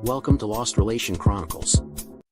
Welcome to Lost Relation Chronicles.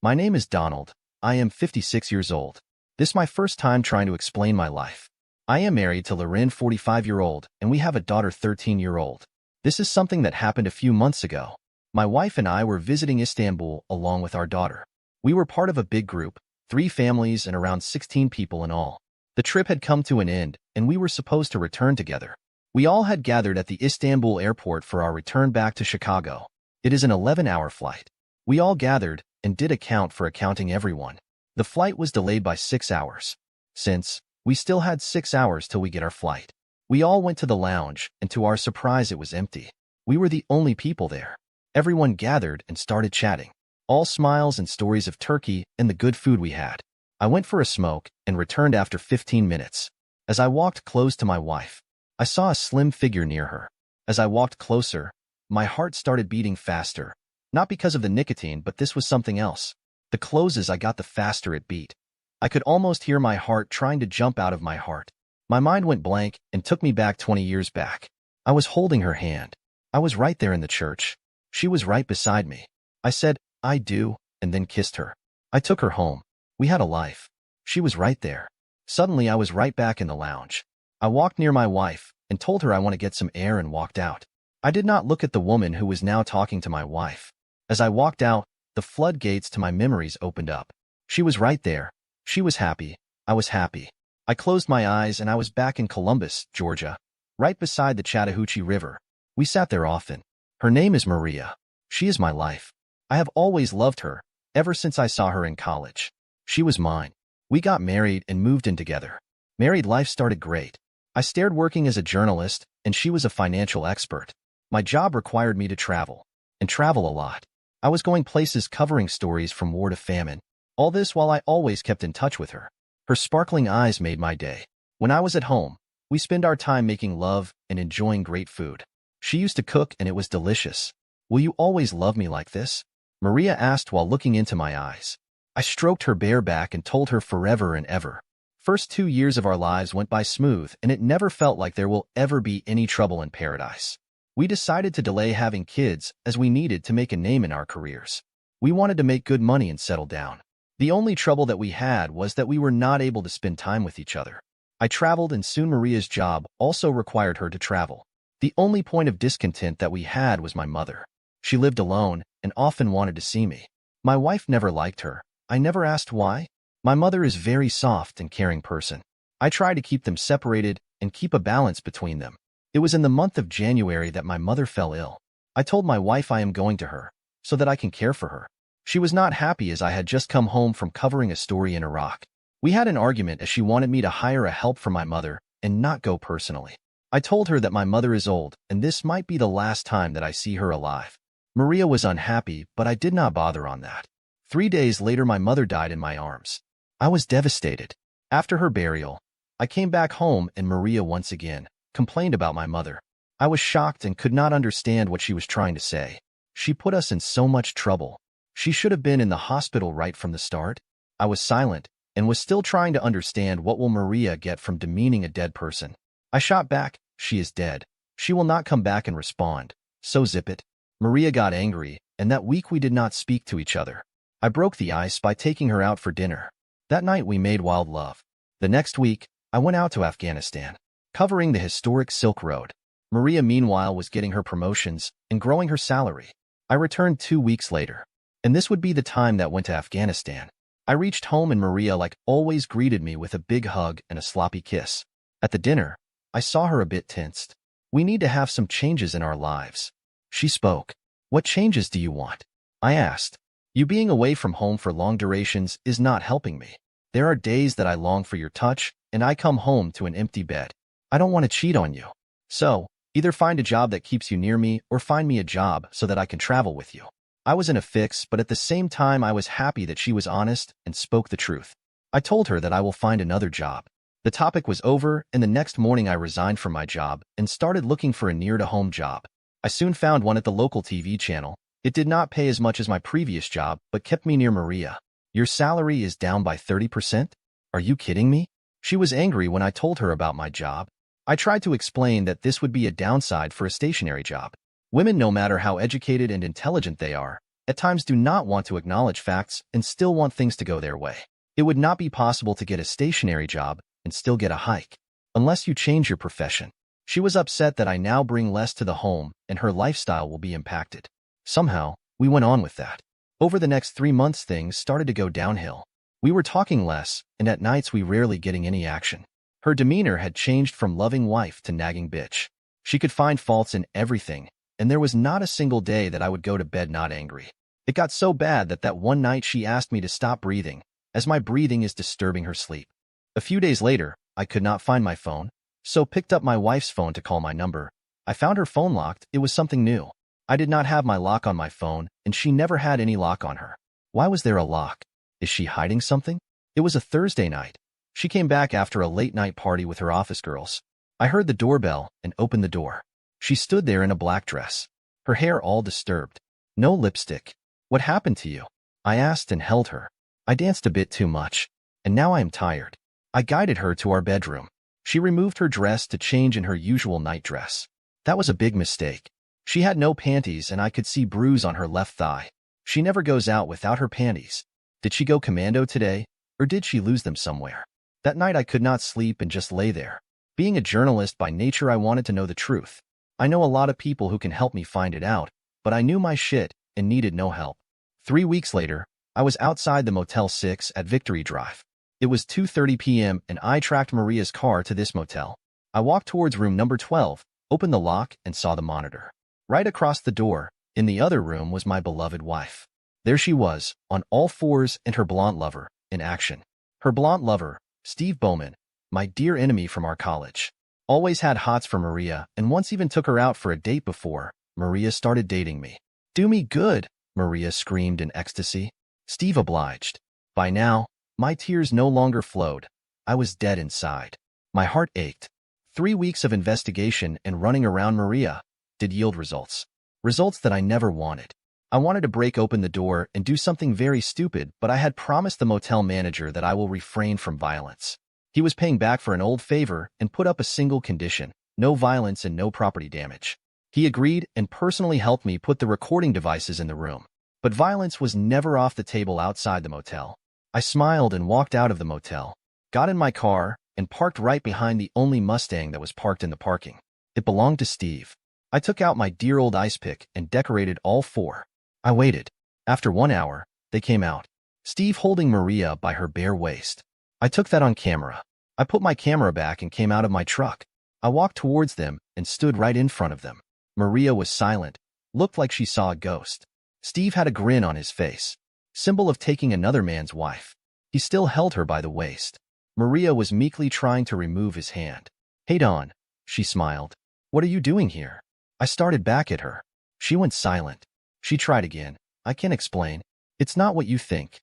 My name is Donald. I am 56 years old. This is my first time trying to explain my life. I am married to Loren, 45-year-old, and we have a daughter, 13-year-old. This is something that happened a few months ago. My wife and I were visiting Istanbul along with our daughter. We were part of a big group, 3 families and around 16 people in all. The trip had come to an end, and we were supposed to return together. We all had gathered at the Istanbul airport for our return back to Chicago. It is an 11-hour flight. We all gathered and did account for accounting everyone. The flight was delayed by 6 hours. Since we still had 6 hours till we get our flight, we all went to the lounge, and to our surprise it was empty. We were the only people there. Everyone gathered and started chatting. All smiles and stories of Turkey and the good food we had. I went for a smoke and returned after 15 minutes. As I walked close to my wife, I saw a slim figure near her. As I walked closer, my heart started beating faster. Not because of the nicotine, but this was something else. The closer I got, the faster it beat. I could almost hear my heart trying to jump out of my heart. My mind went blank and took me back 20 years back. I was holding her hand. I was right there in the church. She was right beside me. I said, "I do," and then kissed her. I took her home. We had a life. She was right there. Suddenly, I was right back in the lounge. I walked near my wife and told her I want to get some air and walked out. I did not look at the woman who was now talking to my wife. As I walked out, the floodgates to my memories opened up. She was right there. She was happy. I was happy. I closed my eyes and I was back in Columbus, Georgia, right beside the Chattahoochee River. We sat there often. Her name is Maria. She is my life. I have always loved her, ever since I saw her in college. She was mine. We got married and moved in together. Married life started great. I started working as a journalist, and she was a financial expert. My job required me to travel, and travel a lot. I was going places covering stories from war to famine. All this while I always kept in touch with her. Her sparkling eyes made my day. When I was at home, we spent our time making love and enjoying great food. She used to cook and it was delicious. "Will you always love me like this?" Maria asked while looking into my eyes. I stroked her bare back and told her forever and ever. First 2 years of our lives went by smooth, and it never felt like there will ever be any trouble in paradise. We decided to delay having kids as we needed to make a name in our careers. We wanted to make good money and settle down. The only trouble that we had was that we were not able to spend time with each other. I traveled, and soon Maria's job also required her to travel. The only point of discontent that we had was my mother. She lived alone and often wanted to see me. My wife never liked her. I never asked why. My mother is a very soft and caring person. I try to keep them separated and keep a balance between them. It was in the month of January that my mother fell ill. I told my wife I am going to her so that I can care for her. She was not happy as I had just come home from covering a story in Iraq. We had an argument as she wanted me to hire a help for my mother and not go personally. I told her that my mother is old and this might be the last time that I see her alive. Maria was unhappy, but I did not bother on that. 3 days later, my mother died in my arms. I was devastated. After her burial, I came back home and Maria once again complained about my mother. I was shocked and could not understand what she was trying to say. She put us in so much trouble. She should have been in the hospital right from the start. I was silent and was still trying to understand what will Maria get from demeaning a dead person. I shot back, "She is dead. She will not come back and respond, so zip it." Maria got angry, and that week we did not speak to each other. I broke the ice by taking her out for dinner. That night we made wild love. The next week, I went out to Afghanistan, covering the historic Silk Road. Maria, meanwhile, was getting her promotions and growing her salary. I returned 2 weeks later, and this would be the time that went to Afghanistan. I reached home and Maria, like always, greeted me with a big hug and a sloppy kiss. At the dinner, I saw her a bit tensed. "We need to have some changes in our lives." She spoke. "What changes do you want?" I asked. "You being away from home for long durations is not helping me. There are days that I long for your touch, and I come home to an empty bed. I don't want to cheat on you. So, either find a job that keeps you near me or find me a job so that I can travel with you." I was in a fix, but at the same time I was happy that she was honest and spoke the truth. I told her that I will find another job. The topic was over, and the next morning I resigned from my job and started looking for a near-to-home job. I soon found one at the local TV channel. It did not pay as much as my previous job, but kept me near Maria. "Your salary is down by 30%? Are you kidding me?" She was angry when I told her about my job. I tried to explain that this would be a downside for a stationary job. Women, no matter how educated and intelligent they are, at times do not want to acknowledge facts and still want things to go their way. It would not be possible to get a stationary job and still get a hike, unless you change your profession. She was upset that I now bring less to the home and her lifestyle will be impacted. Somehow, we went on with that. Over the next 3 months, things started to go downhill. We were talking less, and at nights we rarely getting any action. Her demeanor had changed from loving wife to nagging bitch. She could find faults in everything, and there was not a single day that I would go to bed not angry. It got so bad that one night she asked me to stop breathing, as my breathing is disturbing her sleep. A few days later, I could not find my phone, so picked up my wife's phone to call my number. I found her phone locked. It was something new. I did not have my lock on my phone, and she never had any lock on her. Why was there a lock? Is she hiding something? It was a Thursday night. She came back after a late-night party with her office girls. I heard the doorbell and opened the door. She stood there in a black dress, her hair all disturbed. No lipstick. What happened to you? I asked and held her. I danced a bit too much, and now I am tired. I guided her to our bedroom. She removed her dress to change in her usual night dress. That was a big mistake. She had no panties and I could see bruise on her left thigh. She never goes out without her panties. Did she go commando today, or did she lose them somewhere? That night I could not sleep and just lay there. Being a journalist by nature, I wanted to know the truth. I know a lot of people who can help me find it out, but I knew my shit and needed no help. 3 weeks later, I was outside the Motel 6 at Victory Drive. It was 2:30 p.m. and I tracked Maria's car to this motel. I walked towards room number 12, opened the lock, and saw the monitor. Right across the door, in the other room, was my beloved wife. There she was, on all fours, and her blonde lover, in action. Her blonde lover, Steve Bowman, my dear enemy from our college, always had hots for Maria and once even took her out for a date before Maria started dating me. "Do me good," Maria screamed in ecstasy. Steve obliged. By now, my tears no longer flowed. I was dead inside. My heart ached. 3 weeks of investigation and running around Maria did yield results. Results that I never wanted. I wanted to break open the door and do something very stupid, but I had promised the motel manager that I will refrain from violence. He was paying back for an old favor and put up a single condition: no violence and no property damage. He agreed and personally helped me put the recording devices in the room. But violence was never off the table outside the motel. I smiled and walked out of the motel, got in my car, and parked right behind the only Mustang that was parked in the parking. It belonged to Steve. I took out my dear old ice pick and decorated all four. I waited. After 1 hour, they came out, Steve holding Maria by her bare waist. I took that on camera. I put my camera back and came out of my truck. I walked towards them and stood right in front of them. Maria was silent, looked like she saw a ghost. Steve had a grin on his face, symbol of taking another man's wife. He still held her by the waist. Maria was meekly trying to remove his hand. "Hey Dawn," she smiled. "What are you doing here?" I started back at her. She went silent. She tried again. "I can't explain. It's not what you think."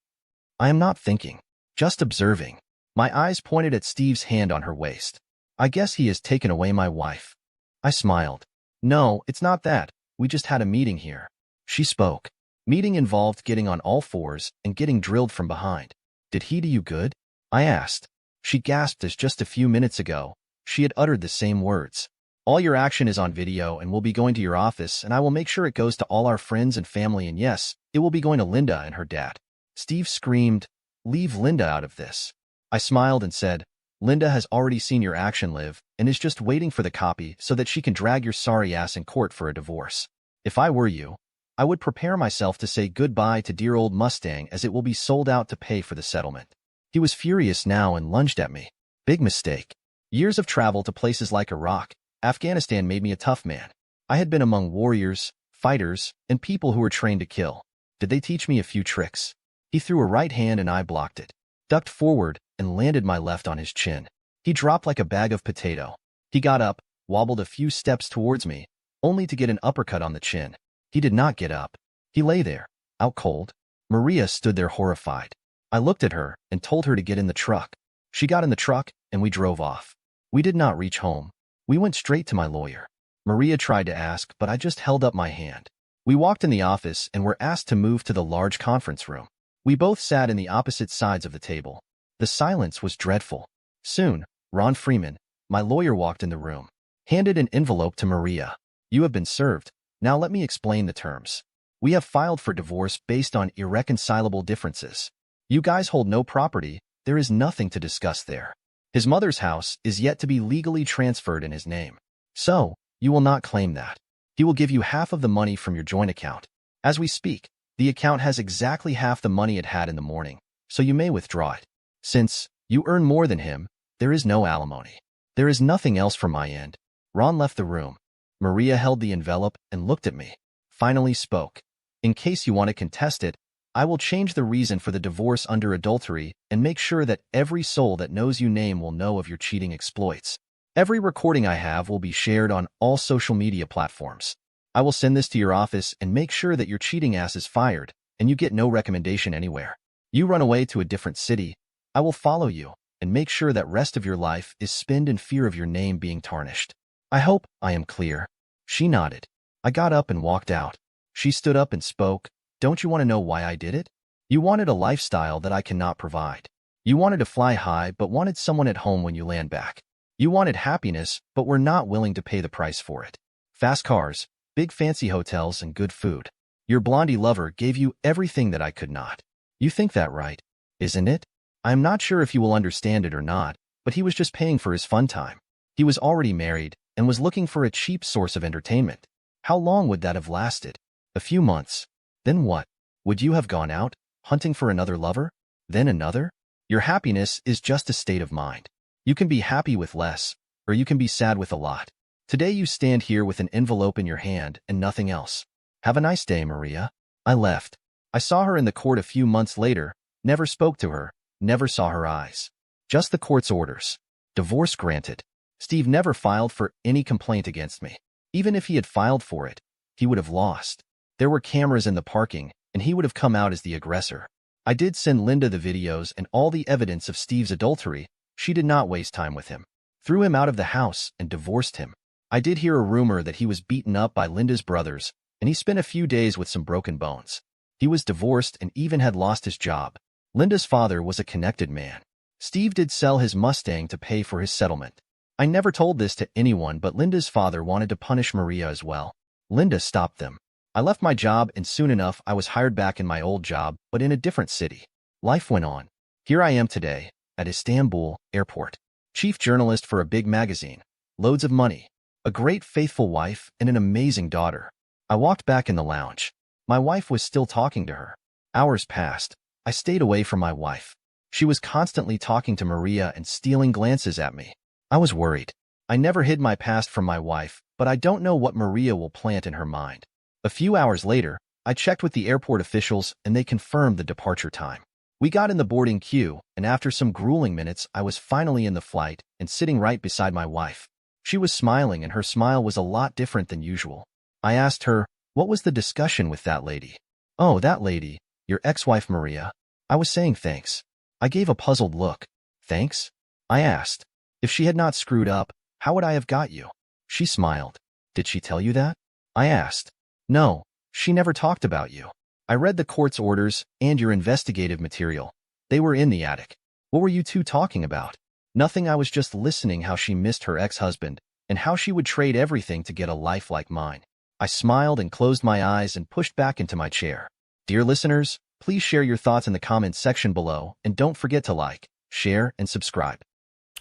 I am not thinking, just observing. My eyes pointed at Steve's hand on her waist. "I guess he has taken away my wife." I smiled. "No, it's not that. We just had a meeting here." She spoke. "Meeting involved getting on all fours and getting drilled from behind. Did he do you good?" I asked. She gasped as just a few minutes ago, she had uttered the same words. "All your action is on video and we'll be going to your office and I will make sure it goes to all our friends and family, and yes, it will be going to Linda and her dad." Steve screamed, "Leave Linda out of this." I smiled and said, "Linda has already seen your action, Liv, and is just waiting for the copy so that she can drag your sorry ass in court for a divorce. If I were you, I would prepare myself to say goodbye to dear old Mustang, as it will be sold out to pay for the settlement." He was furious now and lunged at me. Big mistake. Years of travel to places like Iraq, Afghanistan made me a tough man. I had been among warriors, fighters, and people who were trained to kill. Did they teach me a few tricks? He threw a right hand and I blocked it, ducked forward, and landed my left on his chin. He dropped like a bag of potato. He got up, wobbled a few steps towards me, only to get an uppercut on the chin. He did not get up. He lay there, out cold. Maria stood there horrified. I looked at her and told her to get in the truck. She got in the truck and we drove off. We did not reach home. We went straight to my lawyer. Maria tried to ask, but I just held up my hand. We walked in the office and were asked to move to the large conference room. We both sat in the opposite sides of the table. The silence was dreadful. Soon, Ron Freeman, my lawyer, walked in the room, handed an envelope to Maria. "You have been served. Now let me explain the terms." We have filed for divorce based on irreconcilable differences. You guys hold no property, there is nothing to discuss there. His mother's house is yet to be legally transferred in his name. So, you will not claim that. He will give you half of the money from your joint account. As we speak, the account has exactly half the money it had in the morning, so you may withdraw it. Since you earn more than him, there is no alimony. There is nothing else from my end. Ron left the room. Maria held the envelope and looked at me. Finally spoke. In case you want to contest it, I will change the reason for the divorce under adultery and make sure that every soul that knows you name will know of your cheating exploits. Every recording I have will be shared on all social media platforms. I will send this to your office and make sure that your cheating ass is fired and you get no recommendation anywhere. You run away to a different city, I will follow you and make sure that rest of your life is spent in fear of your name being tarnished. I hope I am clear. She nodded. I got up and walked out. She stood up and spoke. Don't you want to know why I did it? You wanted a lifestyle that I cannot provide. You wanted to fly high but wanted someone at home when you land back. You wanted happiness but were not willing to pay the price for it. Fast cars, big fancy hotels, and good food. Your blondie lover gave you everything that I could not. You think that right, isn't it? I am not sure if you will understand it or not, but he was just paying for his fun time. He was already married and was looking for a cheap source of entertainment. How long would that have lasted? A few months. Then what? Would you have gone out, hunting for another lover? Then another? Your happiness is just a state of mind. You can be happy with less, or you can be sad with a lot. Today you stand here with an envelope in your hand and nothing else. Have a nice day, Maria. I left. I saw her in the court a few months later, never spoke to her, never saw her eyes. Just the court's orders. Divorce granted. Steve never filed for any complaint against me. Even if he had filed for it, he would have lost. There were cameras in the parking, and he would have come out as the aggressor. I did send Linda the videos and all the evidence of Steve's adultery. She did not waste time with him. Threw him out of the house and divorced him. I did hear a rumor that he was beaten up by Linda's brothers, and he spent a few days with some broken bones. He was divorced and even had lost his job. Linda's father was a connected man. Steve did sell his Mustang to pay for his settlement. I never told this to anyone, but Linda's father wanted to punish Maria as well. Linda stopped them. I left my job and soon enough I was hired back in my old job, but in a different city. Life went on. Here I am today, at Istanbul Airport. Chief journalist for a big magazine. Loads of money. A great faithful wife and an amazing daughter. I walked back in the lounge. My wife was still talking to her. Hours passed. I stayed away from my wife. She was constantly talking to Maria and stealing glances at me. I was worried. I never hid my past from my wife, but I don't know what Maria will plant in her mind. A few hours later, I checked with the airport officials and they confirmed the departure time. We got in the boarding queue, and after some grueling minutes, I was finally in the flight and sitting right beside my wife. She was smiling and her smile was a lot different than usual. I asked her, what was the discussion with that lady? Oh, that lady, your ex-wife Maria. I was saying thanks. I gave a puzzled look. Thanks? I asked. If she had not screwed up, how would I have got you? She smiled. Did she tell you that? I asked. No, she never talked about you. I read the court's orders and your investigative material. They were in the attic. What were you two talking about? Nothing, I was just listening how she missed her ex-husband and how she would trade everything to get a life like mine. I smiled and closed my eyes and pushed back into my chair. Dear listeners, please share your thoughts in the comments section below and don't forget to like, share, and subscribe.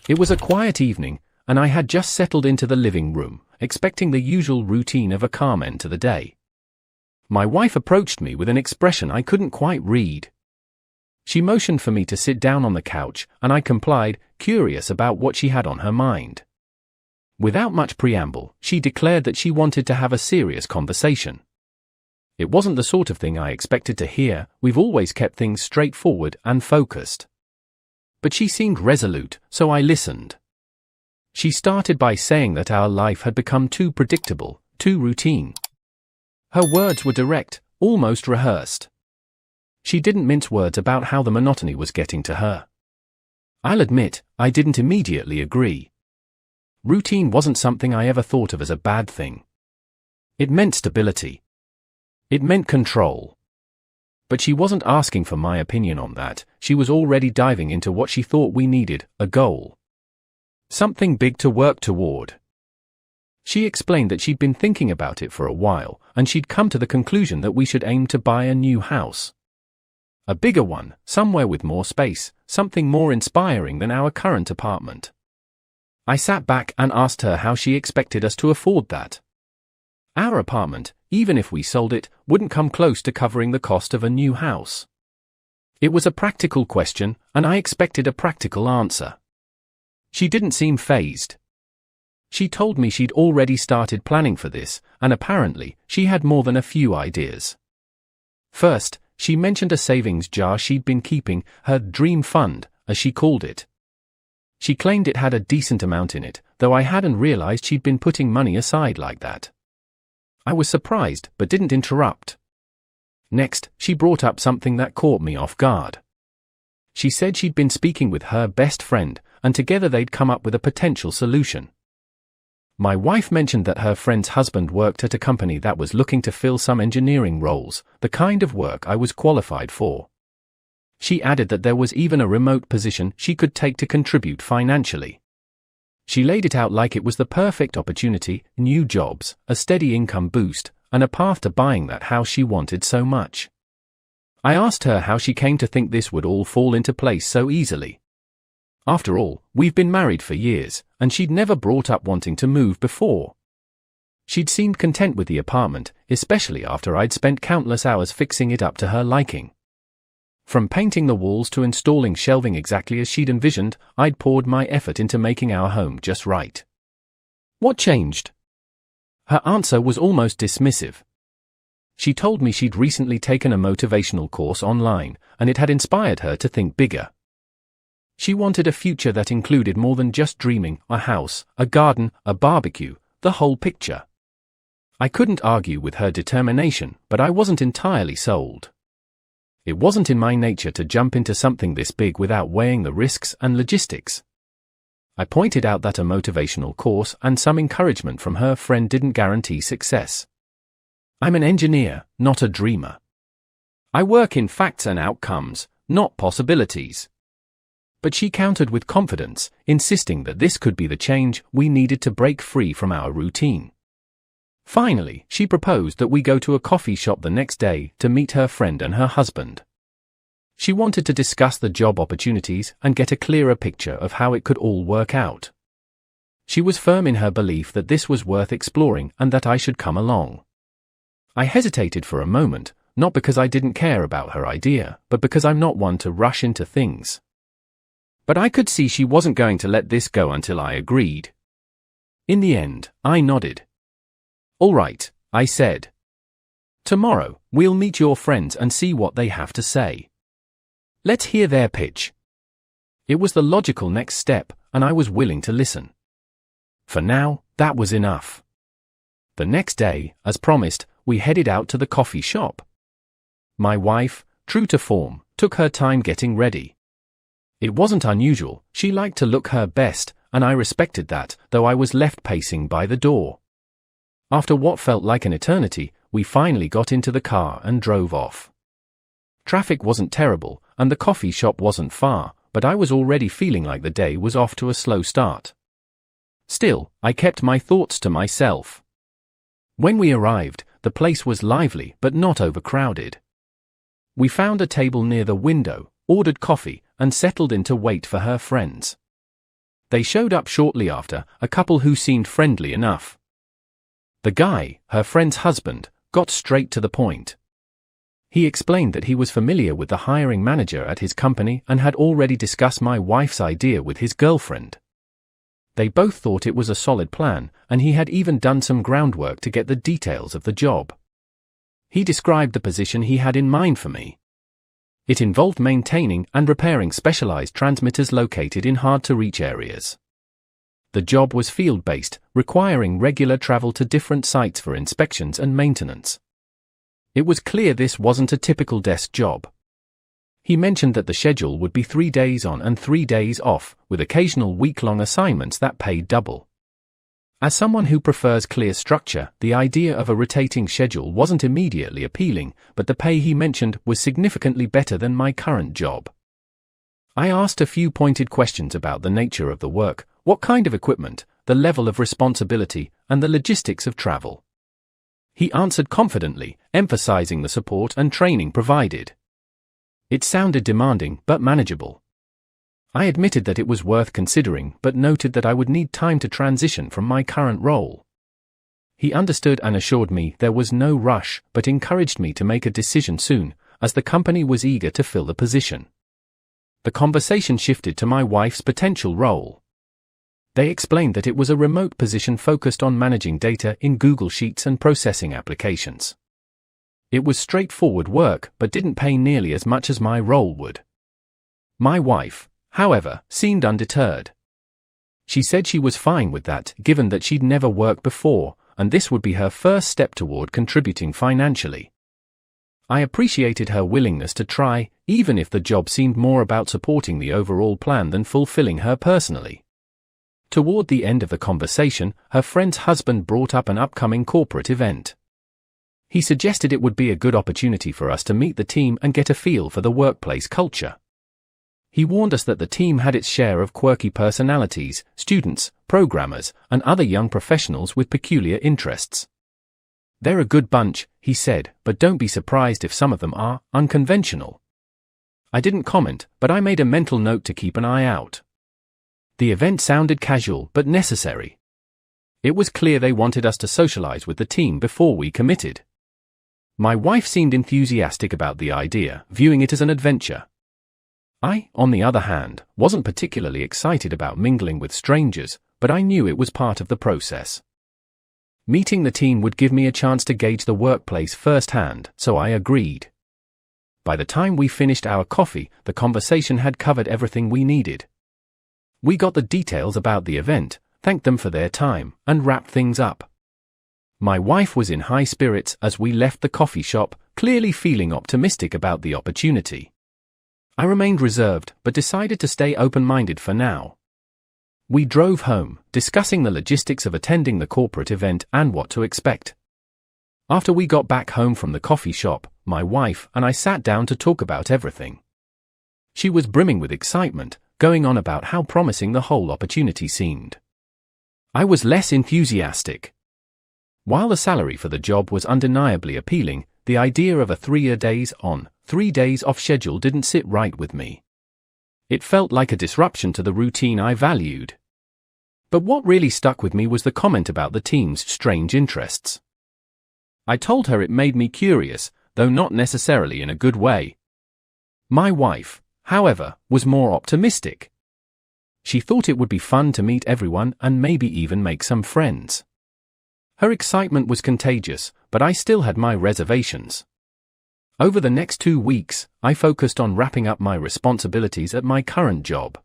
It was a quiet evening, and I had just settled into the living room, expecting the usual routine of a calm end to the day. My wife approached me with an expression I couldn't quite read. She motioned for me to sit down on the couch, and I complied, curious about what she had on her mind. Without much preamble, she declared that she wanted to have a serious conversation. It wasn't the sort of thing I expected to hear. We've always kept things straightforward and focused. But she seemed resolute, so I listened. She started by saying that our life had become too predictable, too routine. Her words were direct, almost rehearsed. She didn't mince words about how the monotony was getting to her. I'll admit, I didn't immediately agree. Routine wasn't something I ever thought of as a bad thing. It meant stability. It meant control. But she wasn't asking for my opinion on that. She was already diving into what she thought we needed, a goal. Something big to work toward. She explained that she'd been thinking about it for a while, and she'd come to the conclusion that we should aim to buy a new house. A bigger one, somewhere with more space, something more inspiring than our current apartment. I sat back and asked her how she expected us to afford that. Our apartment, even if we sold it, wouldn't come close to covering the cost of a new house. It was a practical question, and I expected a practical answer. She didn't seem fazed. She told me she'd already started planning for this, and apparently, she had more than a few ideas. First, she mentioned a savings jar she'd been keeping, her dream fund, as she called it. She claimed it had a decent amount in it, though I hadn't realized she'd been putting money aside like that. I was surprised, but didn't interrupt. Next, she brought up something that caught me off guard. She said she'd been speaking with her best friend, and together they'd come up with a potential solution. My wife mentioned that her friend's husband worked at a company that was looking to fill some engineering roles, the kind of work I was qualified for. She added that there was even a remote position she could take to contribute financially. She laid it out like it was the perfect opportunity, new jobs, a steady income boost, and a path to buying that house she wanted so much. I asked her how she came to think this would all fall into place so easily. After all, we've been married for years, and she'd never brought up wanting to move before. She'd seemed content with the apartment, especially after I'd spent countless hours fixing it up to her liking. From painting the walls to installing shelving exactly as she'd envisioned, I'd poured my effort into making our home just right. What changed? Her answer was almost dismissive. She told me she'd recently taken a motivational course online, and it had inspired her to think bigger. She wanted a future that included more than just dreaming, a house, a garden, a barbecue, the whole picture. I couldn't argue with her determination, but I wasn't entirely sold. It wasn't in my nature to jump into something this big without weighing the risks and logistics. I pointed out that a motivational course and some encouragement from her friend didn't guarantee success. I'm an engineer, not a dreamer. I work in facts and outcomes, not possibilities. But she countered with confidence, insisting that this could be the change we needed to break free from our routine. Finally, she proposed that we go to a coffee shop the next day to meet her friend and her husband. She wanted to discuss the job opportunities and get a clearer picture of how it could all work out. She was firm in her belief that this was worth exploring and that I should come along. I hesitated for a moment, not because I didn't care about her idea, but because I'm not one to rush into things. But I could see she wasn't going to let this go until I agreed. In the end, I nodded. All right, I said. Tomorrow, we'll meet your friends and see what they have to say. Let's hear their pitch. It was the logical next step, and I was willing to listen. For now, that was enough. The next day, as promised, we headed out to the coffee shop. My wife, true to form, took her time getting ready. It wasn't unusual, she liked to look her best, and I respected that, though I was left pacing by the door. After what felt like an eternity, we finally got into the car and drove off. Traffic wasn't terrible, and the coffee shop wasn't far, but I was already feeling like the day was off to a slow start. Still, I kept my thoughts to myself. When we arrived, the place was lively but not overcrowded. We found a table near the window, ordered coffee, and settled in to wait for her friends. They showed up shortly after, a couple who seemed friendly enough. The guy, her friend's husband, got straight to the point. He explained that he was familiar with the hiring manager at his company and had already discussed my wife's idea with his girlfriend. They both thought it was a solid plan, and he had even done some groundwork to get the details of the job. He described the position he had in mind for me. It involved maintaining and repairing specialized transmitters located in hard-to-reach areas. The job was field-based, requiring regular travel to different sites for inspections and maintenance. It was clear this wasn't a typical desk job. He mentioned that the schedule would be 3 days on and 3 days off, with occasional week-long assignments that paid double. As someone who prefers clear structure, the idea of a rotating schedule wasn't immediately appealing, but the pay he mentioned was significantly better than my current job. I asked a few pointed questions about the nature of the work, what kind of equipment, the level of responsibility, and the logistics of travel. He answered confidently, emphasizing the support and training provided. It sounded demanding but manageable. I admitted that it was worth considering but noted that I would need time to transition from my current role. He understood and assured me there was no rush but encouraged me to make a decision soon, as the company was eager to fill the position. The conversation shifted to my wife's potential role. They explained that it was a remote position focused on managing data in Google Sheets and processing applications. It was straightforward work but didn't pay nearly as much as my role would. My wife, however, seemed undeterred. She said she was fine with that, given that she'd never worked before, and this would be her first step toward contributing financially. I appreciated her willingness to try, even if the job seemed more about supporting the overall plan than fulfilling her personally. Toward the end of the conversation, her friend's husband brought up an upcoming corporate event. He suggested it would be a good opportunity for us to meet the team and get a feel for the workplace culture. He warned us that the team had its share of quirky personalities, students, programmers, and other young professionals with peculiar interests. They're a good bunch, he said, but don't be surprised if some of them are unconventional. I didn't comment, but I made a mental note to keep an eye out. The event sounded casual but necessary. It was clear they wanted us to socialize with the team before we committed. My wife seemed enthusiastic about the idea, viewing it as an adventure. I, on the other hand, wasn't particularly excited about mingling with strangers, but I knew it was part of the process. Meeting the team would give me a chance to gauge the workplace firsthand, so I agreed. By the time we finished our coffee, the conversation had covered everything we needed. We got the details about the event, thanked them for their time, and wrapped things up. My wife was in high spirits as we left the coffee shop, clearly feeling optimistic about the opportunity. I remained reserved, but decided to stay open-minded for now. We drove home, discussing the logistics of attending the corporate event and what to expect. After we got back home from the coffee shop, my wife and I sat down to talk about everything. She was brimming with excitement, going on about how promising the whole opportunity seemed. I was less enthusiastic. While the salary for the job was undeniably appealing, the idea of a 3 days on, 3 days off schedule didn't sit right with me. It felt like a disruption to the routine I valued. But what really stuck with me was the comment about the team's strange interests. I told her it made me curious, though not necessarily in a good way. My wife, however, was more optimistic. She thought it would be fun to meet everyone and maybe even make some friends. Her excitement was contagious, but I still had my reservations. Over the next 2 weeks, I focused on wrapping up my responsibilities at my current job.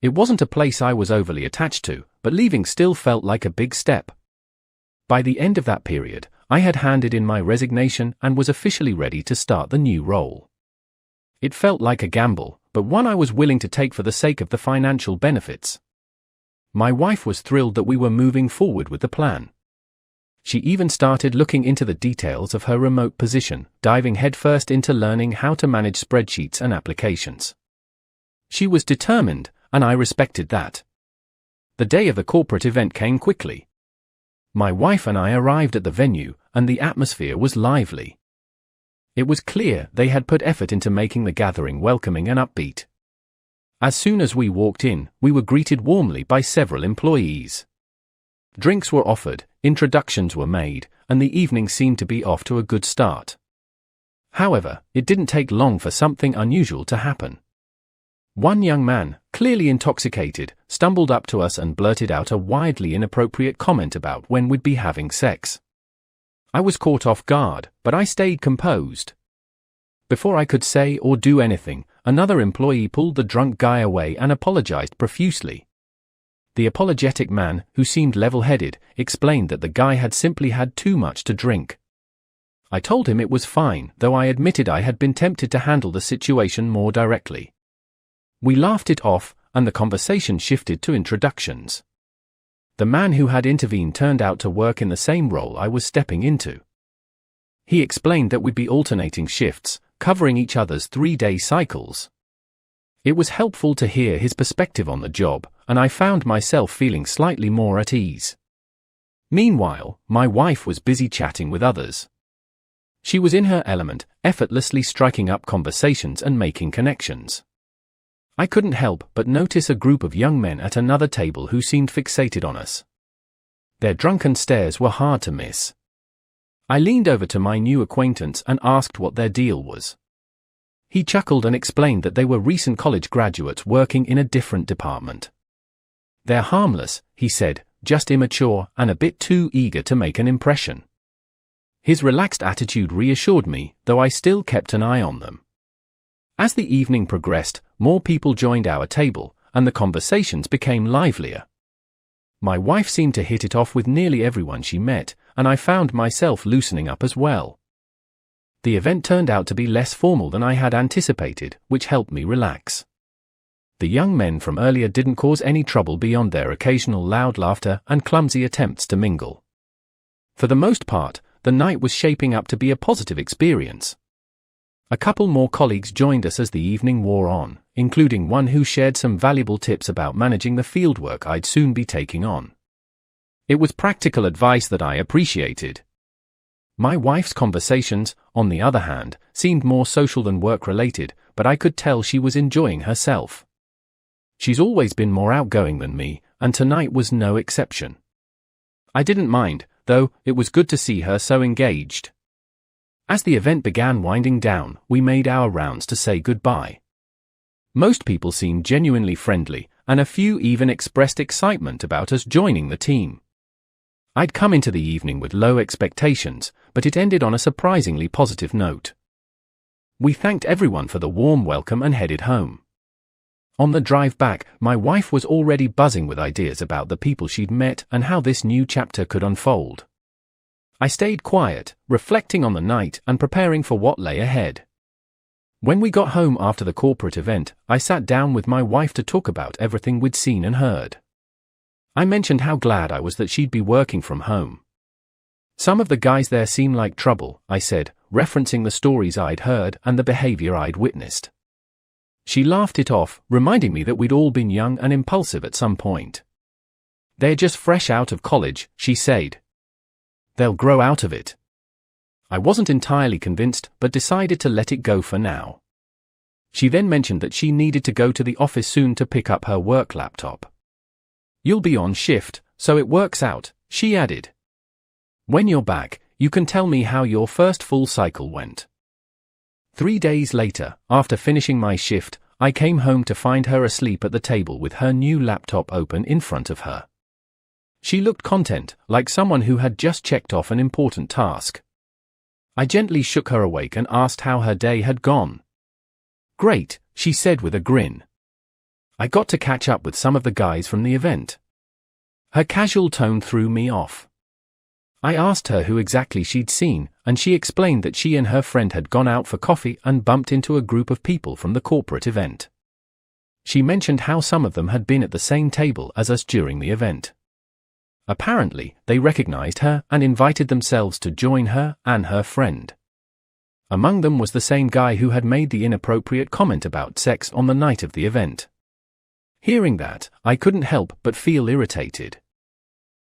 It wasn't a place I was overly attached to, but leaving still felt like a big step. By the end of that period, I had handed in my resignation and was officially ready to start the new role. It felt like a gamble, but one I was willing to take for the sake of the financial benefits. My wife was thrilled that we were moving forward with the plan. She even started looking into the details of her remote position, diving headfirst into learning how to manage spreadsheets and applications. She was determined, and I respected that. The day of the corporate event came quickly. My wife and I arrived at the venue, and the atmosphere was lively. It was clear they had put effort into making the gathering welcoming and upbeat. As soon as we walked in, we were greeted warmly by several employees. Drinks were offered, introductions were made, and the evening seemed to be off to a good start. However, it didn't take long for something unusual to happen. One young man, clearly intoxicated, stumbled up to us and blurted out a wildly inappropriate comment about when we'd be having sex. I was caught off guard, but I stayed composed. Before I could say or do anything, another employee pulled the drunk guy away and apologized profusely. The apologetic man, who seemed level-headed, explained that the guy had simply had too much to drink. I told him it was fine, though I admitted I had been tempted to handle the situation more directly. We laughed it off, and the conversation shifted to introductions. The man who had intervened turned out to work in the same role I was stepping into. He explained that we'd be alternating shifts, covering each other's 3-day cycles. It was helpful to hear his perspective on the job, and I found myself feeling slightly more at ease. Meanwhile, my wife was busy chatting with others. She was in her element, effortlessly striking up conversations and making connections. I couldn't help but notice a group of young men at another table who seemed fixated on us. Their drunken stares were hard to miss. I leaned over to my new acquaintance and asked what their deal was. He chuckled and explained that they were recent college graduates working in a different department. They're harmless, he said, just immature and a bit too eager to make an impression. His relaxed attitude reassured me, though I still kept an eye on them. As the evening progressed, more people joined our table, and the conversations became livelier. My wife seemed to hit it off with nearly everyone she met, and I found myself loosening up as well. The event turned out to be less formal than I had anticipated, which helped me relax. The young men from earlier didn't cause any trouble beyond their occasional loud laughter and clumsy attempts to mingle. For the most part, the night was shaping up to be a positive experience. A couple more colleagues joined us as the evening wore on, including one who shared some valuable tips about managing the fieldwork I'd soon be taking on. It was practical advice that I appreciated. My wife's conversations, on the other hand, seemed more social than work-related, but I could tell she was enjoying herself. She's always been more outgoing than me, and tonight was no exception. I didn't mind, though it was good to see her so engaged. As the event began winding down, we made our rounds to say goodbye. Most people seemed genuinely friendly, and a few even expressed excitement about us joining the team. I'd come into the evening with low expectations, but it ended on a surprisingly positive note. We thanked everyone for the warm welcome and headed home. On the drive back, my wife was already buzzing with ideas about the people she'd met and how this new chapter could unfold. I stayed quiet, reflecting on the night and preparing for what lay ahead. When we got home after the corporate event, I sat down with my wife to talk about everything we'd seen and heard. I mentioned how glad I was that she'd be working from home. Some of the guys there seem like trouble, I said, referencing the stories I'd heard and the behavior I'd witnessed. She laughed it off, reminding me that we'd all been young and impulsive at some point. They're just fresh out of college, she said. They'll grow out of it. I wasn't entirely convinced, but decided to let it go for now. She then mentioned that she needed to go to the office soon to pick up her work laptop. You'll be on shift, so it works out, she added. When you're back, you can tell me how your first full cycle went. 3 days later, after finishing my shift, I came home to find her asleep at the table with her new laptop open in front of her. She looked content, like someone who had just checked off an important task. I gently shook her awake and asked how her day had gone. Great, she said with a grin. I got to catch up with some of the guys from the event. Her casual tone threw me off. I asked her who exactly she'd seen, and she explained that she and her friend had gone out for coffee and bumped into a group of people from the corporate event. She mentioned how some of them had been at the same table as us during the event. Apparently, they recognized her and invited themselves to join her and her friend. Among them was the same guy who had made the inappropriate comment about sex on the night of the event. Hearing that, I couldn't help but feel irritated.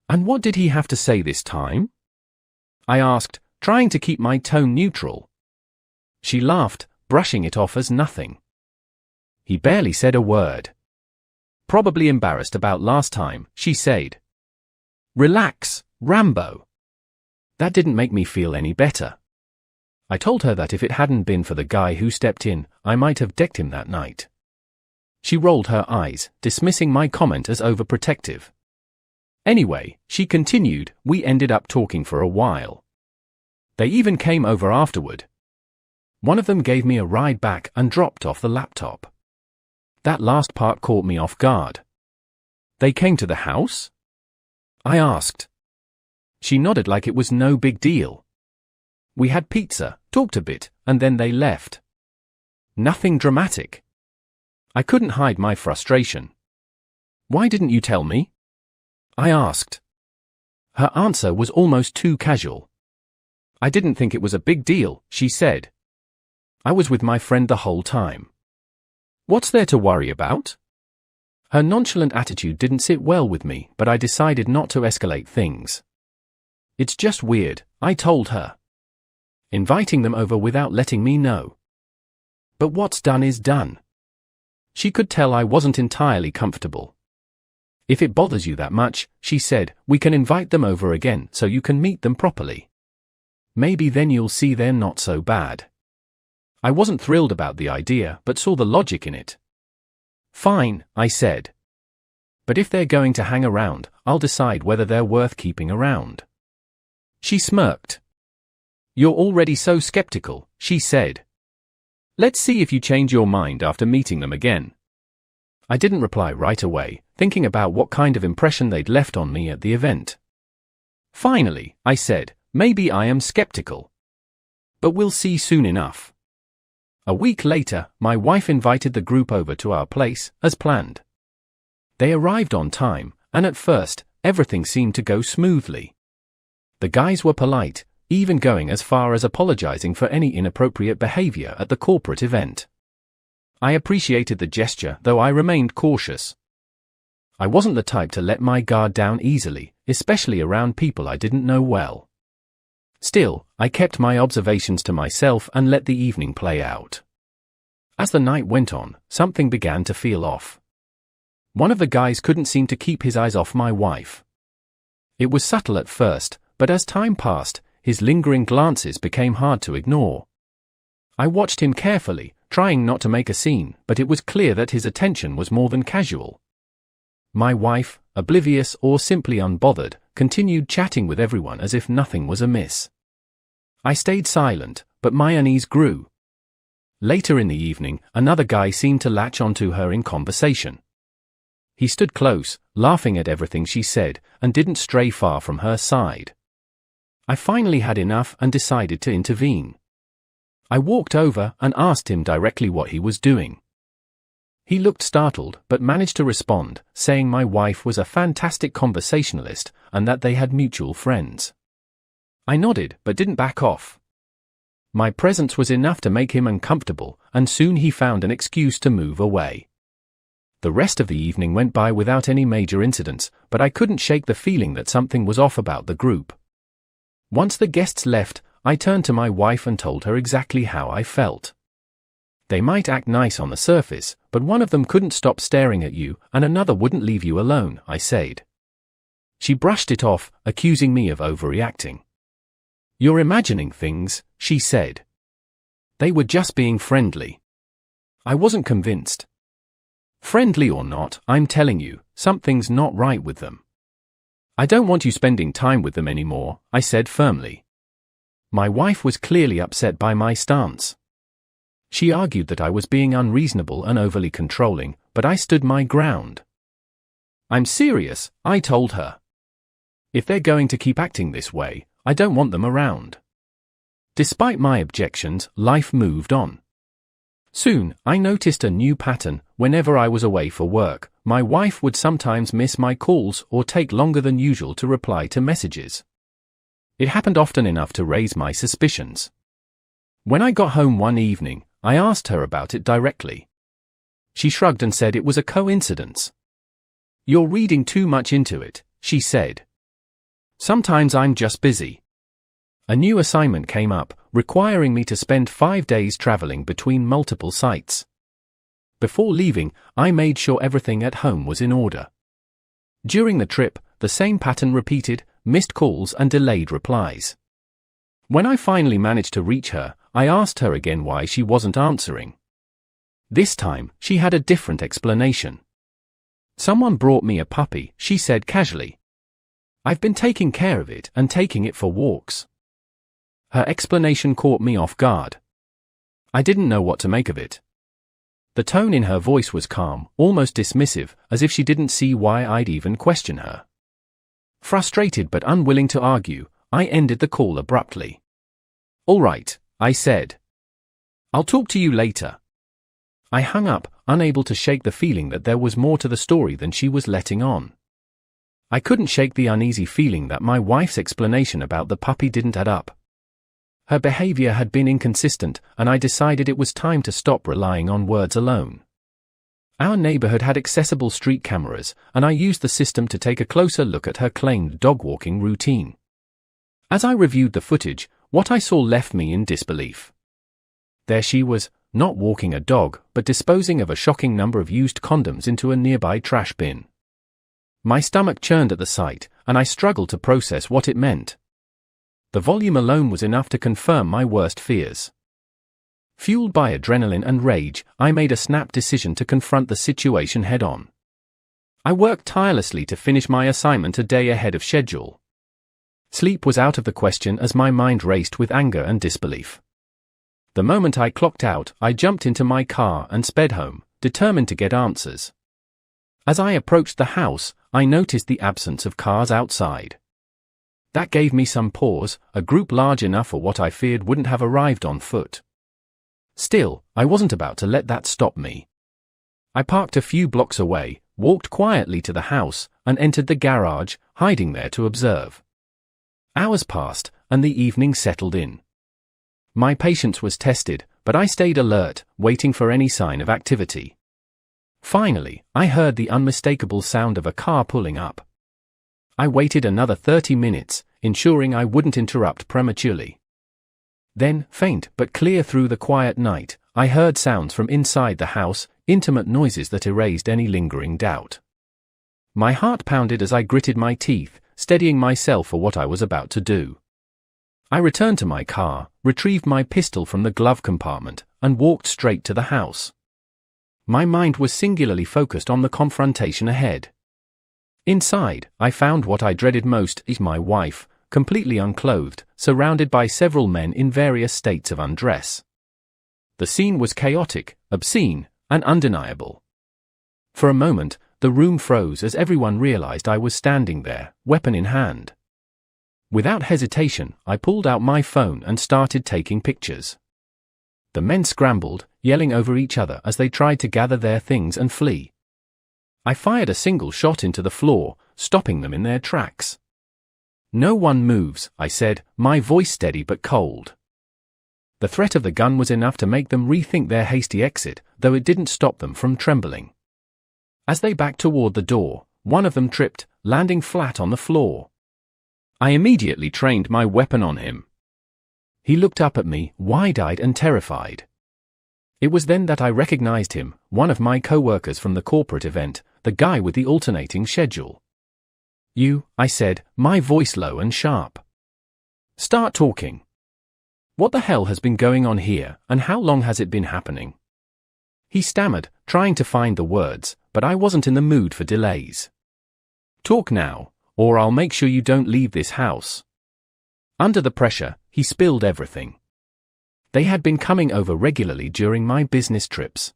And what did he have to say this time? I asked, trying to keep my tone neutral. She laughed, brushing it off as nothing. He barely said a word. Probably embarrassed about last time, she said. Relax, Rambo. That didn't make me feel any better. I told her that if it hadn't been for the guy who stepped in, I might have decked him that night. She rolled her eyes, dismissing my comment as overprotective. Anyway, she continued, we ended up talking for a while. They even came over afterward. One of them gave me a ride back and dropped off the laptop. That last part caught me off guard. They came to the house? I asked. She nodded like it was no big deal. We had pizza, talked a bit, and then they left. Nothing dramatic. I couldn't hide my frustration. Why didn't you tell me? I asked. Her answer was almost too casual. I didn't think it was a big deal, she said. I was with my friend the whole time. What's there to worry about? Her nonchalant attitude didn't sit well with me, but I decided not to escalate things. It's just weird, I told her. Inviting them over without letting me know. But what's done is done. She could tell I wasn't entirely comfortable. If it bothers you that much, she said, we can invite them over again so you can meet them properly. Maybe then you'll see they're not so bad. I wasn't thrilled about the idea, but saw the logic in it. Fine, I said. But if they're going to hang around, I'll decide whether they're worth keeping around. She smirked. You're already so skeptical, she said. Let's see if you change your mind after meeting them again. I didn't reply right away, thinking about what kind of impression they'd left on me at the event. Finally, I said, maybe I am skeptical. But we'll see soon enough. A week later, my wife invited the group over to our place, as planned. They arrived on time, and at first, everything seemed to go smoothly. The guys were polite, even going as far as apologizing for any inappropriate behavior at the corporate event. I appreciated the gesture, though I remained cautious. I wasn't the type to let my guard down easily, especially around people I didn't know well. Still, I kept my observations to myself and let the evening play out. As the night went on, something began to feel off. One of the guys couldn't seem to keep his eyes off my wife. It was subtle at first, but as time passed, his lingering glances became hard to ignore. I watched him carefully, trying not to make a scene, but it was clear that his attention was more than casual. My wife, oblivious or simply unbothered, continued chatting with everyone as if nothing was amiss. I stayed silent, but my unease grew. Later in the evening, another guy seemed to latch onto her in conversation. He stood close, laughing at everything she said, and didn't stray far from her side. I finally had enough and decided to intervene. I walked over and asked him directly what he was doing. He looked startled but managed to respond, saying my wife was a fantastic conversationalist and that they had mutual friends. I nodded but didn't back off. My presence was enough to make him uncomfortable, and soon he found an excuse to move away. The rest of the evening went by without any major incidents, but I couldn't shake the feeling that something was off about the group. Once the guests left, I turned to my wife and told her exactly how I felt. They might act nice on the surface, but one of them couldn't stop staring at you and another wouldn't leave you alone, I said. She brushed it off, accusing me of overreacting. You're imagining things, she said. They were just being friendly. I wasn't convinced. Friendly or not, I'm telling you, something's not right with them. I don't want you spending time with them anymore, I said firmly. My wife was clearly upset by my stance. She argued that I was being unreasonable and overly controlling, but I stood my ground. I'm serious, I told her. If they're going to keep acting this way, I don't want them around. Despite my objections, life moved on. Soon, I noticed a new pattern. Whenever I was away for work, my wife would sometimes miss my calls or take longer than usual to reply to messages. It happened often enough to raise my suspicions. When I got home one evening, I asked her about it directly. She shrugged and said it was a coincidence. You're reading too much into it, she said. Sometimes I'm just busy. A new assignment came up, requiring me to spend 5 days traveling between multiple sites. Before leaving, I made sure everything at home was in order. During the trip, the same pattern repeated, missed calls and delayed replies. When I finally managed to reach her, I asked her again why she wasn't answering. This time, she had a different explanation. Someone brought me a puppy, she said casually. I've been taking care of it and taking it for walks. Her explanation caught me off guard. I didn't know what to make of it. The tone in her voice was calm, almost dismissive, as if she didn't see why I'd even question her. Frustrated but unwilling to argue, I ended the call abruptly. All right, I said. I'll talk to you later. I hung up, unable to shake the feeling that there was more to the story than she was letting on. I couldn't shake the uneasy feeling that my wife's explanation about the puppy didn't add up. Her behavior had been inconsistent, and I decided it was time to stop relying on words alone. Our neighborhood had accessible street cameras, and I used the system to take a closer look at her claimed dog-walking routine. As I reviewed the footage, what I saw left me in disbelief. There she was, not walking a dog, but disposing of a shocking number of used condoms into a nearby trash bin. My stomach churned at the sight, and I struggled to process what it meant. The volume alone was enough to confirm my worst fears. Fueled by adrenaline and rage, I made a snap decision to confront the situation head-on. I worked tirelessly to finish my assignment a day ahead of schedule. Sleep was out of the question as my mind raced with anger and disbelief. The moment I clocked out, I jumped into my car and sped home, determined to get answers. As I approached the house, I noticed the absence of cars outside. That gave me some pause, a group large enough for what I feared wouldn't have arrived on foot. Still, I wasn't about to let that stop me. I parked a few blocks away, walked quietly to the house, and entered the garage, hiding there to observe. Hours passed, and the evening settled in. My patience was tested, but I stayed alert, waiting for any sign of activity. Finally, I heard the unmistakable sound of a car pulling up. I waited another 30 minutes, ensuring I wouldn't interrupt prematurely. Then, faint but clear through the quiet night, I heard sounds from inside the house, intimate noises that erased any lingering doubt. My heart pounded as I gritted my teeth, steadying myself for what I was about to do. I returned to my car, retrieved my pistol from the glove compartment, and walked straight to the house. My mind was singularly focused on the confrontation ahead. Inside, I found what I dreaded most is my wife, completely unclothed, surrounded by several men in various states of undress. The scene was chaotic, obscene, and undeniable. For a moment, the room froze as everyone realized I was standing there, weapon in hand. Without hesitation, I pulled out my phone and started taking pictures. The men scrambled, yelling over each other as they tried to gather their things and flee. I fired a single shot into the floor, stopping them in their tracks. "No one moves," I said, my voice steady but cold. The threat of the gun was enough to make them rethink their hasty exit, though it didn't stop them from trembling. As they backed toward the door, one of them tripped, landing flat on the floor. I immediately trained my weapon on him. He looked up at me, wide-eyed and terrified. It was then that I recognized him, one of my co-workers from the corporate event, the guy with the alternating schedule. "You," I said, my voice low and sharp. "Start talking. What the hell has been going on here, and how long has it been happening?" He stammered, trying to find the words, but I wasn't in the mood for delays. "Talk now, or I'll make sure you don't leave this house." Under the pressure, he spilled everything. They had been coming over regularly during my business trips.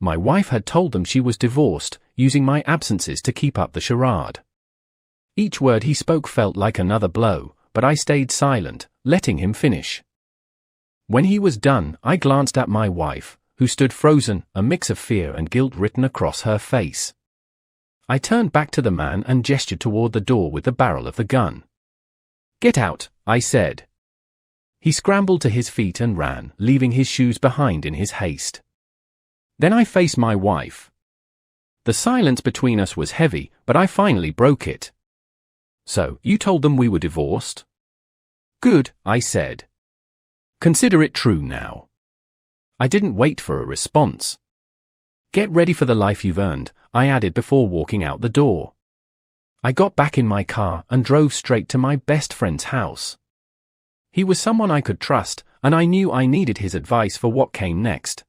My wife had told them she was divorced, using my absences to keep up the charade. Each word he spoke felt like another blow, but I stayed silent, letting him finish. When he was done, I glanced at my wife, who stood frozen, a mix of fear and guilt written across her face. I turned back to the man and gestured toward the door with the barrel of the gun. "Get out," I said. He scrambled to his feet and ran, leaving his shoes behind in his haste. Then I faced my wife. The silence between us was heavy, but I finally broke it. "So, you told them we were divorced?" "Good," I said. "Consider it true now." I didn't wait for a response. "Get ready for the life you've earned," I added before walking out the door. I got back in my car and drove straight to my best friend's house. He was someone I could trust, and I knew I needed his advice for what came next.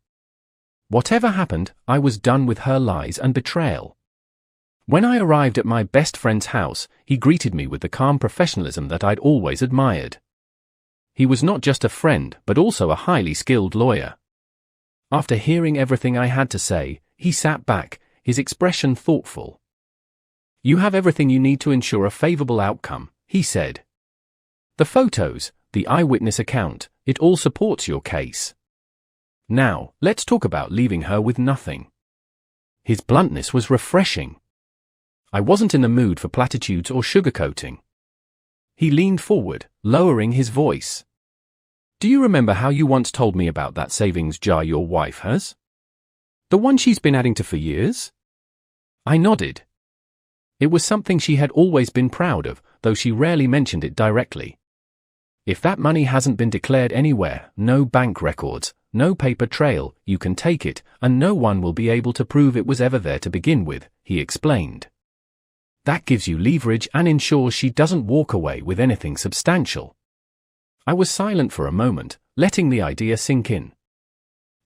Whatever happened, I was done with her lies and betrayal. When I arrived at my best friend's house, he greeted me with the calm professionalism that I'd always admired. He was not just a friend, but also a highly skilled lawyer. After hearing everything I had to say, he sat back, his expression thoughtful. "You have everything you need to ensure a favorable outcome," he said. "The photos, the eyewitness account, it all supports your case. Now, let's talk about leaving her with nothing." His bluntness was refreshing. I wasn't in the mood for platitudes or sugarcoating. He leaned forward, lowering his voice. "Do you remember how you once told me about that savings jar your wife has? The one she's been adding to for years?" I nodded. It was something she had always been proud of, though she rarely mentioned it directly. If that money hasn't been declared anywhere, no bank records, no paper trail, you can take it, and no one will be able to prove it was ever there to begin with, he explained. That gives you leverage and ensures she doesn't walk away with anything substantial. I was silent for a moment, letting the idea sink in.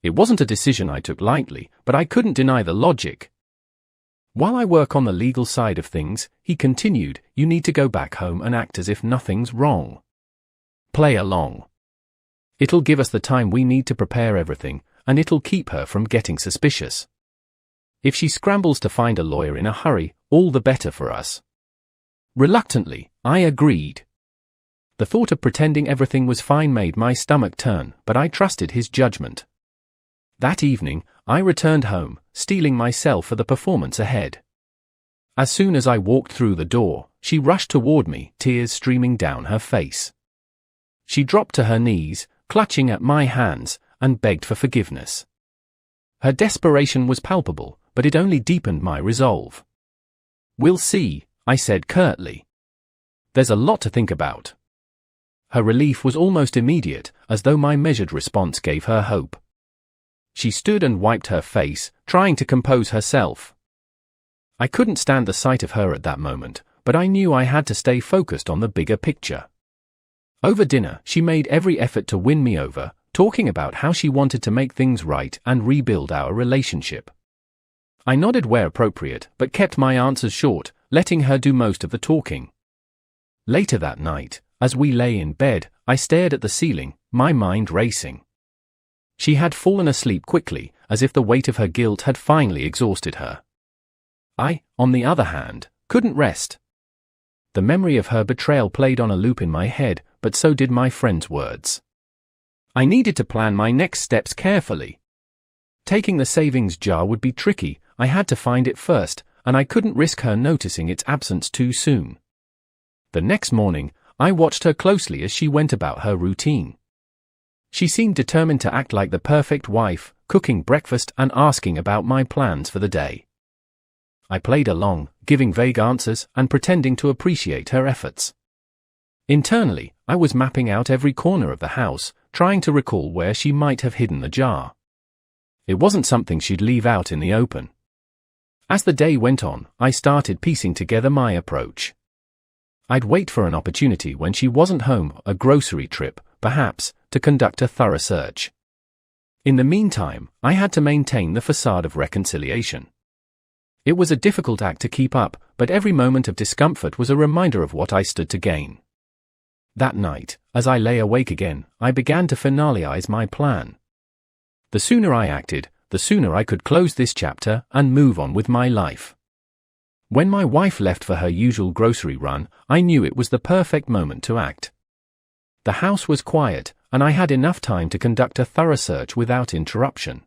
It wasn't a decision I took lightly, but I couldn't deny the logic. While I work on the legal side of things, he continued, you need to go back home and act as if nothing's wrong. Play along. It'll give us the time we need to prepare everything, and it'll keep her from getting suspicious. If she scrambles to find a lawyer in a hurry, all the better for us. Reluctantly, I agreed. The thought of pretending everything was fine made my stomach turn, but I trusted his judgment. That evening, I returned home, steeling myself for the performance ahead. As soon as I walked through the door, she rushed toward me, tears streaming down her face. She dropped to her knees, clutching at my hands, and begged for forgiveness. Her desperation was palpable, but it only deepened my resolve. We'll see, I said curtly. There's a lot to think about. Her relief was almost immediate, as though my measured response gave her hope. She stood and wiped her face, trying to compose herself. I couldn't stand the sight of her at that moment, but I knew I had to stay focused on the bigger picture. Over dinner, she made every effort to win me over, talking about how she wanted to make things right and rebuild our relationship. I nodded where appropriate, but kept my answers short, letting her do most of the talking. Later that night, as we lay in bed, I stared at the ceiling, my mind racing. She had fallen asleep quickly, as if the weight of her guilt had finally exhausted her. I, on the other hand, couldn't rest. The memory of her betrayal played on a loop in my head, but so did my friend's words. I needed to plan my next steps carefully. Taking the savings jar would be tricky, I had to find it first, and I couldn't risk her noticing its absence too soon. The next morning, I watched her closely as she went about her routine. She seemed determined to act like the perfect wife, cooking breakfast and asking about my plans for the day. I played along, giving vague answers and pretending to appreciate her efforts. Internally, I was mapping out every corner of the house, trying to recall where she might have hidden the jar. It wasn't something she'd leave out in the open. As the day went on, I started piecing together my approach. I'd wait for an opportunity when she wasn't home, a grocery trip, perhaps, to conduct a thorough search. In the meantime, I had to maintain the facade of reconciliation. It was a difficult act to keep up, but every moment of discomfort was a reminder of what I stood to gain. That night, as I lay awake again, I began to finalize my plan. The sooner I acted, the sooner I could close this chapter and move on with my life. When my wife left for her usual grocery run, I knew it was the perfect moment to act. The house was quiet, and I had enough time to conduct a thorough search without interruption.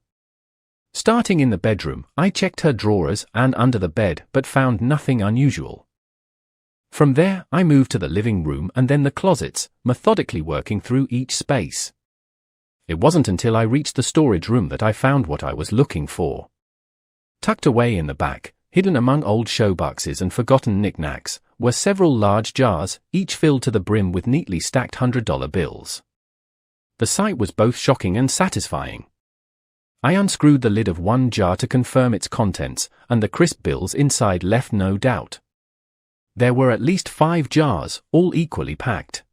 Starting in the bedroom, I checked her drawers and under the bed but found nothing unusual. From there, I moved to the living room and then the closets, methodically working through each space. It wasn't until I reached the storage room that I found what I was looking for. Tucked away in the back, hidden among old showboxes and forgotten knickknacks, were several large jars, each filled to the brim with neatly stacked $100 bills. The sight was both shocking and satisfying. I unscrewed the lid of one jar to confirm its contents, and the crisp bills inside left no doubt. There were at least 5 jars, all equally packed.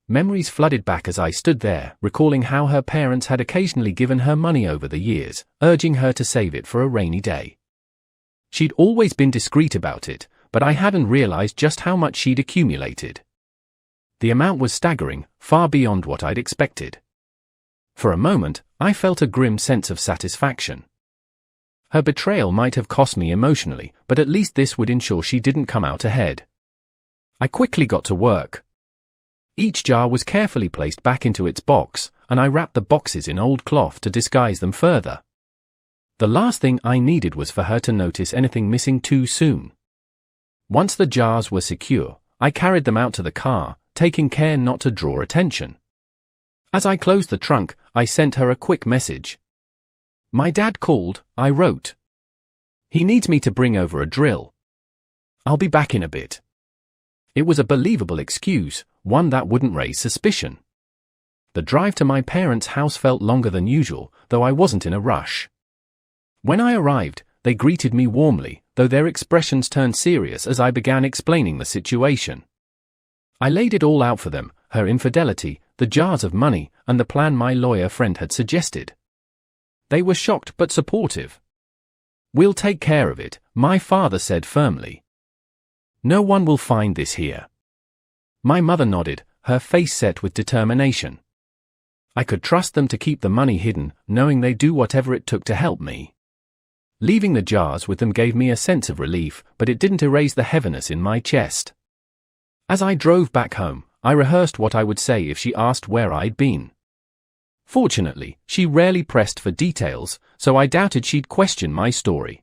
Memories flooded back as I stood there, recalling how her parents had occasionally given her money over the years, urging her to save it for a rainy day. She'd always been discreet about it, but I hadn't realized just how much she'd accumulated. The amount was staggering, far beyond what I'd expected. For a moment, I felt a grim sense of satisfaction. Her betrayal might have cost me emotionally, but at least this would ensure she didn't come out ahead. I quickly got to work. Each jar was carefully placed back into its box, and I wrapped the boxes in old cloth to disguise them further. The last thing I needed was for her to notice anything missing too soon. Once the jars were secure, I carried them out to the car, taking care not to draw attention. As I closed the trunk, I sent her a quick message. "My dad called," I wrote. "He needs me to bring over a drill. I'll be back in a bit." It was a believable excuse, one that wouldn't raise suspicion. The drive to my parents' house felt longer than usual, though I wasn't in a rush. When I arrived, they greeted me warmly, though their expressions turned serious as I began explaining the situation. I laid it all out for them, her infidelity, the jars of money, and the plan my lawyer friend had suggested. They were shocked but supportive. "We'll take care of it," my father said firmly. "No one will find this here." My mother nodded, her face set with determination. I could trust them to keep the money hidden, knowing they'd do whatever it took to help me. Leaving the jars with them gave me a sense of relief, but it didn't erase the heaviness in my chest. As I drove back home, I rehearsed what I would say if she asked where I'd been. Fortunately, she rarely pressed for details, so I doubted she'd question my story.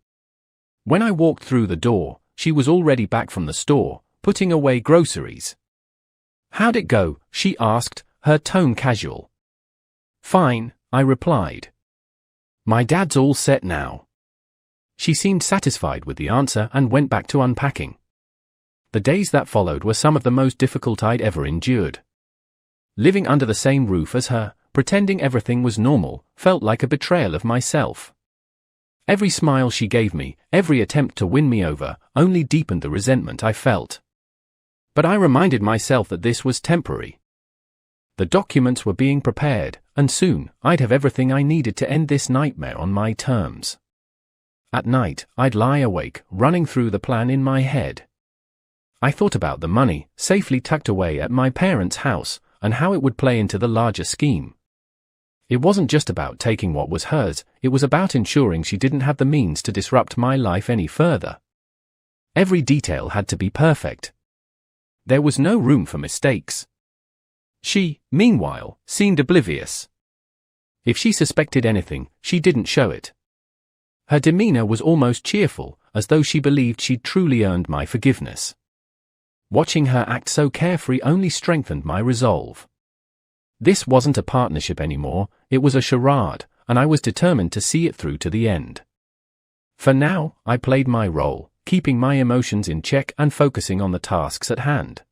When I walked through the door, she was already back from the store, putting away groceries. "How'd it go?" she asked, her tone casual. "Fine," I replied. "My dad's all set now." She seemed satisfied with the answer and went back to unpacking. The days that followed were some of the most difficult I'd ever endured. Living under the same roof as her, pretending everything was normal, felt like a betrayal of myself. Every smile she gave me, every attempt to win me over, only deepened the resentment I felt. But I reminded myself that this was temporary. The documents were being prepared, and soon, I'd have everything I needed to end this nightmare on my terms. At night, I'd lie awake, running through the plan in my head. I thought about the money, safely tucked away at my parents' house, and how it would play into the larger scheme. It wasn't just about taking what was hers, it was about ensuring she didn't have the means to disrupt my life any further. Every detail had to be perfect. There was no room for mistakes. She, meanwhile, seemed oblivious. If she suspected anything, she didn't show it. Her demeanor was almost cheerful, as though she believed she'd truly earned my forgiveness. Watching her act so carefree only strengthened my resolve. This wasn't a partnership anymore, it was a charade, and I was determined to see it through to the end. For now, I played my role, keeping my emotions in check and focusing on the tasks at hand.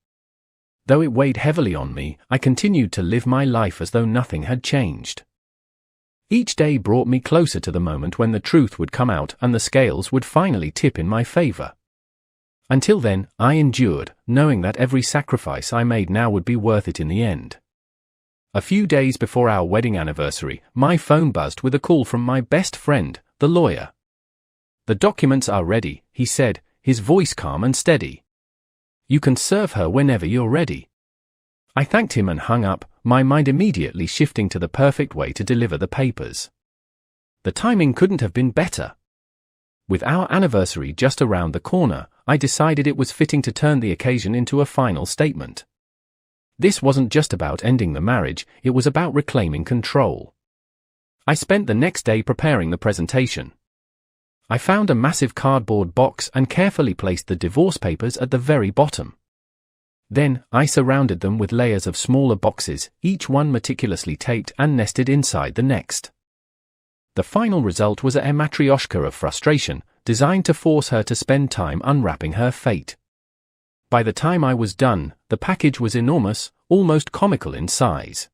Though it weighed heavily on me, I continued to live my life as though nothing had changed. Each day brought me closer to the moment when the truth would come out and the scales would finally tip in my favor. Until then, I endured, knowing that every sacrifice I made now would be worth it in the end. A few days before our wedding anniversary, my phone buzzed with a call from my best friend, the lawyer. "The documents are ready," he said, his voice calm and steady. "You can serve her whenever you're ready." I thanked him and hung up, my mind immediately shifting to the perfect way to deliver the papers. The timing couldn't have been better. With our anniversary just around the corner, I decided it was fitting to turn the occasion into a final statement. This wasn't just about ending the marriage, it was about reclaiming control. I spent the next day preparing the presentation. I found a massive cardboard box and carefully placed the divorce papers at the very bottom. Then, I surrounded them with layers of smaller boxes, each one meticulously taped and nested inside the next. The final result was a matryoshka of frustration, designed to force her to spend time unwrapping her fate. By the time I was done, the package was enormous, almost comical in size.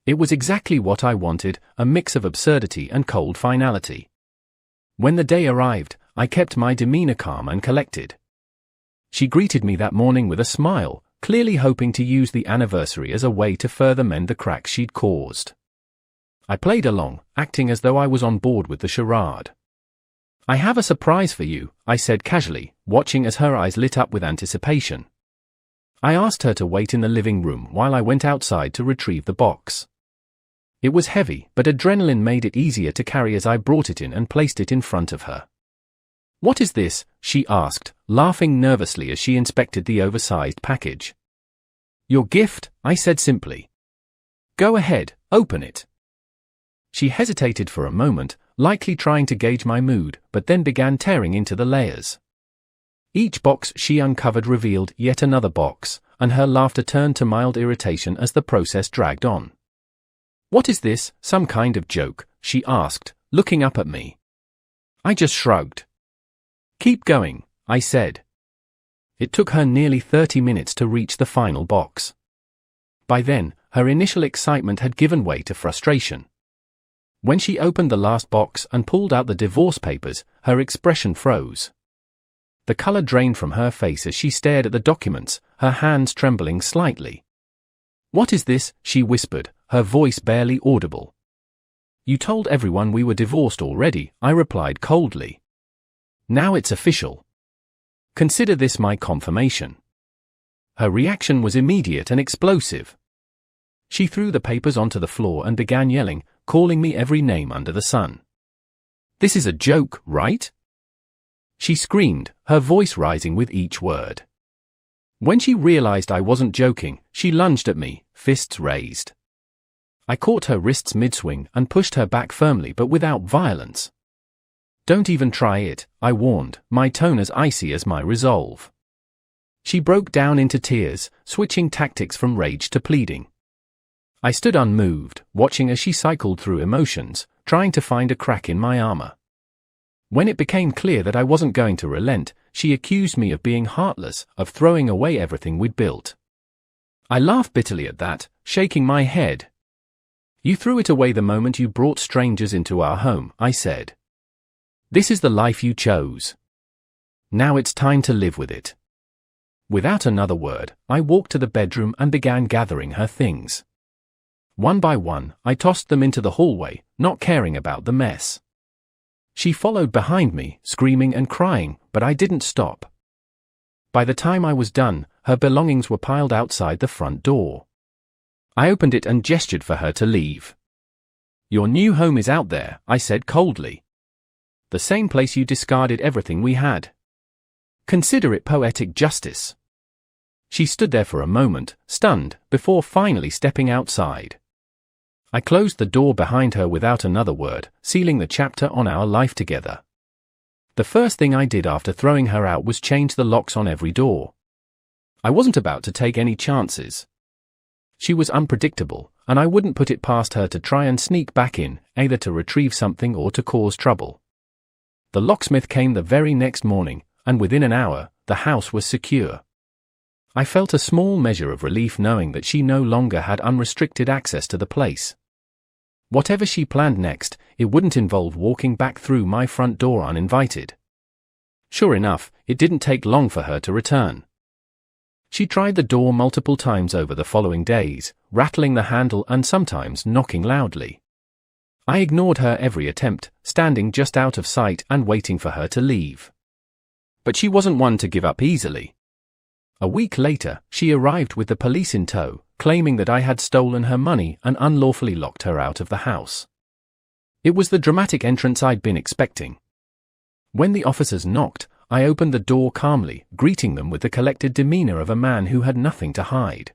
It was exactly what I wanted, a mix of absurdity and cold finality. When the day arrived, I kept my demeanor calm and collected. She greeted me that morning with a smile, clearly hoping to use the anniversary as a way to further mend the cracks she'd caused. I played along, acting as though I was on board with the charade. "I have a surprise for you," I said casually, watching as her eyes lit up with anticipation. I asked her to wait in the living room while I went outside to retrieve the box. It was heavy, but adrenaline made it easier to carry as I brought it in and placed it in front of her. "What is this?" she asked, laughing nervously as she inspected the oversized package. "Your gift," I said simply. "Go ahead, open it." She hesitated for a moment, likely trying to gauge my mood, but then began tearing into the layers. Each box she uncovered revealed yet another box, and her laughter turned to mild irritation as the process dragged on. "What is this, some kind of joke?" she asked, looking up at me. I just shrugged. "Keep going," I said. It took her nearly 30 minutes to reach the final box. By then, her initial excitement had given way to frustration. When she opened the last box and pulled out the divorce papers, her expression froze. The color drained from her face as she stared at the documents, her hands trembling slightly. "What is this?" she whispered, her voice barely audible. "You told everyone we were divorced already," I replied coldly. "Now it's official. Consider this my confirmation." Her reaction was immediate and explosive. She threw the papers onto the floor and began yelling, calling me every name under the sun. "This is a joke, right?" she screamed, her voice rising with each word. When she realized I wasn't joking, she lunged at me, fists raised. I caught her wrists mid-swing and pushed her back firmly but without violence. "Don't even try it," I warned, my tone as icy as my resolve. She broke down into tears, switching tactics from rage to pleading. I stood unmoved, watching as she cycled through emotions, trying to find a crack in my armor. When it became clear that I wasn't going to relent, she accused me of being heartless, of throwing away everything we'd built. I laughed bitterly at that, shaking my head. "You threw it away the moment you brought strangers into our home," I said. "This is the life you chose. Now it's time to live with it." Without another word, I walked to the bedroom and began gathering her things. One by one, I tossed them into the hallway, not caring about the mess. She followed behind me, screaming and crying, but I didn't stop. By the time I was done, her belongings were piled outside the front door. I opened it and gestured for her to leave. "Your new home is out there," I said coldly. "The same place you discarded everything we had. Consider it poetic justice." She stood there for a moment, stunned, before finally stepping outside. I closed the door behind her without another word, sealing the chapter on our life together. The first thing I did after throwing her out was change the locks on every door. I wasn't about to take any chances. She was unpredictable, and I wouldn't put it past her to try and sneak back in, either to retrieve something or to cause trouble. The locksmith came the very next morning, and within an hour, the house was secure. I felt a small measure of relief knowing that she no longer had unrestricted access to the place. Whatever she planned next, it wouldn't involve walking back through my front door uninvited. Sure enough, it didn't take long for her to return. She tried the door multiple times over the following days, rattling the handle and sometimes knocking loudly. I ignored her every attempt, standing just out of sight and waiting for her to leave. But she wasn't one to give up easily. A week later, she arrived with the police in tow, claiming that I had stolen her money and unlawfully locked her out of the house. It was the dramatic entrance I'd been expecting. When the officers knocked, I opened the door calmly, greeting them with the collected demeanor of a man who had nothing to hide.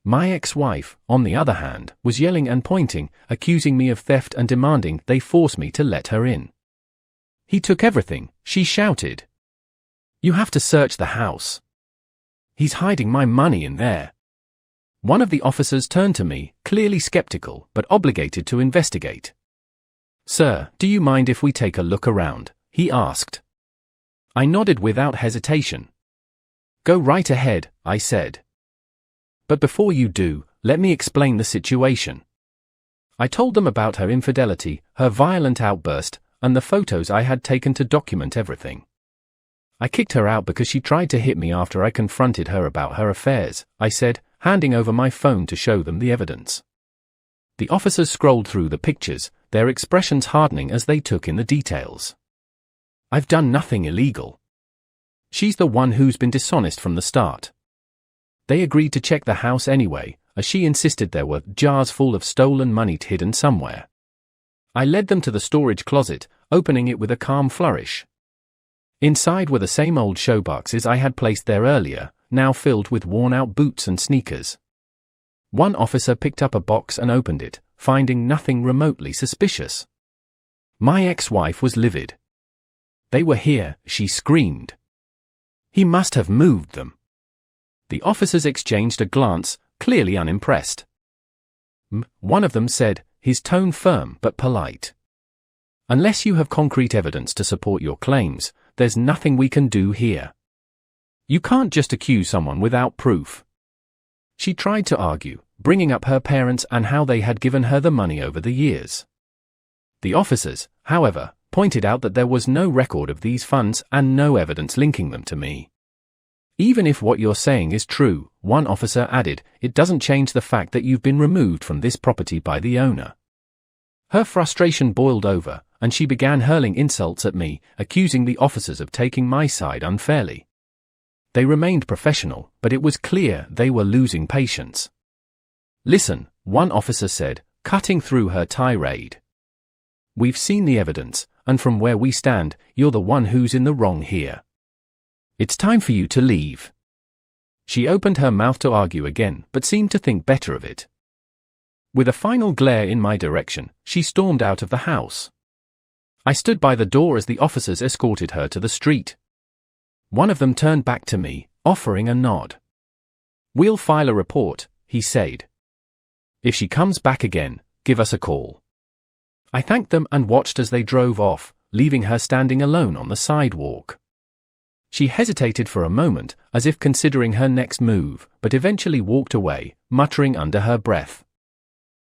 My ex-wife, on the other hand, was yelling and pointing, accusing me of theft and demanding they force me to let her in. "He took everything," she shouted. "You have to search the house. He's hiding my money in there." One of the officers turned to me, clearly skeptical, but obligated to investigate. "Sir, do you mind if we take a look around?" he asked. I nodded without hesitation. "Go right ahead," I said. "But before you do, let me explain the situation." I told them about her infidelity, her violent outburst, and the photos I had taken to document everything. "I kicked her out because she tried to hit me after I confronted her about her affairs," I said, handing over my phone to show them the evidence. The officers scrolled through the pictures, their expressions hardening as they took in the details. "I've done nothing illegal. She's the one who's been dishonest from the start." They agreed to check the house anyway, as she insisted there were jars full of stolen money hidden somewhere. I led them to the storage closet, opening it with a calm flourish. Inside were the same old showboxes I had placed there earlier, now filled with worn-out boots and sneakers. One officer picked up a box and opened it, finding nothing remotely suspicious. My ex-wife was livid. "They were here," she screamed. "He must have moved them." The officers exchanged a glance, clearly unimpressed. One of them said, his tone firm but polite. "Unless you have concrete evidence to support your claims, there's nothing we can do here." You can't just accuse someone without proof. She tried to argue, bringing up her parents and how they had given her the money over the years. The officers, however, pointed out that there was no record of these funds and no evidence linking them to me. Even if what you're saying is true, one officer added, it doesn't change the fact that you've been removed from this property by the owner. Her frustration boiled over, and she began hurling insults at me, accusing the officers of taking my side unfairly. They remained professional, but it was clear they were losing patience. Listen, one officer said, cutting through her tirade. We've seen the evidence, and from where we stand, you're the one who's in the wrong here. It's time for you to leave. She opened her mouth to argue again, but seemed to think better of it. With a final glare in my direction, she stormed out of the house. I stood by the door as the officers escorted her to the street. One of them turned back to me, offering a nod. We'll file a report, he said. If she comes back again, give us a call. I thanked them and watched as they drove off, leaving her standing alone on the sidewalk. She hesitated for a moment, as if considering her next move, but eventually walked away, muttering under her breath.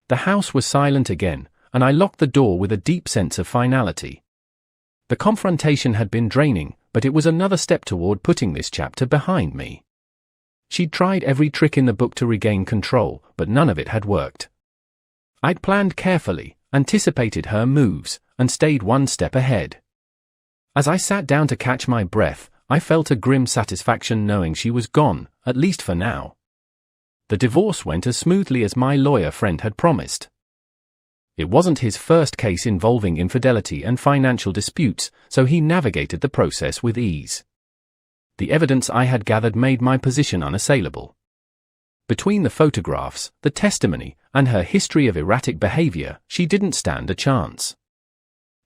The house was silent again, and I locked the door with a deep sense of finality. The confrontation had been draining, but it was another step toward putting this chapter behind me. She'd tried every trick in the book to regain control, but none of it had worked. I'd planned carefully, anticipated her moves, and stayed one step ahead. As I sat down to catch my breath, I felt a grim satisfaction knowing she was gone, at least for now. The divorce went as smoothly as my lawyer friend had promised. It wasn't his first case involving infidelity and financial disputes, so he navigated the process with ease. The evidence I had gathered made my position unassailable. Between the photographs, the testimony, and her history of erratic behavior, she didn't stand a chance.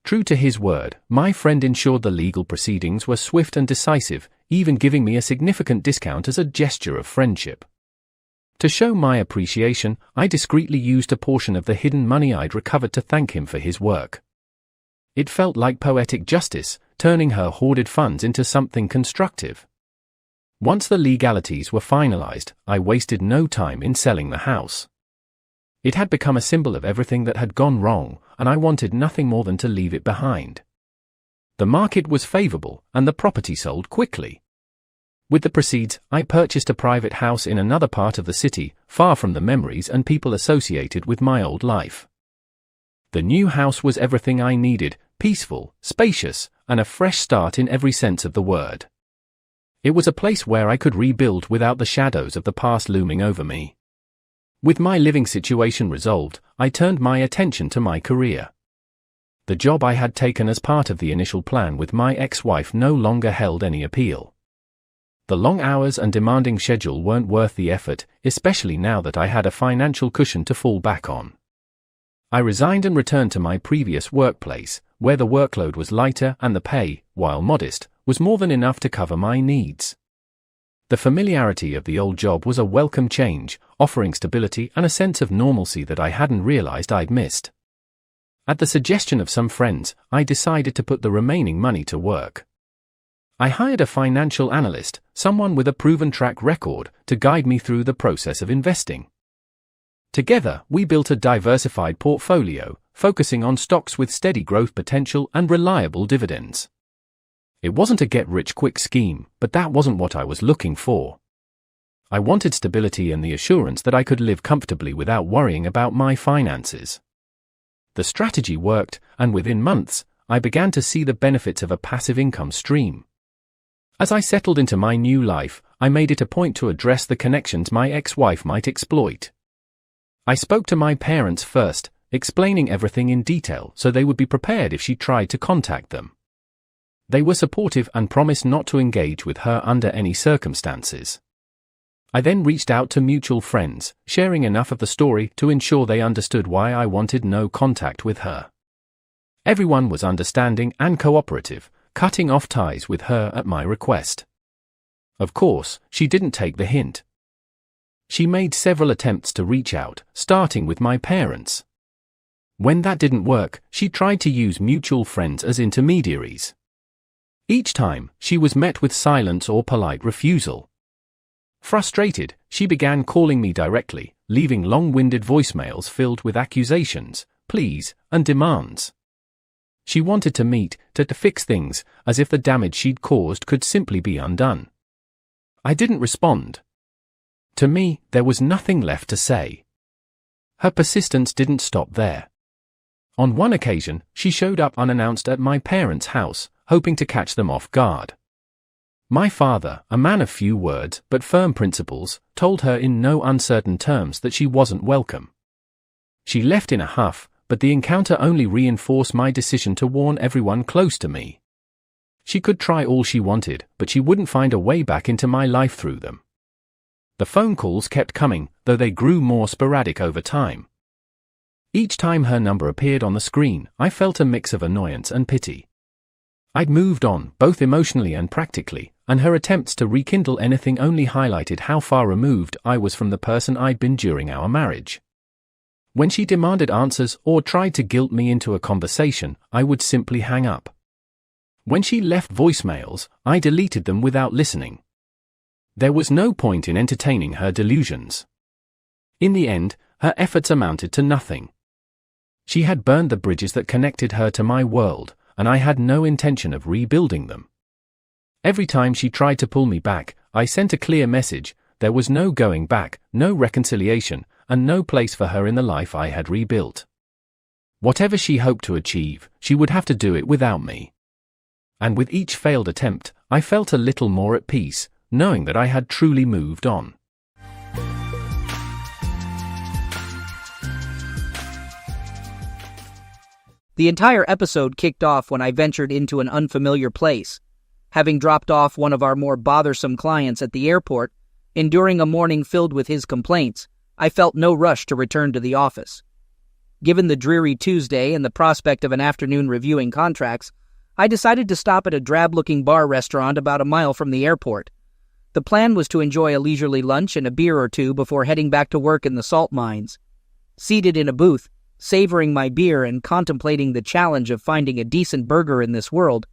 True to his word, my friend ensured the legal proceedings were swift and decisive, even giving me a significant discount as a gesture of friendship. To show my appreciation, I discreetly used a portion of the hidden money I'd recovered to thank him for his work. It felt like poetic justice, turning her hoarded funds into something constructive. Once the legalities were finalized, I wasted no time in selling the house. It had become a symbol of everything that had gone wrong, and I wanted nothing more than to leave it behind. The market was favorable, and the property sold quickly. With the proceeds, I purchased a private house in another part of the city, far from the memories and people associated with my old life. The new house was everything I needed, peaceful, spacious, and a fresh start in every sense of the word. It was a place where I could rebuild without the shadows of the past looming over me. With my living situation resolved, I turned my attention to my career. The job I had taken as part of the initial plan with my ex-wife no longer held any appeal. The long hours and demanding schedule weren't worth the effort, especially now that I had a financial cushion to fall back on. I resigned and returned to my previous workplace, where the workload was lighter and the pay, while modest, was more than enough to cover my needs. The familiarity of the old job was a welcome change, offering stability and a sense of normalcy that I hadn't realized I'd missed. At the suggestion of some friends, I decided to put the remaining money to work. I hired a financial analyst, someone with a proven track record, to guide me through the process of investing. Together, we built a diversified portfolio, focusing on stocks with steady growth potential and reliable dividends. It wasn't a get-rich-quick scheme, but that wasn't what I was looking for. I wanted stability and the assurance that I could live comfortably without worrying about my finances. The strategy worked, and within months, I began to see the benefits of a passive income stream. As I settled into my new life, I made it a point to address the connections my ex-wife might exploit. I spoke to my parents first, explaining everything in detail so they would be prepared if she tried to contact them. They were supportive and promised not to engage with her under any circumstances. I then reached out to mutual friends, sharing enough of the story to ensure they understood why I wanted no contact with her. Everyone was understanding and cooperative, cutting off ties with her at my request. Of course, she didn't take the hint. She made several attempts to reach out, starting with my parents. When that didn't work, she tried to use mutual friends as intermediaries. Each time, she was met with silence or polite refusal. Frustrated, she began calling me directly, leaving long-winded voicemails filled with accusations, pleas, and demands. She wanted to meet, to fix things, as if the damage she'd caused could simply be undone. I didn't respond. To me, there was nothing left to say. Her persistence didn't stop there. On one occasion, she showed up unannounced at my parents' house, hoping to catch them off guard. My father, a man of few words but firm principles, told her in no uncertain terms that she wasn't welcome. She left in a huff, but the encounter only reinforced my decision to warn everyone close to me. She could try all she wanted, but she wouldn't find a way back into my life through them. The phone calls kept coming, though they grew more sporadic over time. Each time her number appeared on the screen, I felt a mix of annoyance and pity. I'd moved on, both emotionally and practically, and her attempts to rekindle anything only highlighted how far removed I was from the person I'd been during our marriage. When she demanded answers or tried to guilt me into a conversation, I would simply hang up. When she left voicemails, I deleted them without listening. There was no point in entertaining her delusions. In the end, her efforts amounted to nothing. She had burned the bridges that connected her to my world, and I had no intention of rebuilding them. Every time she tried to pull me back, I sent a clear message: there was no going back, no reconciliation, and no place for her in the life I had rebuilt. Whatever she hoped to achieve, she would have to do it without me. And with each failed attempt, I felt a little more at peace, knowing that I had truly moved on. The entire episode kicked off when I ventured into an unfamiliar place. Having dropped off one of our more bothersome clients at the airport, enduring a morning filled with his complaints, I felt no rush to return to the office. Given the dreary Tuesday and the prospect of an afternoon reviewing contracts, I decided to stop at a drab-looking bar restaurant about a mile from the airport. The plan was to enjoy a leisurely lunch and a beer or two before heading back to work in the salt mines. Seated in a booth, savoring my beer and contemplating the challenge of finding a decent burger in this world,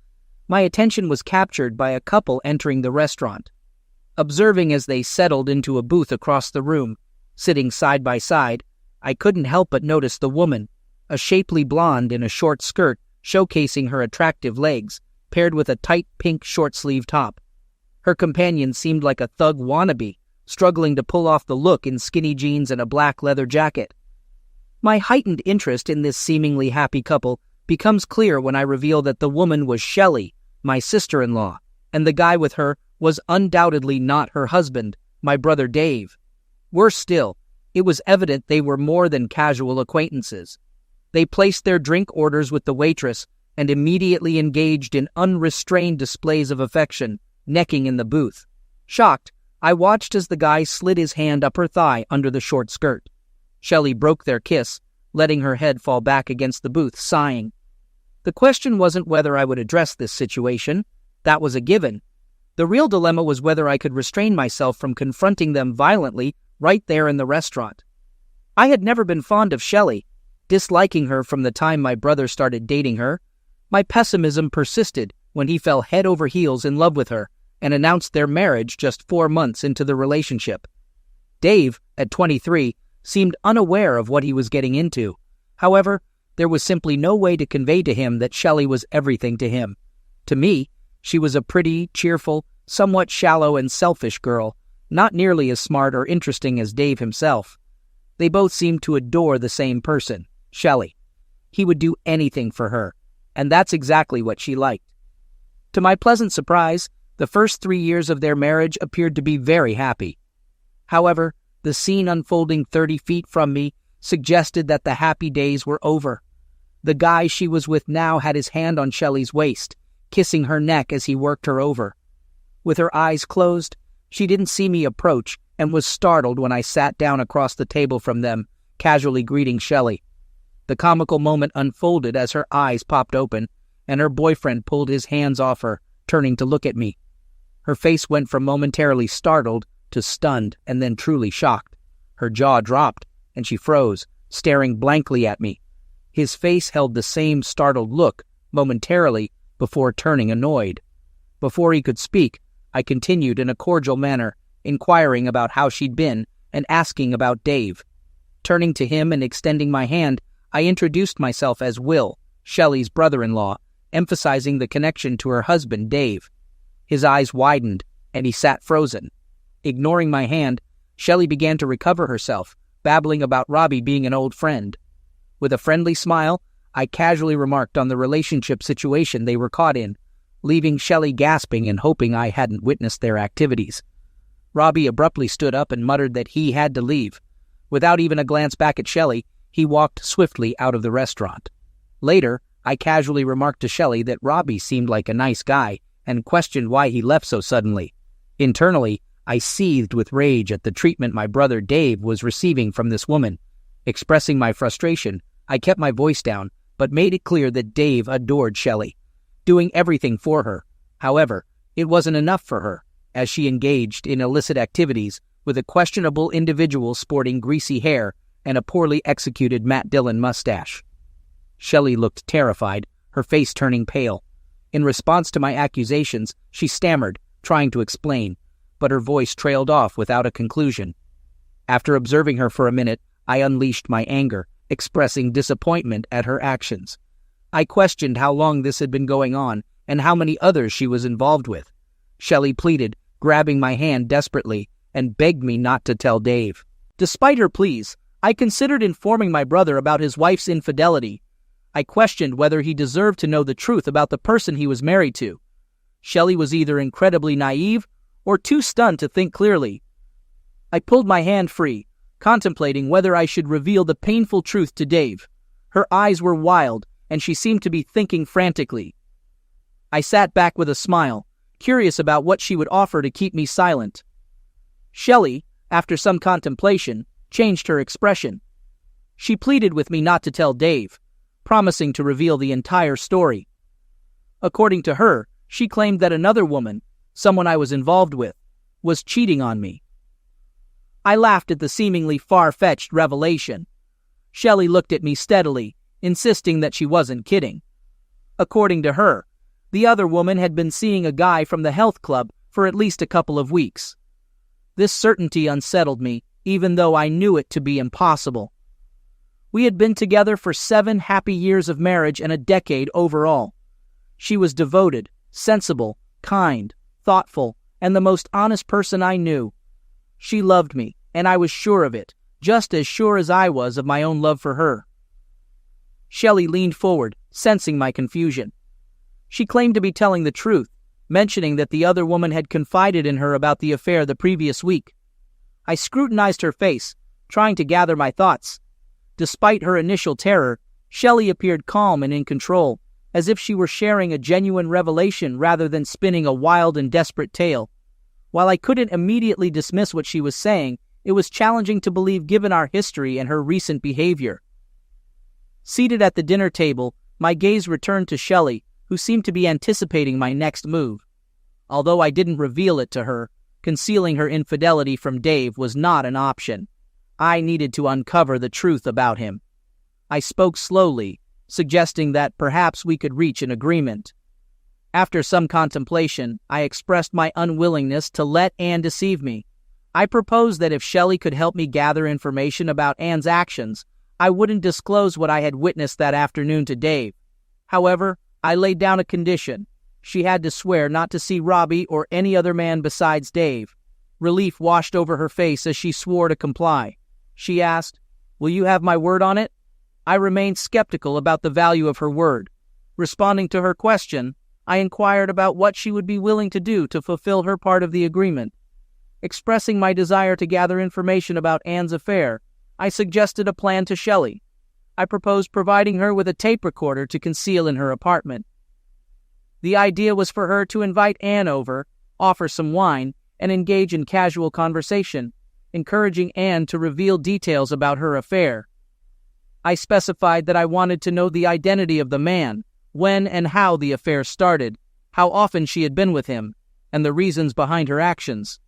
my attention was captured by a couple entering the restaurant. Observing as they settled into a booth across the room, sitting side by side, I couldn't help but notice the woman, a shapely blonde in a short skirt showcasing her attractive legs, paired with a tight pink short-sleeve top. Her companion seemed like a thug wannabe, struggling to pull off the look in skinny jeans and a black leather jacket. My heightened interest in this seemingly happy couple becomes clear when I reveal that the woman was Shelley, my sister-in-law, and the guy with her was undoubtedly not her husband, my brother Dave. Worse still, it was evident they were more than casual acquaintances. They placed their drink orders with the waitress and immediately engaged in unrestrained displays of affection, necking in the booth. Shocked, I watched as the guy slid his hand up her thigh under the short skirt. Shelley broke their kiss, letting her head fall back against the booth, sighing. The question wasn't whether I would address this situation. That was a given. The real dilemma was whether I could restrain myself from confronting them violently right there in the restaurant. I had never been fond of Shelley, disliking her from the time my brother started dating her. My pessimism persisted when he fell head over heels in love with her and announced their marriage just 4 months into the relationship. Dave, at 23, seemed unaware of what he was getting into. However, there was simply no way to convey to him that Shelley was everything to him. To me, she was a pretty, cheerful, somewhat shallow and selfish girl, not nearly as smart or interesting as Dave himself. They both seemed to adore the same person, Shelley. He would do anything for her, and that's exactly what she liked. To my pleasant surprise, the first 3 years of their marriage appeared to be very happy. However, the scene unfolding 30 feet from me suggested that the happy days were over. The guy she was with now had his hand on Shelley's waist, kissing her neck as he worked her over. With her eyes closed, she didn't see me approach and was startled when I sat down across the table from them, casually greeting Shelley. The comical moment unfolded as her eyes popped open, and her boyfriend pulled his hands off her, turning to look at me. Her face went from momentarily startled to stunned and then truly shocked. Her jaw dropped, and she froze, staring blankly at me. His face held the same startled look, momentarily, before turning annoyed. Before he could speak, I continued in a cordial manner, inquiring about how she'd been and asking about Dave. Turning to him and extending my hand, I introduced myself as Will, Shelley's brother-in-law, emphasizing the connection to her husband, Dave. His eyes widened, and he sat frozen. Ignoring my hand, Shelley began to recover herself, babbling about Robbie being an old friend. With a friendly smile, I casually remarked on the relationship situation they were caught in, leaving Shelley gasping and hoping I hadn't witnessed their activities. Robbie abruptly stood up and muttered that he had to leave. Without even a glance back at Shelley, he walked swiftly out of the restaurant. Later, I casually remarked to Shelley that Robbie seemed like a nice guy and questioned why he left so suddenly. Internally, I seethed with rage at the treatment my brother Dave was receiving from this woman. Expressing my frustration, I kept my voice down, but made it clear that Dave adored Shelley, doing everything for her. However, it wasn't enough for her, as she engaged in illicit activities with a questionable individual sporting greasy hair and a poorly executed Matt Dillon mustache. Shelley looked terrified, her face turning pale. In response to my accusations, she stammered, trying to explain, but her voice trailed off without a conclusion. After observing her for a minute, I unleashed my anger, expressing disappointment at her actions. I questioned how long this had been going on and how many others she was involved with. Shelley pleaded, grabbing my hand desperately, and begged me not to tell Dave. Despite her pleas, I considered informing my brother about his wife's infidelity. I questioned whether he deserved to know the truth about the person he was married to. Shelley was either incredibly naive or too stunned to think clearly. I pulled my hand free, contemplating whether I should reveal the painful truth to Dave. Her eyes were wild, and she seemed to be thinking frantically. I sat back with a smile, curious about what she would offer to keep me silent. Shelley, after some contemplation, changed her expression. She pleaded with me not to tell Dave, promising to reveal the entire story. According to her, she claimed that another woman, someone I was involved with, was cheating on me. I laughed at the seemingly far-fetched revelation. Shelley looked at me steadily, insisting that she wasn't kidding. According to her, the other woman had been seeing a guy from the health club for at least a couple of weeks. This certainty unsettled me, even though I knew it to be impossible. We had been together for 7 happy years of marriage and a decade overall. She was devoted, sensible, kind, thoughtful, and the most honest person I knew. She loved me, and I was sure of it, just as sure as I was of my own love for her. Shelley leaned forward, sensing my confusion. She claimed to be telling the truth, mentioning that the other woman had confided in her about the affair the previous week. I scrutinized her face, trying to gather my thoughts. Despite her initial terror, Shelley appeared calm and in control, as if she were sharing a genuine revelation rather than spinning a wild and desperate tale. While I couldn't immediately dismiss what she was saying, it was challenging to believe given our history and her recent behavior. Seated at the dinner table, my gaze returned to Shelley, who seemed to be anticipating my next move. Although I didn't reveal it to her, concealing her infidelity from Dave was not an option. I needed to uncover the truth about him. I spoke slowly, suggesting that perhaps we could reach an agreement. After some contemplation, I expressed my unwillingness to let Anne deceive me. I proposed that if Shelley could help me gather information about Anne's actions, I wouldn't disclose what I had witnessed that afternoon to Dave. However, I laid down a condition. She had to swear not to see Robbie or any other man besides Dave. Relief washed over her face as she swore to comply. She asked, "Will you have my word on it?" I remained skeptical about the value of her word. Responding to her question, I inquired about what she would be willing to do to fulfill her part of the agreement. Expressing my desire to gather information about Anne's affair, I suggested a plan to Shelley. I proposed providing her with a tape recorder to conceal in her apartment. The idea was for her to invite Anne over, offer some wine, and engage in casual conversation, encouraging Anne to reveal details about her affair. I specified that I wanted to know the identity of the man, when and how the affair started, how often she had been with him, and the reasons behind her actions.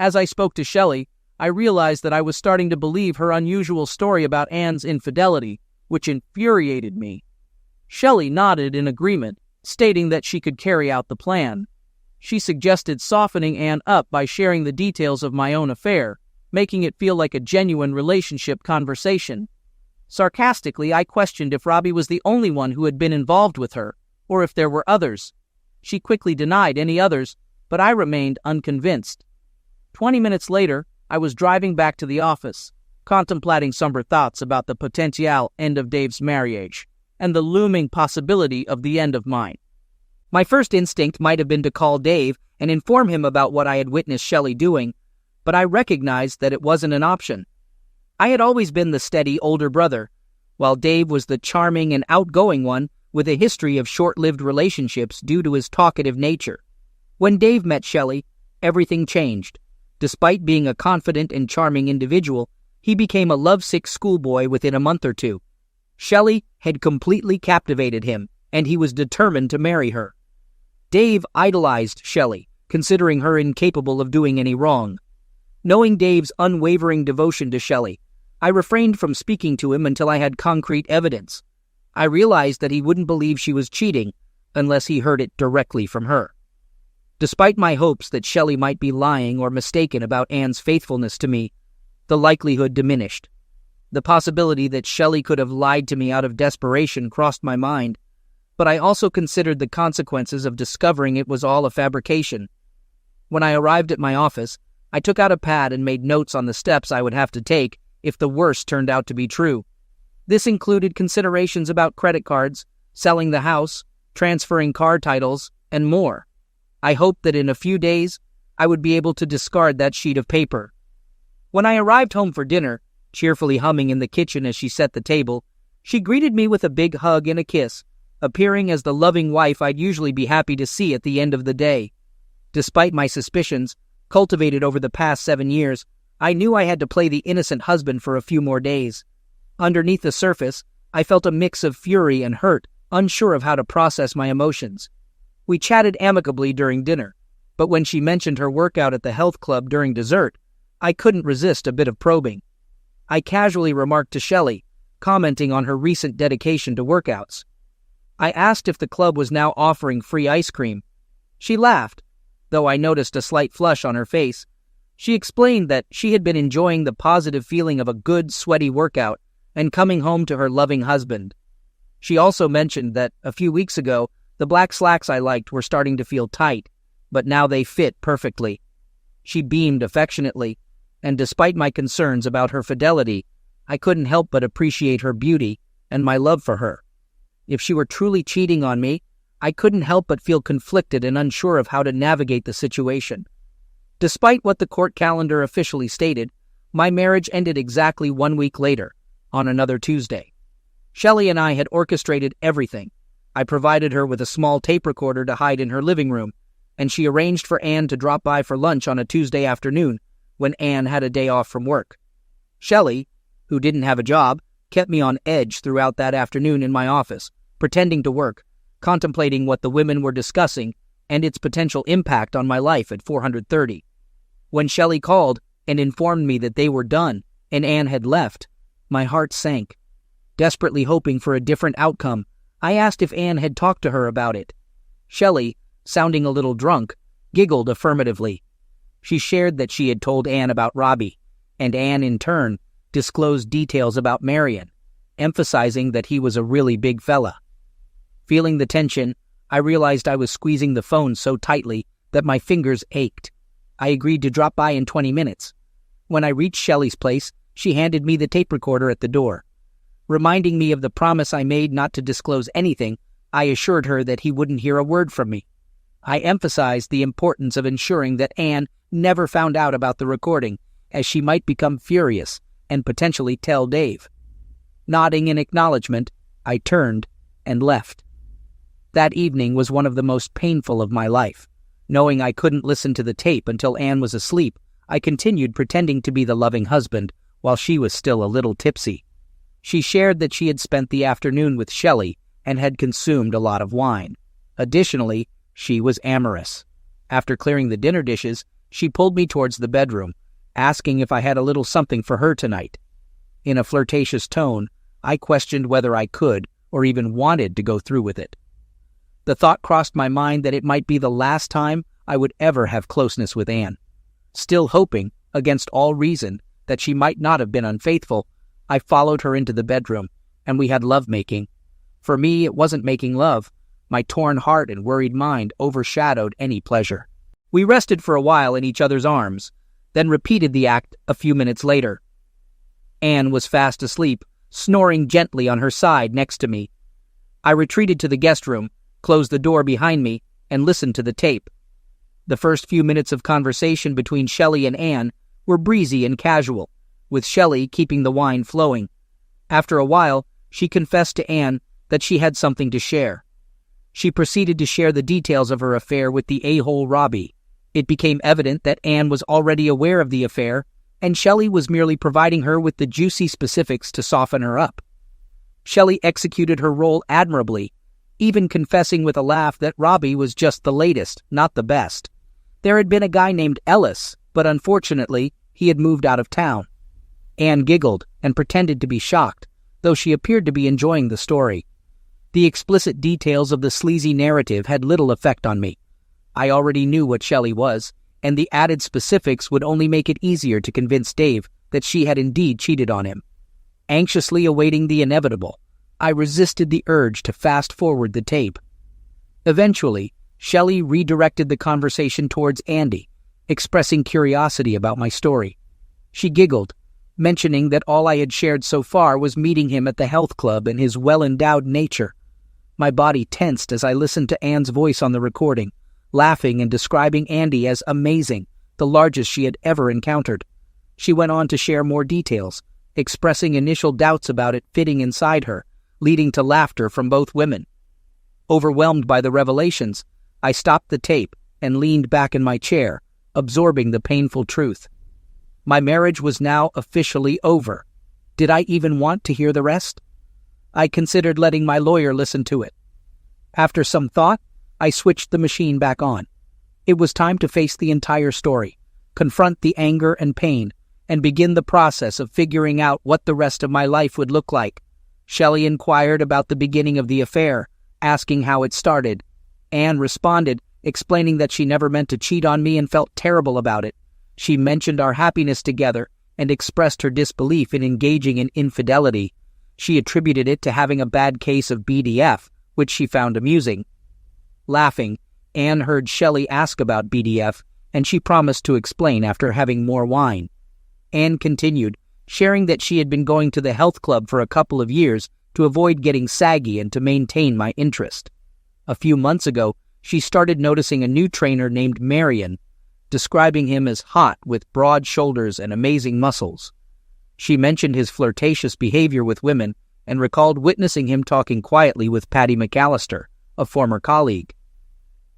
As I spoke to Shelley, I realized that I was starting to believe her unusual story about Anne's infidelity, which infuriated me. Shelley nodded in agreement, stating that she could carry out the plan. She suggested softening Anne up by sharing the details of my own affair, making it feel like a genuine relationship conversation. Sarcastically, I questioned if Robbie was the only one who had been involved with her, or if there were others. She quickly denied any others, but I remained unconvinced. 20 minutes later, I was driving back to the office, contemplating somber thoughts about the potential end of Dave's marriage and the looming possibility of the end of mine. My first instinct might have been to call Dave and inform him about what I had witnessed Shelley doing, but I recognized that it wasn't an option. I had always been the steady older brother, while Dave was the charming and outgoing one with a history of short-lived relationships due to his talkative nature. When Dave met Shelley, everything changed. Despite being a confident and charming individual, he became a lovesick schoolboy within a month or two. Shelley had completely captivated him, and he was determined to marry her. Dave idolized Shelley, considering her incapable of doing any wrong. Knowing Dave's unwavering devotion to Shelley, I refrained from speaking to him until I had concrete evidence. I realized that he wouldn't believe she was cheating unless he heard it directly from her. Despite my hopes that Shelley might be lying or mistaken about Anne's faithfulness to me, the likelihood diminished. The possibility that Shelley could have lied to me out of desperation crossed my mind, but I also considered the consequences of discovering it was all a fabrication. When I arrived at my office, I took out a pad and made notes on the steps I would have to take if the worst turned out to be true. This included considerations about credit cards, selling the house, transferring car titles, and more. I hoped that in a few days, I would be able to discard that sheet of paper. When I arrived home for dinner, cheerfully humming in the kitchen as she set the table, she greeted me with a big hug and a kiss, appearing as the loving wife I'd usually be happy to see at the end of the day. Despite my suspicions, cultivated over the past 7 years, I knew I had to play the innocent husband for a few more days. Underneath the surface, I felt a mix of fury and hurt, unsure of how to process my emotions. We chatted amicably during dinner, but when she mentioned her workout at the health club during dessert, I couldn't resist a bit of probing. I casually remarked to Shelley, commenting on her recent dedication to workouts. I asked if the club was now offering free ice cream. She laughed, though I noticed a slight flush on her face. She explained that she had been enjoying the positive feeling of a good, sweaty workout and coming home to her loving husband. She also mentioned that a few weeks ago, the black slacks I liked were starting to feel tight, but now they fit perfectly. She beamed affectionately, and despite my concerns about her fidelity, I couldn't help but appreciate her beauty and my love for her. If she were truly cheating on me, I couldn't help but feel conflicted and unsure of how to navigate the situation. Despite what the court calendar officially stated, my marriage ended exactly 1 week later, on another Tuesday. Shelley and I had orchestrated everything. I provided her with a small tape recorder to hide in her living room, and she arranged for Anne to drop by for lunch on a Tuesday afternoon when Anne had a day off from work. Shelley, who didn't have a job, kept me on edge throughout that afternoon in my office, pretending to work, contemplating what the women were discussing and its potential impact on my life at 430. When Shelley called and informed me that they were done and Anne had left, my heart sank. Desperately hoping for a different outcome, I asked if Anne had talked to her about it. Shelley, sounding a little drunk, giggled affirmatively. She shared that she had told Anne about Robbie, and Anne, in turn, disclosed details about Marion, emphasizing that he was a really big fella. Feeling the tension, I realized I was squeezing the phone so tightly that my fingers ached. I agreed to drop by in 20 minutes. When I reached Shelley's place, she handed me the tape recorder at the door. Reminding me of the promise I made not to disclose anything, I assured her that he wouldn't hear a word from me. I emphasized the importance of ensuring that Anne never found out about the recording, as she might become furious and potentially tell Dave. Nodding in acknowledgement, I turned and left. That evening was one of the most painful of my life. Knowing I couldn't listen to the tape until Anne was asleep, I continued pretending to be the loving husband while she was still a little tipsy. She shared that she had spent the afternoon with Shelley and had consumed a lot of wine. Additionally, she was amorous. After clearing the dinner dishes, she pulled me towards the bedroom, asking if I had a little something for her tonight. In a flirtatious tone, I questioned whether I could or even wanted to go through with it. The thought crossed my mind that it might be the last time I would ever have closeness with Anne. Still hoping, against all reason, that she might not have been unfaithful, I followed her into the bedroom, and we had lovemaking. For me, it wasn't making love. My torn heart and worried mind overshadowed any pleasure. We rested for a while in each other's arms, then repeated the act a few minutes later. Anne was fast asleep, snoring gently on her side next to me. I retreated to the guest room, closed the door behind me, and listened to the tape. The first few minutes of conversation between Shelley and Anne were breezy and casual, with Shelley keeping the wine flowing. After a while, she confessed to Anne that she had something to share. She proceeded to share the details of her affair with the a-hole Robbie. It became evident that Anne was already aware of the affair, and Shelley was merely providing her with the juicy specifics to soften her up. Shelley executed her role admirably, even confessing with a laugh that Robbie was just the latest, not the best. There had been a guy named Ellis, but unfortunately, he had moved out of town. Anne giggled and pretended to be shocked, though she appeared to be enjoying the story. The explicit details of the sleazy narrative had little effect on me. I already knew what Shelley was, and the added specifics would only make it easier to convince Dave that she had indeed cheated on him. Anxiously awaiting the inevitable, I resisted the urge to fast-forward the tape. Eventually, Shelley redirected the conversation towards Andy, expressing curiosity about my story. She giggled, mentioning that all I had shared so far was meeting him at the health club and his well-endowed nature. My body tensed as I listened to Anne's voice on the recording, laughing and describing Andy as amazing, the largest she had ever encountered. She went on to share more details, expressing initial doubts about it fitting inside her, leading to laughter from both women. Overwhelmed by the revelations, I stopped the tape and leaned back in my chair, absorbing the painful truth. My marriage was now officially over. Did I even want to hear the rest? I considered letting my lawyer listen to it. After some thought, I switched the machine back on. It was time to face the entire story, confront the anger and pain, and begin the process of figuring out what the rest of my life would look like. Shelley inquired about the beginning of the affair, asking how it started. Anne responded, explaining that she never meant to cheat on me and felt terrible about it. She mentioned our happiness together and expressed her disbelief in engaging in infidelity. She attributed it to having a bad case of BDF, which she found amusing. Laughing, Anne heard Shelley ask about BDF, and she promised to explain after having more wine. Anne continued, sharing that she had been going to the health club for a couple of years to avoid getting saggy and to maintain my interest. A few months ago, she started noticing a new trainer named Marion, describing him as hot with broad shoulders and amazing muscles. She mentioned his flirtatious behavior with women and recalled witnessing him talking quietly with Patty McAllister, a former colleague.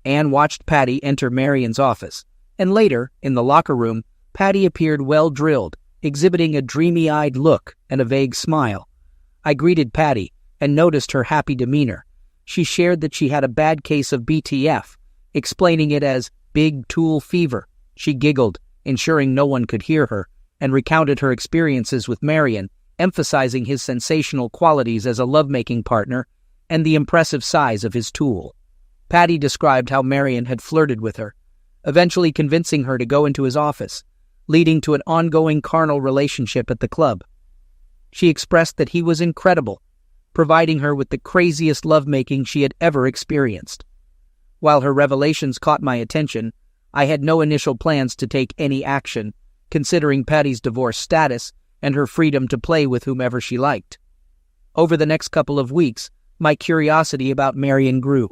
Anne watched Patty enter Marion's office, and later, in the locker room, Patty appeared well-drilled, exhibiting a dreamy-eyed look and a vague smile. I greeted Patty and noticed her happy demeanor. She shared that she had a bad case of BTF, explaining it as big tool fever. She giggled, ensuring no one could hear her, and recounted her experiences with Marion, emphasizing his sensational qualities as a lovemaking partner and the impressive size of his tool. Patty described how Marion had flirted with her, eventually convincing her to go into his office, leading to an ongoing carnal relationship at the club. She expressed that he was incredible, providing her with the craziest lovemaking she had ever experienced. While her revelations caught my attention, I had no initial plans to take any action, considering Patty's divorce status and her freedom to play with whomever she liked. Over the next couple of weeks, my curiosity about Marion grew.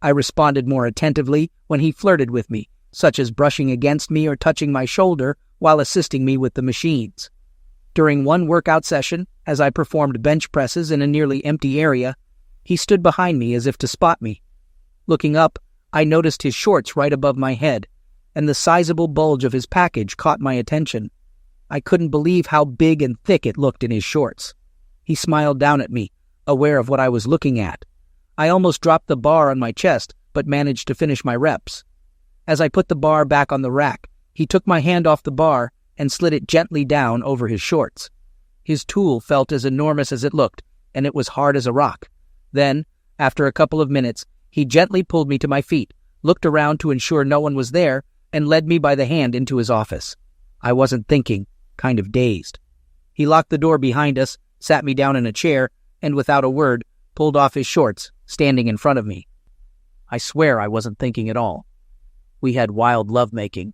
I responded more attentively when he flirted with me, such as brushing against me or touching my shoulder while assisting me with the machines. During one workout session, as I performed bench presses in a nearly empty area, he stood behind me as if to spot me. Looking up, I noticed his shorts right above my head, and the sizable bulge of his package caught my attention. I couldn't believe how big and thick it looked in his shorts. He smiled down at me, aware of what I was looking at. I almost dropped the bar on my chest, but managed to finish my reps. As I put the bar back on the rack, he took my hand off the bar and slid it gently down over his shorts. His tool felt as enormous as it looked, and it was hard as a rock. Then, after a couple of minutes, he gently pulled me to my feet, looked around to ensure no one was there, and led me by the hand into his office. I wasn't thinking, kind of dazed. He locked the door behind us, sat me down in a chair, and without a word, pulled off his shorts, standing in front of me. I swear I wasn't thinking at all. We had wild lovemaking.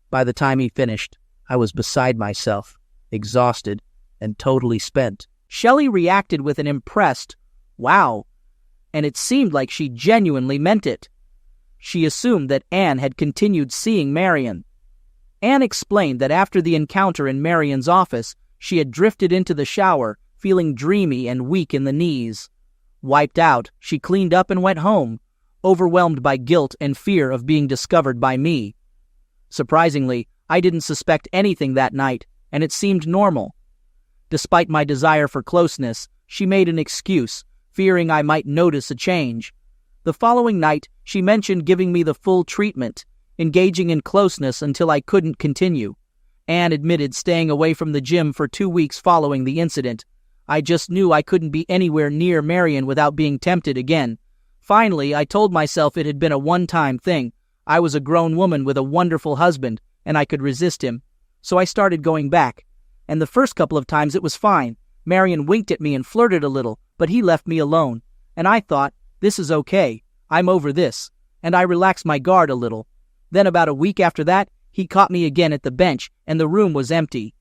By the time he finished, I was beside myself, exhausted, and totally spent. Shelley reacted with an impressed, "Wow," and it seemed like she genuinely meant it. She assumed that Anne had continued seeing Marion. Anne explained that after the encounter in Marion's office, she had drifted into the shower, feeling dreamy and weak in the knees. Wiped out, she cleaned up and went home, overwhelmed by guilt and fear of being discovered by me. Surprisingly, I didn't suspect anything that night, and it seemed normal. Despite my desire for closeness, she made an excuse, fearing I might notice a change. The following night, she mentioned giving me the full treatment, engaging in closeness until I couldn't continue. Anne admitted staying away from the gym for 2 weeks following the incident. I just knew I couldn't be anywhere near Marion without being tempted again. Finally, I told myself it had been a one-time thing. I was a grown woman with a wonderful husband, and I could resist him. So I started going back. And the first couple of times it was fine. Marion winked at me and flirted a little, but he left me alone. And I thought, this is okay. I'm over this. And I relaxed my guard a little. Then about a week after that, he caught me again at the bench, and the room was empty.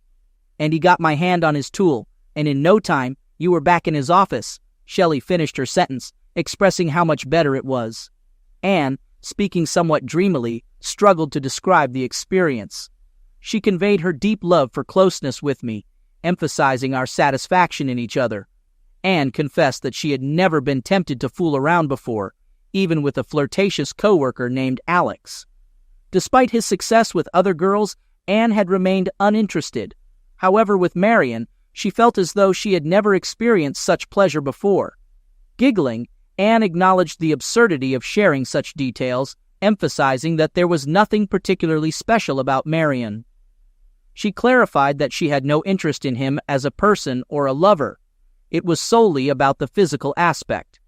And he got my hand on his tool, and in no time, you were back in his office. Shelley finished her sentence, expressing how much better it was. Anne, speaking somewhat dreamily, struggled to describe the experience. She conveyed her deep love for closeness with me, emphasizing our satisfaction in each other. Anne confessed that she had never been tempted to fool around before, even with a flirtatious coworker named Alex. Despite his success with other girls, Anne had remained uninterested. However, with Marion, she felt as though she had never experienced such pleasure before. Giggling, Anne acknowledged the absurdity of sharing such details, emphasizing that there was nothing particularly special about Marion. She clarified that she had no interest in him as a person or a lover. It was solely about the physical aspect.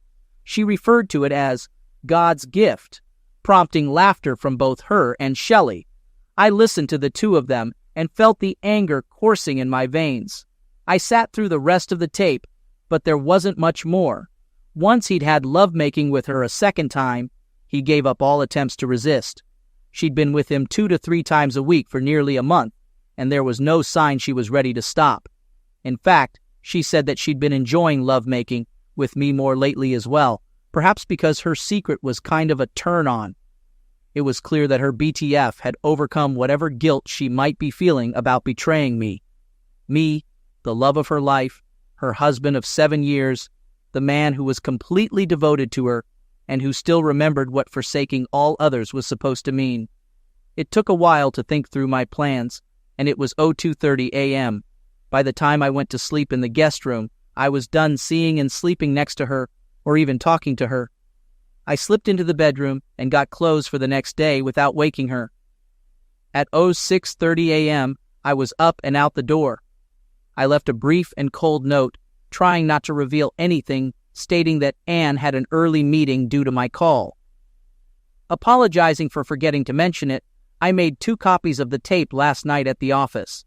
She referred to it as God's gift, prompting laughter from both her and Shelley. I listened to the two of them and felt the anger coursing in my veins. I sat through the rest of the tape, but there wasn't much more. Once he'd had lovemaking with her a second time, he gave up all attempts to resist. She'd been with him 2 to 3 times a week for nearly a month, and there was no sign she was ready to stop. In fact, she said that she'd been enjoying lovemaking with me more lately as well, perhaps because her secret was kind of a turn-on. It was clear that her BTF had overcome whatever guilt she might be feeling about betraying me. Me, the love of her life, her husband of 7 years, the man who was completely devoted to her, and who still remembered what forsaking all others was supposed to mean. It took a while to think through my plans, and it was 02:30 a.m. By the time I went to sleep in the guest room, I was done seeing and sleeping next to her, or even talking to her. I slipped into the bedroom and got clothes for the next day without waking her. At 06:30 a.m., I was up and out the door. I left a brief and cold note, trying not to reveal anything, stating that Anne had an early meeting due to my call. Apologizing for forgetting to mention it, I made 2 copies of the tape last night at the office.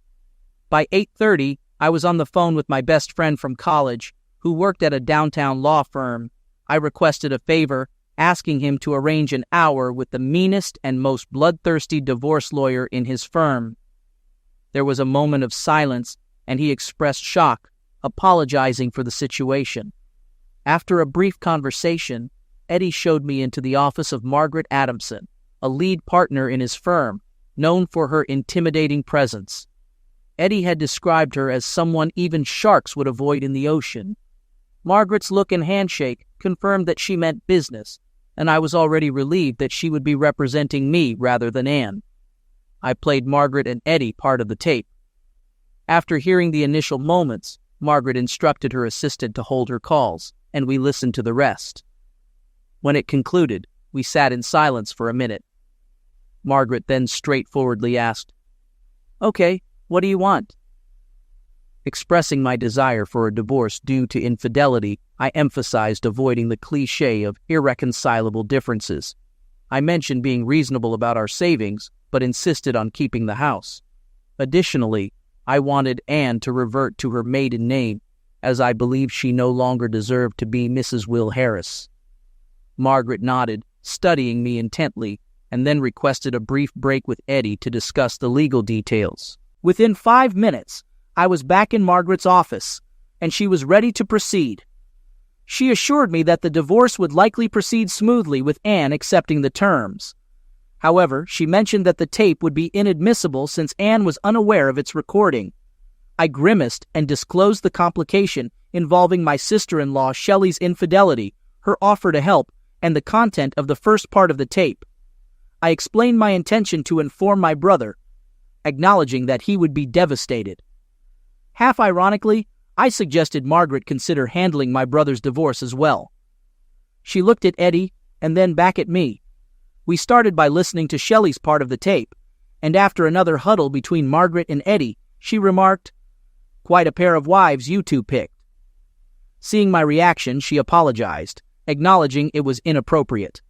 By 8:30, I was on the phone with my best friend from college, who worked at a downtown law firm. I requested a favor, asking him to arrange an hour with the meanest and most bloodthirsty divorce lawyer in his firm. There was a moment of silence, and he expressed shock, apologizing for the situation. After a brief conversation, Eddie showed me into the office of Margaret Adamson, a lead partner in his firm, known for her intimidating presence. Eddie had described her as someone even sharks would avoid in the ocean. Margaret's look and handshake confirmed that she meant business, and I was already relieved that she would be representing me rather than Anne. I played Margaret and Eddie part of the tape. After hearing the initial moments, Margaret instructed her assistant to hold her calls, and we listened to the rest. When it concluded, we sat in silence for a minute. Margaret then straightforwardly asked, "Okay, what do you want?" Expressing my desire for a divorce due to infidelity, I emphasized avoiding the cliché of irreconcilable differences. I mentioned being reasonable about our savings, but insisted on keeping the house. Additionally, I wanted Anne to revert to her maiden name, as I believed she no longer deserved to be Mrs. Will Harris. Margaret nodded, studying me intently, and then requested a brief break with Eddie to discuss the legal details. Within 5 minutes, I was back in Margaret's office, and she was ready to proceed. She assured me that the divorce would likely proceed smoothly with Anne accepting the terms. However, she mentioned that the tape would be inadmissible since Anne was unaware of its recording. I grimaced and disclosed the complication involving my sister-in-law Shelley's infidelity, her offer to help, and the content of the first part of the tape. I explained my intention to inform my brother, acknowledging that he would be devastated. Half ironically, I suggested Margaret consider handling my brother's divorce as well. She looked at Eddie and then back at me. We started by listening to Shelley's part of the tape, and after another huddle between Margaret and Eddie, she remarked, "Quite a pair of wives you two picked." Seeing my reaction, she apologized, acknowledging it was inappropriate.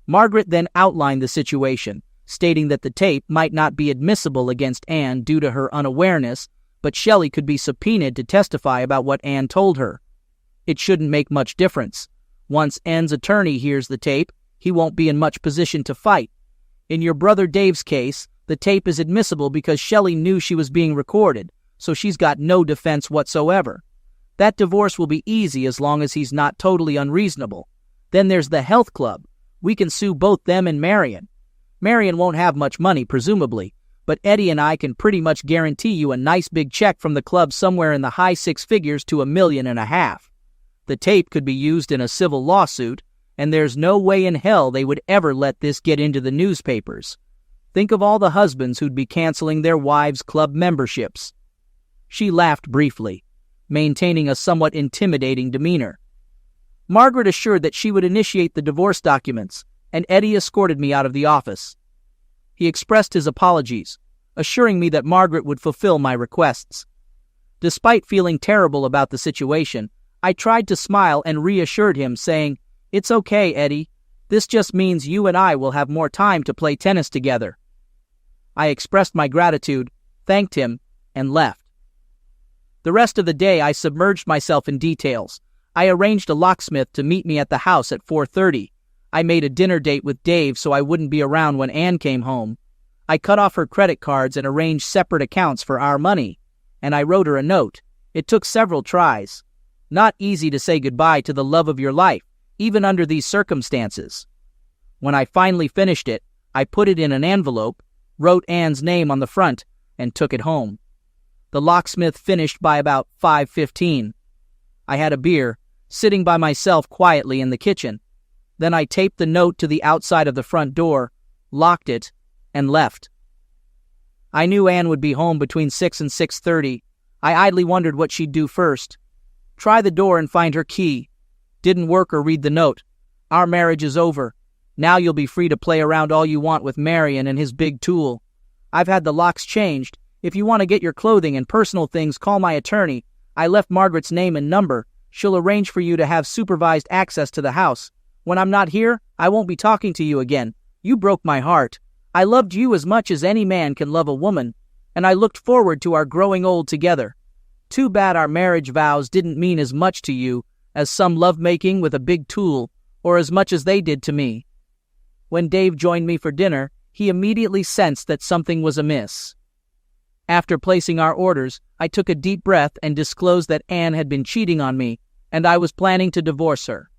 Margaret then outlined the situation, stating that the tape might not be admissible against Anne due to her unawareness, but Shelley could be subpoenaed to testify about what Anne told her. It shouldn't make much difference. Once Anne's attorney hears the tape, he won't be in much position to fight. In your brother Dave's case, the tape is admissible because Shelley knew she was being recorded, so she's got no defense whatsoever. That divorce will be easy as long as he's not totally unreasonable. Then there's the health club. We can sue both them and Marion. Marion won't have much money, presumably, but Eddie and I can pretty much guarantee you a nice big check from the club somewhere in the high 6 figures to $1.5 million. The tape could be used in a civil lawsuit, and there's no way in hell they would ever let this get into the newspapers. Think of all the husbands who'd be canceling their wives' club memberships. She laughed briefly, maintaining a somewhat intimidating demeanor. Margaret assured that she would initiate the divorce documents, and Eddie escorted me out of the office. He expressed his apologies, assuring me that Margaret would fulfill my requests. Despite feeling terrible about the situation, I tried to smile and reassured him, saying, "It's okay, Eddie. This just means you and I will have more time to play tennis together." I expressed my gratitude, thanked him, and left. The rest of the day I submerged myself in details. I arranged a locksmith to meet me at the house at 4:30. I made a dinner date with Dave so I wouldn't be around when Anne came home. I cut off her credit cards and arranged separate accounts for our money. And I wrote her a note. It took several tries. Not easy to say goodbye to the love of your life, even under these circumstances. When I finally finished it, I put it in an envelope, wrote Anne's name on the front, and took it home. The locksmith finished by about 5:15. I had a beer, sitting by myself quietly in the kitchen. Then I taped the note to the outside of the front door, locked it, and left. I knew Anne would be home between 6 and 6:30. I idly wondered what she'd do first. Try the door and find her key. Didn't work or read the note. Our marriage is over. Now you'll be free to play around all you want with Marion and his big tool. I've had the locks changed. If you want to get your clothing and personal things, call my attorney. I left Margaret's name and number. She'll arrange for you to have supervised access to the house. When I'm not here, I won't be talking to you again. You broke my heart. I loved you as much as any man can love a woman, and I looked forward to our growing old together. Too bad our marriage vows didn't mean as much to you as some lovemaking with a big tool, or as much as they did to me. When Dave joined me for dinner, he immediately sensed that something was amiss. After placing our orders, I took a deep breath and disclosed that Anne had been cheating on me, and I was planning to divorce her.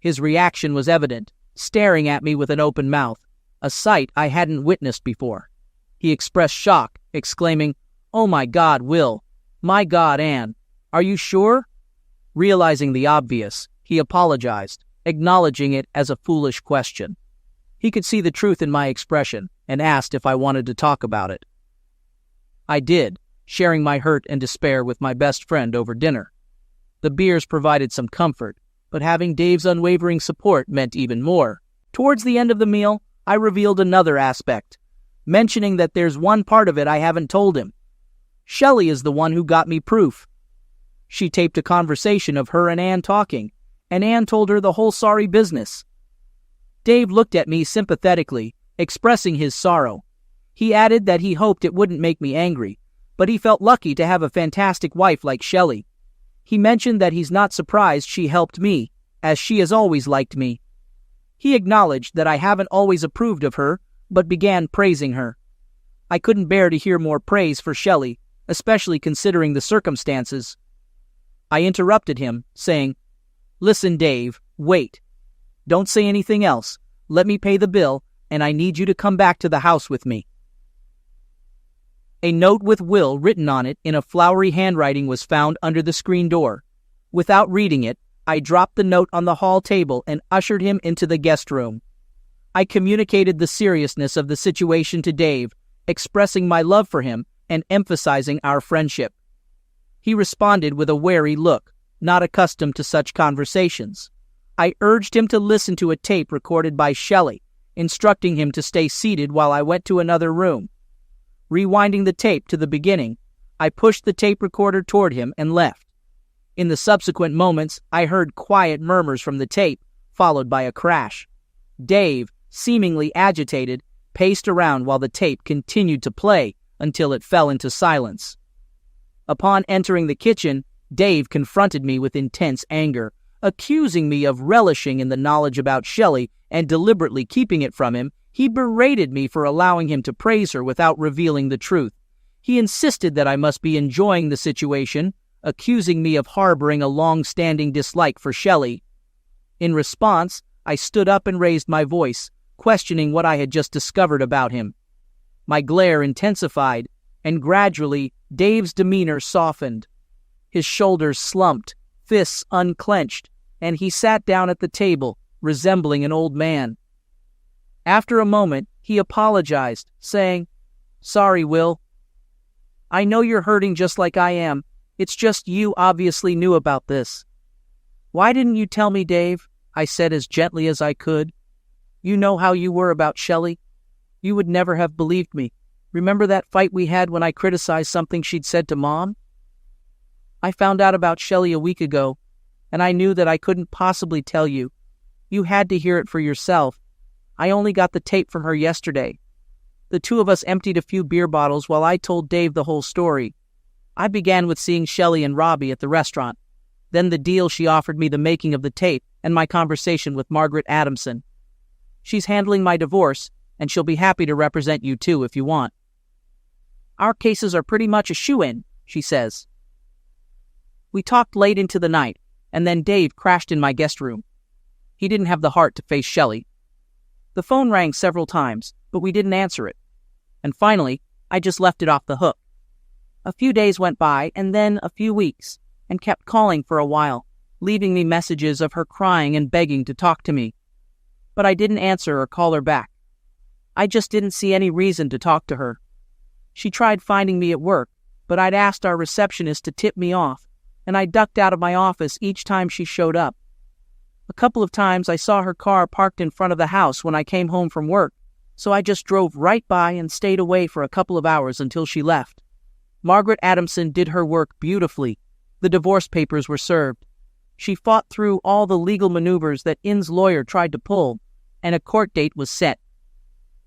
His reaction was evident, staring at me with an open mouth, a sight I hadn't witnessed before. He expressed shock, exclaiming, "Oh my God, Will! My God, Anne! Are you sure?" Realizing the obvious, he apologized, acknowledging it as a foolish question. He could see the truth in my expression and asked if I wanted to talk about it. I did, sharing my hurt and despair with my best friend over dinner. The beers provided some comfort, but having Dave's unwavering support meant even more. Towards the end of the meal, I revealed another aspect, mentioning that there's one part of it I haven't told him. Shelley is the one who got me proof. She taped a conversation of her and Anne talking, and Anne told her the whole sorry business. Dave looked at me sympathetically, expressing his sorrow. He added that he hoped it wouldn't make me angry, but he felt lucky to have a fantastic wife like Shelley. He mentioned that he's not surprised she helped me, as she has always liked me. He acknowledged that I haven't always approved of her, but began praising her. I couldn't bear to hear more praise for Shelley, especially considering the circumstances. I interrupted him, saying, "Listen, Dave, wait. Don't say anything else. Let me pay the bill, and I need you to come back to the house with me." A note with Will written on it in a flowery handwriting was found under the screen door. Without reading it, I dropped the note on the hall table and ushered him into the guest room. I communicated the seriousness of the situation to Dave, expressing my love for him and emphasizing our friendship. He responded with a wary look, not accustomed to such conversations. I urged him to listen to a tape recorded by Shelley, instructing him to stay seated while I went to another room. Rewinding the tape to the beginning, I pushed the tape recorder toward him and left. In the subsequent moments, I heard quiet murmurs from the tape, followed by a crash. Dave, seemingly agitated, paced around while the tape continued to play until it fell into silence. Upon entering the kitchen, Dave confronted me with intense anger, accusing me of relishing in the knowledge about Shelley and deliberately keeping it from him. He berated me for allowing him to praise her without revealing the truth. He insisted that I must be enjoying the situation, accusing me of harboring a long-standing dislike for Shelley. In response, I stood up and raised my voice, questioning what I had just discovered about him. My glare intensified, and gradually Dave's demeanor softened. His shoulders slumped, fists unclenched, and he sat down at the table, resembling an old man. After a moment, he apologized, saying, "Sorry, Will. I know you're hurting just like I am. It's just you obviously knew about this." "Why didn't you tell me, Dave?" I said as gently as I could. "You know how you were about Shelley. You would never have believed me. Remember that fight we had when I criticized something she'd said to Mom? I found out about Shelley a week ago, and I knew that I couldn't possibly tell you. You had to hear it for yourself. I only got the tape from her yesterday. The two of us emptied a few beer bottles while I told Dave the whole story. I began with seeing Shelley and Robbie at the restaurant, then the deal she offered me, the making of the tape, and my conversation with Margaret Adamson. She's handling my divorce, and she'll be happy to represent you too if you want. Our cases are pretty much a shoo-in, she says. We talked late into the night, and then Dave crashed in my guest room. He didn't have the heart to face Shelley. The phone rang several times, but we didn't answer it. And finally, I just left it off the hook. A few days went by, and then a few weeks, and kept calling for a while, leaving me messages of her crying and begging to talk to me. But I didn't answer or call her back. I just didn't see any reason to talk to her. She tried finding me at work, but I'd asked our receptionist to tip me off, and I ducked out of my office each time she showed up. A couple of times I saw her car parked in front of the house when I came home from work, so I just drove right by and stayed away for a couple of hours until she left. Margaret Adamson did her work beautifully. The divorce papers were served. She fought through all the legal maneuvers that Inn's lawyer tried to pull, and a court date was set.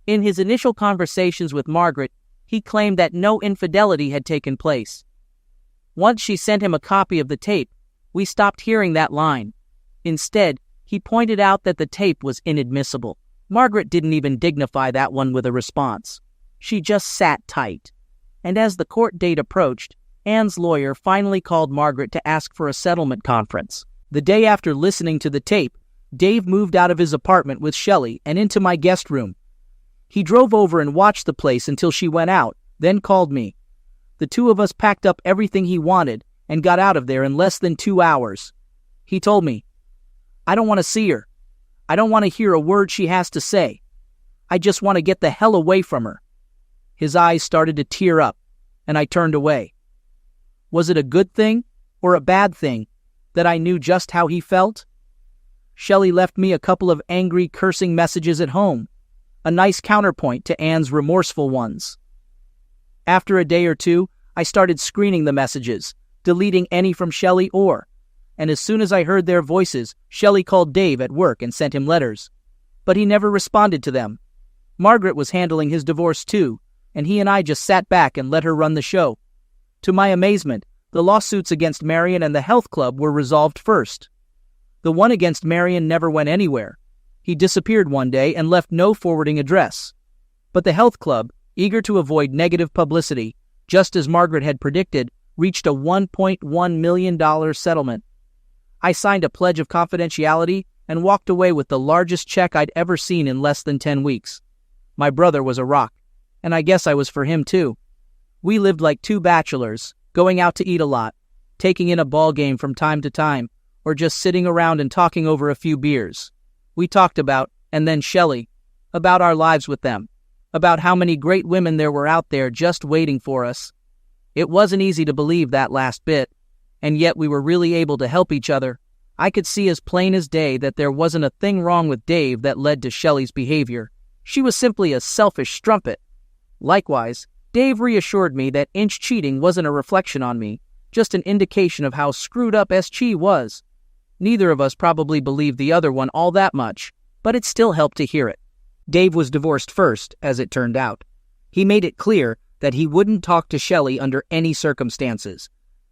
In his initial conversations with Margaret, he claimed that no infidelity had taken place. Once she sent him a copy of the tape, we stopped hearing that line. Instead, he pointed out that the tape was inadmissible. Margaret didn't even dignify that one with a response. She just sat tight. And as the court date approached, Ann's lawyer finally called Margaret to ask for a settlement conference. The day after listening to the tape, Dave moved out of his apartment with Shelley and into my guest room. He drove over and watched the place until she went out, then called me. The two of us packed up everything he wanted and got out of there in less than 2 hours. He told me, "I don't want to see her. I don't want to hear a word she has to say. I just want to get the hell away from her." His eyes started to tear up, and I turned away. Was it a good thing or a bad thing that I knew just how he felt? Shelley left me a couple of angry, cursing messages at home, a nice counterpoint to Ann's remorseful ones. After a day or two, I started screening the messages, deleting any from Shelley and as soon as I heard their voices, Shelley called Dave at work and sent him letters. but he never responded to them. Margaret was handling his divorce too, and he and I just sat back and let her run the show. To my amazement, the lawsuits against Marion and the health club were resolved first. The one against Marion never went anywhere. He disappeared one day and left no forwarding address. But the health club, eager to avoid negative publicity, just as Margaret had predicted, reached a $1.1 million settlement. I signed a pledge of confidentiality and walked away with the largest check I'd ever seen in less than 10 weeks. My brother was a rock, and I guess I was for him too. We lived like two bachelors, going out to eat a lot, taking in a ball game from time to time, or just sitting around and talking over a few beers. We talked about, and then Shelley, about our lives with them, about how many great women there were out there just waiting for us. It wasn't easy to believe that last bit, and yet we were really able to help each other. I could see as plain as day that there wasn't a thing wrong with Dave that led to Shelley's behavior. She was simply a selfish strumpet. Likewise, Dave reassured me that Inch cheating wasn't a reflection on me, just an indication of how screwed up SG was. Neither of us probably believed the other one all that much, but it still helped to hear it. Dave was divorced first, as it turned out. He made it clear that he wouldn't talk to Shelley under any circumstances,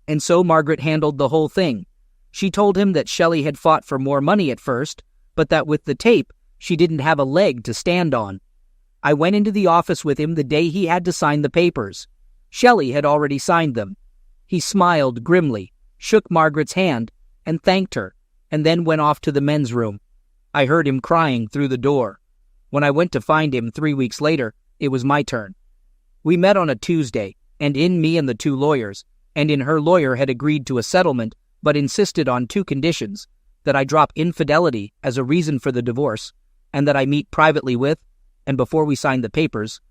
and so Margaret handled the whole thing. She told him that Shelley had fought for more money at first, but that with the tape, she didn't have a leg to stand on. I went into the office with him the day he had to sign the papers. Shelley had already signed them. He smiled grimly, shook Margaret's hand, and thanked her, and then went off to the men's room. I heard him crying through the door. When I went to find him 3 weeks later, it was my turn. We met on a Tuesday, and in me and the two lawyers, and in her lawyer had agreed to a settlement, but insisted on 2 conditions: that I drop infidelity as a reason for the divorce, and that I meet privately with, and before we signed the papers,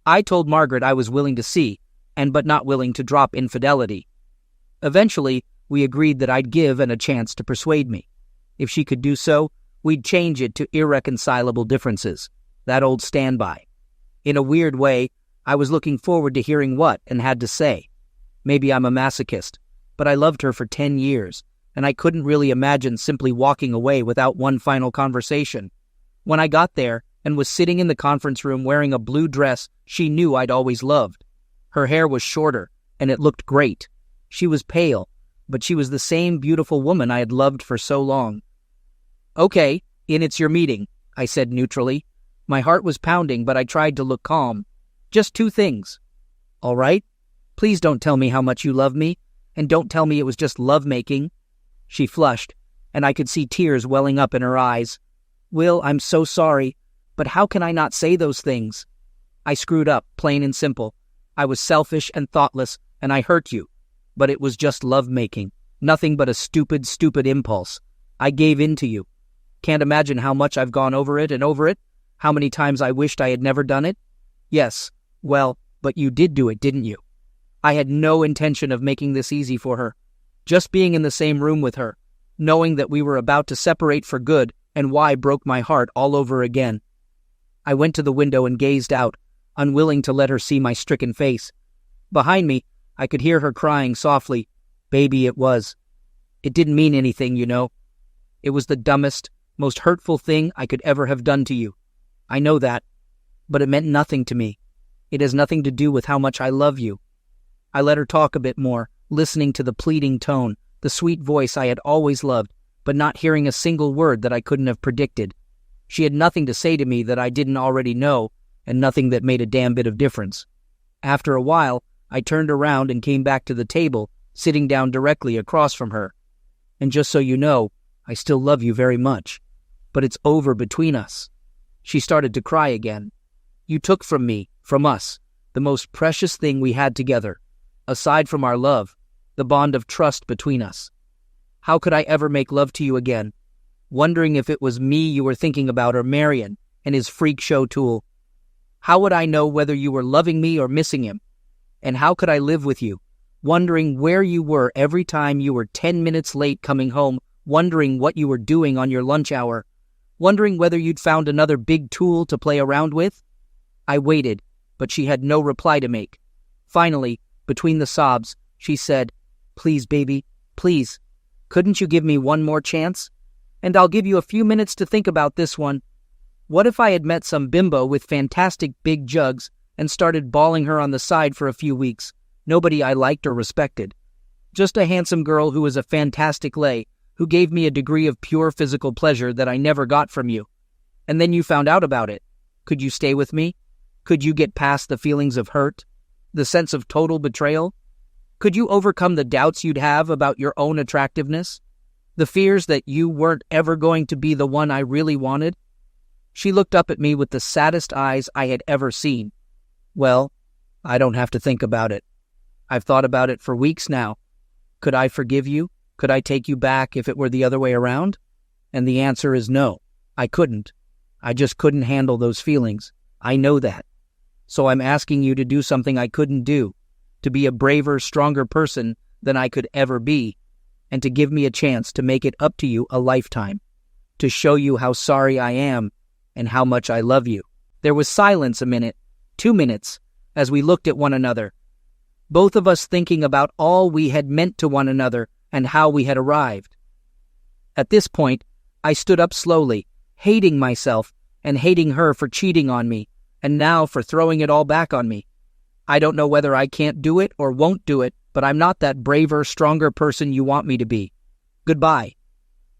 I told Margaret I was willing to see, but not willing to drop infidelity. Eventually, we agreed that I'd give Ann a chance to persuade me. If she could do so, we'd change it to irreconcilable differences, that old standby. In a weird way, I was looking forward to hearing what Ann had to say. Maybe I'm a masochist, but I loved her for 10 years, and I couldn't really imagine simply walking away without one final conversation. When I got there and was sitting in the conference room wearing a blue dress she knew I'd always loved. Her hair was shorter, and it looked great. She was pale, but she was the same beautiful woman I had loved for so long. "Okay, Ann, it's your meeting," I said neutrally. My heart was pounding, but I tried to look calm. "Just 2 things. All right? Please don't tell me how much you love me, and don't tell me it was just love-making." She flushed, and I could see tears welling up in her eyes. "Will, I'm so sorry, but how can I not say those things? I screwed up, plain and simple. I was selfish and thoughtless, and I hurt you. But it was just love-making, nothing but a stupid, stupid impulse. I gave in to you. Can't imagine how much I've gone over it, how many times I wished I had never done it. Yes, well, but you did do it, didn't you? I had no intention of making this easy for her. Just being in the same room with her, knowing that we were about to separate for good, and why broke my heart all over again." I went to the window and gazed out, unwilling to let her see my stricken face. Behind me, I could hear her crying softly. "Baby, it was. It didn't mean anything, you know. It was the dumbest, most hurtful thing I could ever have done to you. I know that, but it meant nothing to me. It has nothing to do with how much I love you." I let her talk a bit more, listening to the pleading tone, the sweet voice I had always loved, but not hearing a single word that I couldn't have predicted. She had nothing to say to me that I didn't already know, and nothing that made a damn bit of difference. After a while, I turned around and came back to the table, sitting down directly across from her. "And just so you know, I still love you very much. But it's over between us." She started to cry again. "You took from me, from us, the most precious thing we had together, aside from our love, the bond of trust between us. How could I ever make love to you again, wondering if it was me you were thinking about or Marion and his freak show tool? How would I know whether you were loving me or missing him? And how could I live with you, wondering where you were every time you were 10 minutes late coming home, wondering what you were doing on your lunch hour, wondering whether you'd found another big tool to play around with?" I waited, but she had no reply to make. Finally, between the sobs, she said, "Please, baby, please, couldn't you give me one more chance? And I'll give you a few minutes to think about this one." What if I had met some bimbo with fantastic big jugs and started balling her on the side for a few weeks? Nobody I liked or respected. Just a handsome girl who was a fantastic lay, who gave me a degree of pure physical pleasure that I never got from you. And then you found out about it. Could you stay with me? Could you get past the feelings of hurt? The sense of total betrayal? Could you overcome the doubts you'd have about your own attractiveness? The fears that you weren't ever going to be the one I really wanted? She looked up at me with the saddest eyes I had ever seen. Well, I don't have to think about it. I've thought about it for weeks now. Could I forgive you? Could I take you back if it were the other way around? And the answer is no, I couldn't. I just couldn't handle those feelings. I know that. So I'm asking you to do something I couldn't do, to be a braver, stronger person than I could ever be, and to give me a chance to make it up to you a lifetime, to show you how sorry I am and how much I love you. There was silence a minute, 2 minutes, as we looked at one another, both of us thinking about all we had meant to one another and how we had arrived. At this point, I stood up slowly, hating myself and hating her for cheating on me, and now for throwing it all back on me. I don't know whether I can't do it or won't do it, but I'm not that braver, stronger person you want me to be. Goodbye.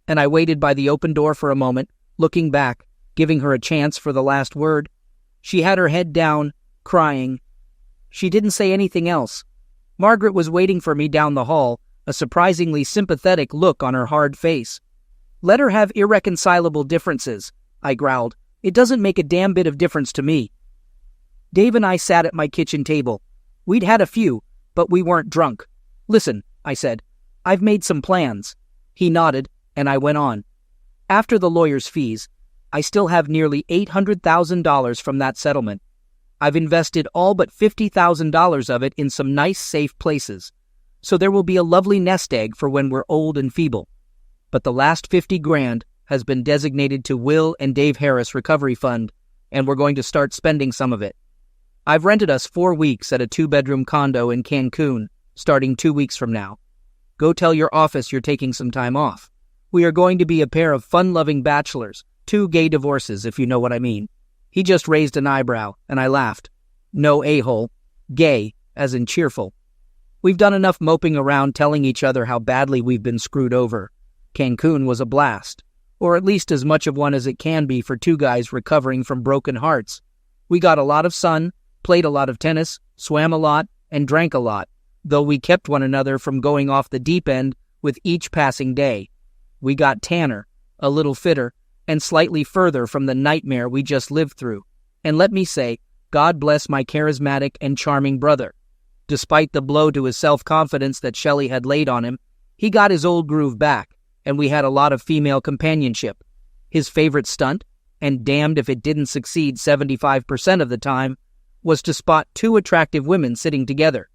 And I waited by the open door for a moment, looking back, giving her a chance for the last word. She had her head down, crying. She didn't say anything else. Margaret was waiting for me down the hall, a surprisingly sympathetic look on her hard face. Let her have irreconcilable differences, I growled. It doesn't make a damn bit of difference to me. Dave and I sat at my kitchen table. We'd had a few, but we weren't drunk. Listen, I said, I've made some plans. He nodded, and I went on. After the lawyer's fees, I still have nearly $800,000 from that settlement. I've invested all but $50,000 of it in some nice, safe places, so there will be a lovely nest egg for when we're old and feeble. But the last $50,000 has been designated to Will and Dave Harris Recovery Fund, and we're going to start spending some of it. I've rented us 4 weeks at a 2-bedroom condo in Cancun, starting 2 weeks from now. Go tell your office you're taking some time off. We are going to be a pair of fun-loving bachelors, 2 gay divorces, if you know what I mean. He just raised an eyebrow, and I laughed. No a-hole. Gay, as in cheerful. We've done enough moping around telling each other how badly we've been screwed over. Cancun was a blast, or at least as much of one as it can be for 2 guys recovering from broken hearts. We got a lot of sun, played a lot of tennis, swam a lot, and drank a lot, though we kept one another from going off the deep end with each passing day. We got tanner, a little fitter, and slightly further from the nightmare we just lived through. And let me say, God bless my charismatic and charming brother. Despite the blow to his self-confidence that Shelley had laid on him, he got his old groove back, and we had a lot of female companionship. His favorite stunt, and damned if it didn't succeed 75% of the time, was to spot 2 attractive women sitting together.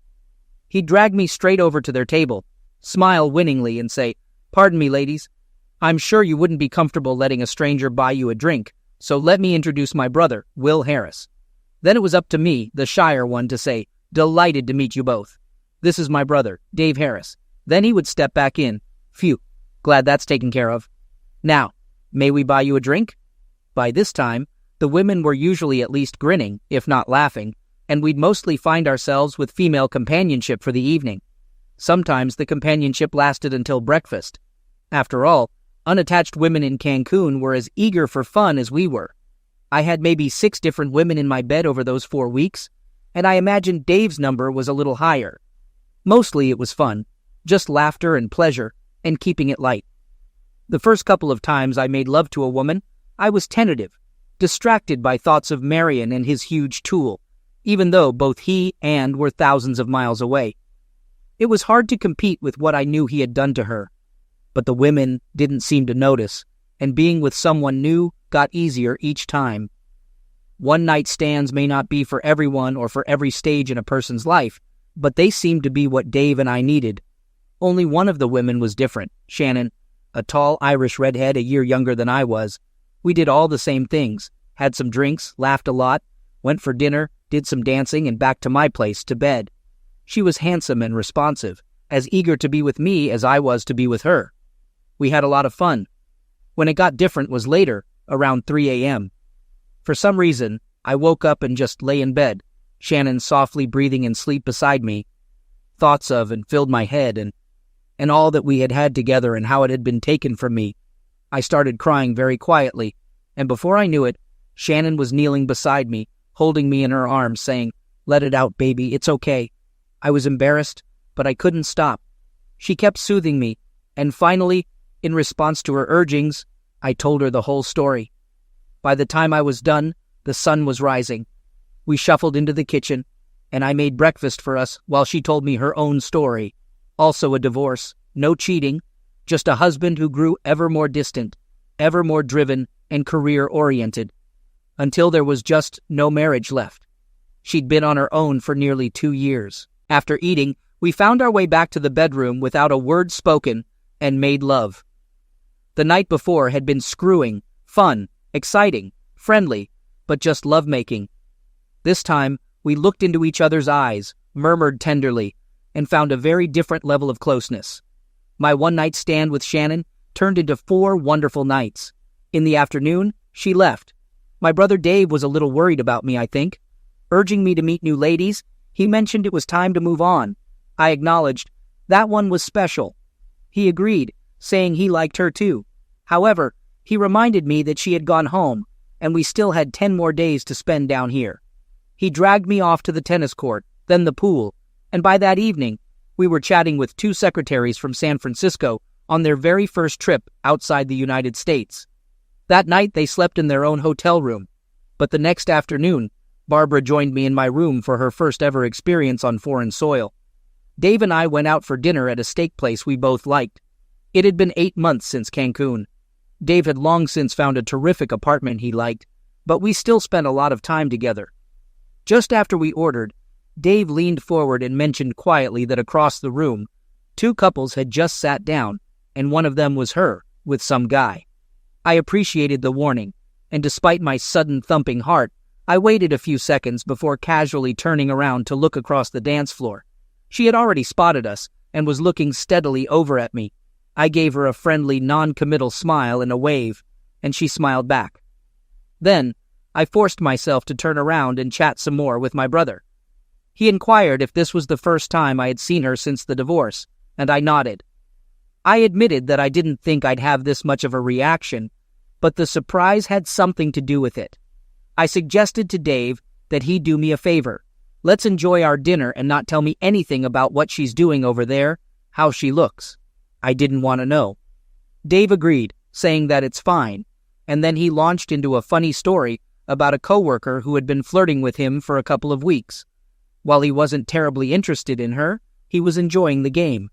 He'd drag me straight over to their table, smile winningly, and say, "Pardon me, ladies. I'm sure you wouldn't be comfortable letting a stranger buy you a drink, so let me introduce my brother, Will Harris." Then it was up to me, the shyer one, to say, "Delighted to meet you both. This is my brother, Dave Harris." Then he would step back in. Phew, glad that's taken care of. "Now, may we buy you a drink?" By this time, the women were usually at least grinning, if not laughing, and we'd mostly find ourselves with female companionship for the evening. Sometimes the companionship lasted until breakfast. After all, unattached women in Cancun were as eager for fun as we were. I had maybe 6 different women in my bed over those 4 weeks, and I imagine Dave's number was a little higher. Mostly it was fun, just laughter and pleasure, and keeping it light. The first couple of times I made love to a woman, I was tentative, distracted by thoughts of Marion and his huge tool, even though both he and were thousands of miles away. It was hard to compete with what I knew he had done to her, but the women didn't seem to notice, and being with someone new got easier each time. One-night stands may not be for everyone or for every stage in a person's life, but they seemed to be what Dave and I needed. Only one of the women was different, Shannon, a tall Irish redhead a year younger than I was. We did all the same things, had some drinks, laughed a lot, went for dinner, did some dancing, and back to my place to bed. She was handsome and responsive, as eager to be with me as I was to be with her. We had a lot of fun. When it got different was later, around 3 a.m. For some reason, I woke up and just lay in bed, Shannon softly breathing in sleep beside me. Thoughts of and filled my head and all that we had had together and how it had been taken from me. I started crying very quietly, and before I knew it, Shannon was kneeling beside me, holding me in her arms, saying, "Let it out, baby, it's okay." I was embarrassed, but I couldn't stop. She kept soothing me, and finally, in response to her urgings, I told her the whole story. By the time I was done, the sun was rising. We shuffled into the kitchen, and I made breakfast for us while she told me her own story. Also a divorce, no cheating, just a husband who grew ever more distant, ever more driven and career-oriented, until there was just no marriage left. She'd been on her own for nearly 2 years. After eating, we found our way back to the bedroom without a word spoken and made love. The night before had been screwing, fun, exciting, friendly, but just lovemaking. This time, we looked into each other's eyes, murmured tenderly, and found a very different level of closeness. My one-night stand with Shannon turned into 4 wonderful nights. In the afternoon, she left. My brother Dave was a little worried about me, I think. Urging me to meet new ladies, he mentioned it was time to move on. I acknowledged that one was special. He agreed, saying he liked her too. However, he reminded me that she had gone home, and we still had 10 more days to spend down here. He dragged me off to the tennis court, then the pool, and by that evening, we were chatting with 2 secretaries from San Francisco on their very first trip outside the United States. That night, they slept in their own hotel room, but the next afternoon, Barbara joined me in my room for her first ever experience on foreign soil. Dave and I went out for dinner at a steak place we both liked. It had been 8 months since Cancun. Dave had long since found a terrific apartment he liked, but we still spent a lot of time together. Just after we ordered, Dave leaned forward and mentioned quietly that across the room, 2 couples had just sat down, and one of them was her, with some guy. I appreciated the warning, and despite my sudden thumping heart, I waited a few seconds before casually turning around to look across the dance floor. She had already spotted us and was looking steadily over at me. I gave her a friendly, non-committal smile and a wave, and she smiled back. Then, I forced myself to turn around and chat some more with my brother. He inquired if this was the first time I had seen her since the divorce, and I nodded. I admitted that I didn't think I'd have this much of a reaction, but the surprise had something to do with it. I suggested to Dave that he do me a favor. Let's enjoy our dinner and not tell me anything about what she's doing over there, how she looks. I didn't want to know. Dave agreed, saying that it's fine, and then he launched into a funny story about a coworker who had been flirting with him for a couple of weeks. While he wasn't terribly interested in her, he was enjoying the game.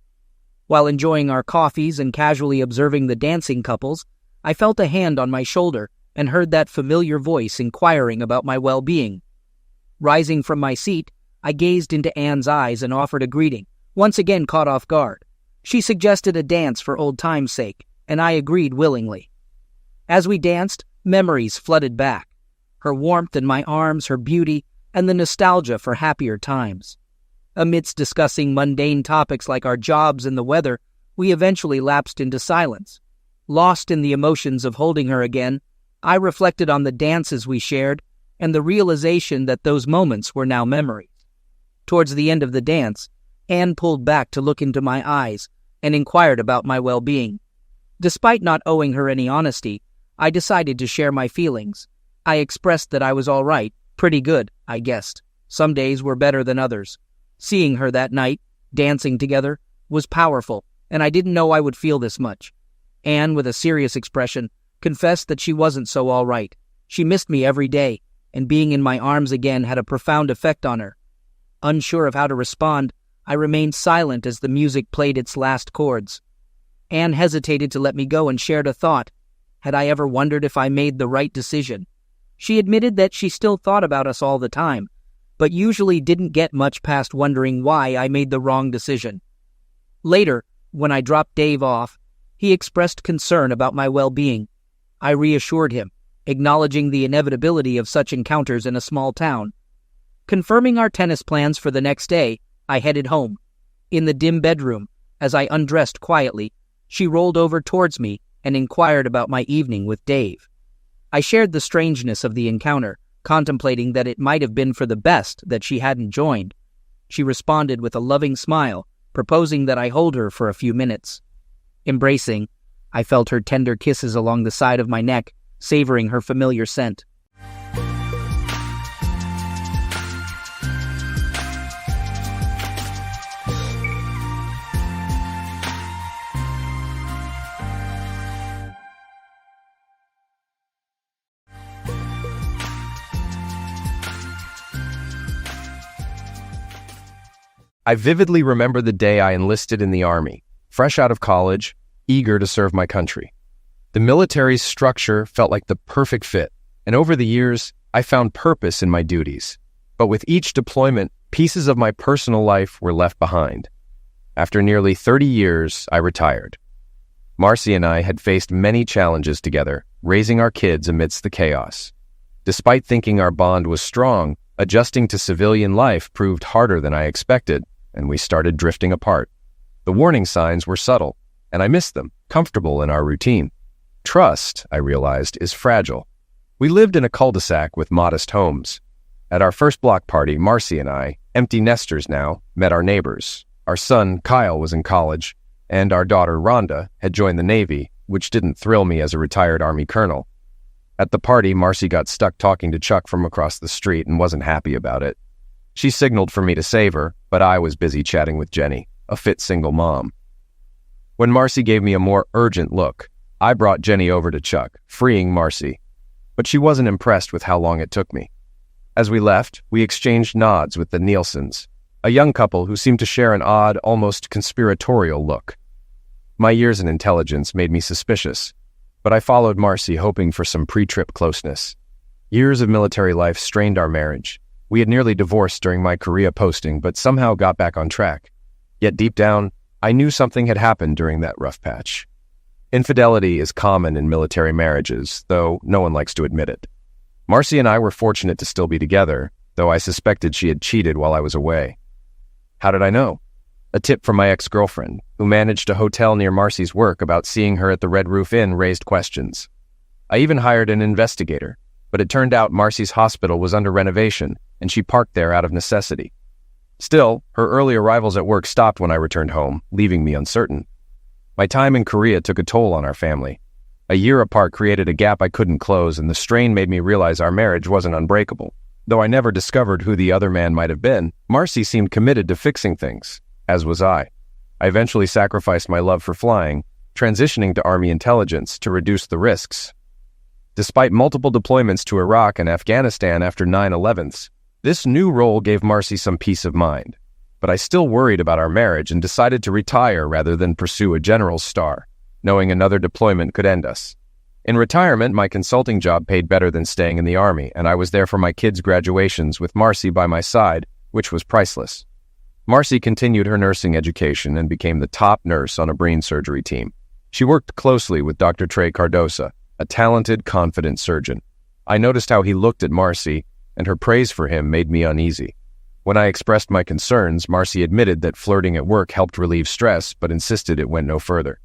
While enjoying our coffees and casually observing the dancing couples, I felt a hand on my shoulder and heard that familiar voice inquiring about my well-being. Rising from my seat, I gazed into Anne's eyes and offered a greeting, once again caught off guard. She suggested a dance for old time's sake, and I agreed willingly. As we danced, memories flooded back. Her warmth in my arms, her beauty, and the nostalgia for happier times. Amidst discussing mundane topics like our jobs and the weather, we eventually lapsed into silence. Lost in the emotions of holding her again, I reflected on the dances we shared and the realization that those moments were now memories. Towards the end of the dance, Anne pulled back to look into my eyes and inquired about my well-being. Despite not owing her any honesty, I decided to share my feelings. I expressed that I was all right, pretty good, I guessed. Some days were better than others. Seeing her that night, dancing together, was powerful, and I didn't know I would feel this much. Anne, with a serious expression, confessed that she wasn't so all right. She missed me every day, and being in my arms again had a profound effect on her. Unsure of how to respond, I remained silent as the music played its last chords. Anne hesitated to let me go and shared a thought. Had I ever wondered if I made the right decision? She admitted that she still thought about us all the time, but usually didn't get much past wondering why I made the wrong decision. Later, when I dropped Dave off, he expressed concern about my well-being. I reassured him, acknowledging the inevitability of such encounters in a small town. Confirming our tennis plans for the next day, I headed home. In the dim bedroom, as I undressed quietly, she rolled over towards me and inquired about my evening with Dave. I shared the strangeness of the encounter, contemplating that it might have been for the best that she hadn't joined. She responded with a loving smile, proposing that I hold her for a few minutes. Embracing, I felt her tender kisses along the side of my neck, savoring her familiar scent. I vividly remember the day I enlisted in the Army, fresh out of college, eager to serve my country. The military's structure felt like the perfect fit, and over the years, I found purpose in my duties. But with each deployment, pieces of my personal life were left behind. After nearly 30 years, I retired. Marcy and I had faced many challenges together, raising our kids amidst the chaos. Despite thinking our bond was strong, adjusting to civilian life proved harder than I expected, and we started drifting apart. The warning signs were subtle, and I missed them, comfortable in our routine. Trust, I realized, is fragile. We lived in a cul-de-sac with modest homes. At our first block party, Marcy and I, empty nesters now, met our neighbors. Our son, Kyle, was in college, and our daughter, Rhonda, had joined the Navy, which didn't thrill me as a retired Army colonel. At the party, Marcy got stuck talking to Chuck from across the street and wasn't happy about it. She signaled for me to save her, but I was busy chatting with Jenny, a fit single mom. When Marcy gave me a more urgent look, I brought Jenny over to Chuck, freeing Marcy. But she wasn't impressed with how long it took me. As we left, we exchanged nods with the Nielsens, a young couple who seemed to share an odd, almost conspiratorial look. My years in intelligence made me suspicious, but I followed Marcy hoping for some pre-trip closeness. Years of military life strained our marriage. We had nearly divorced during my Korea posting, but somehow got back on track. Yet deep down, I knew something had happened during that rough patch. Infidelity is common in military marriages, though no one likes to admit it. Marcy and I were fortunate to still be together, though I suspected she had cheated while I was away. How did I know? A tip from my ex-girlfriend, who managed a hotel near Marcy's work about seeing her at the Red Roof Inn, raised questions. I even hired an investigator, but it turned out Marcy's hospital was under renovation, and she parked there out of necessity. Still, her early arrivals at work stopped when I returned home, leaving me uncertain. My time in Korea took a toll on our family. A year apart created a gap I couldn't close, and the strain made me realize our marriage wasn't unbreakable. Though I never discovered who the other man might have been, Marcy seemed committed to fixing things, as was I. I eventually sacrificed my love for flying, transitioning to Army intelligence to reduce the risks. Despite multiple deployments to Iraq and Afghanistan after 9/11s, this new role gave Marcy some peace of mind. But I still worried about our marriage and decided to retire rather than pursue a general's star, knowing another deployment could end us. In retirement, my consulting job paid better than staying in the Army, and I was there for my kids' graduations with Marcy by my side, which was priceless. Marcy continued her nursing education and became the top nurse on a brain surgery team. She worked closely with Dr. Trey Cardosa, a talented, confident surgeon. I noticed how he looked at Marcy, and her praise for him made me uneasy. When I expressed my concerns, Marcy admitted that flirting at work helped relieve stress, but insisted it went no further.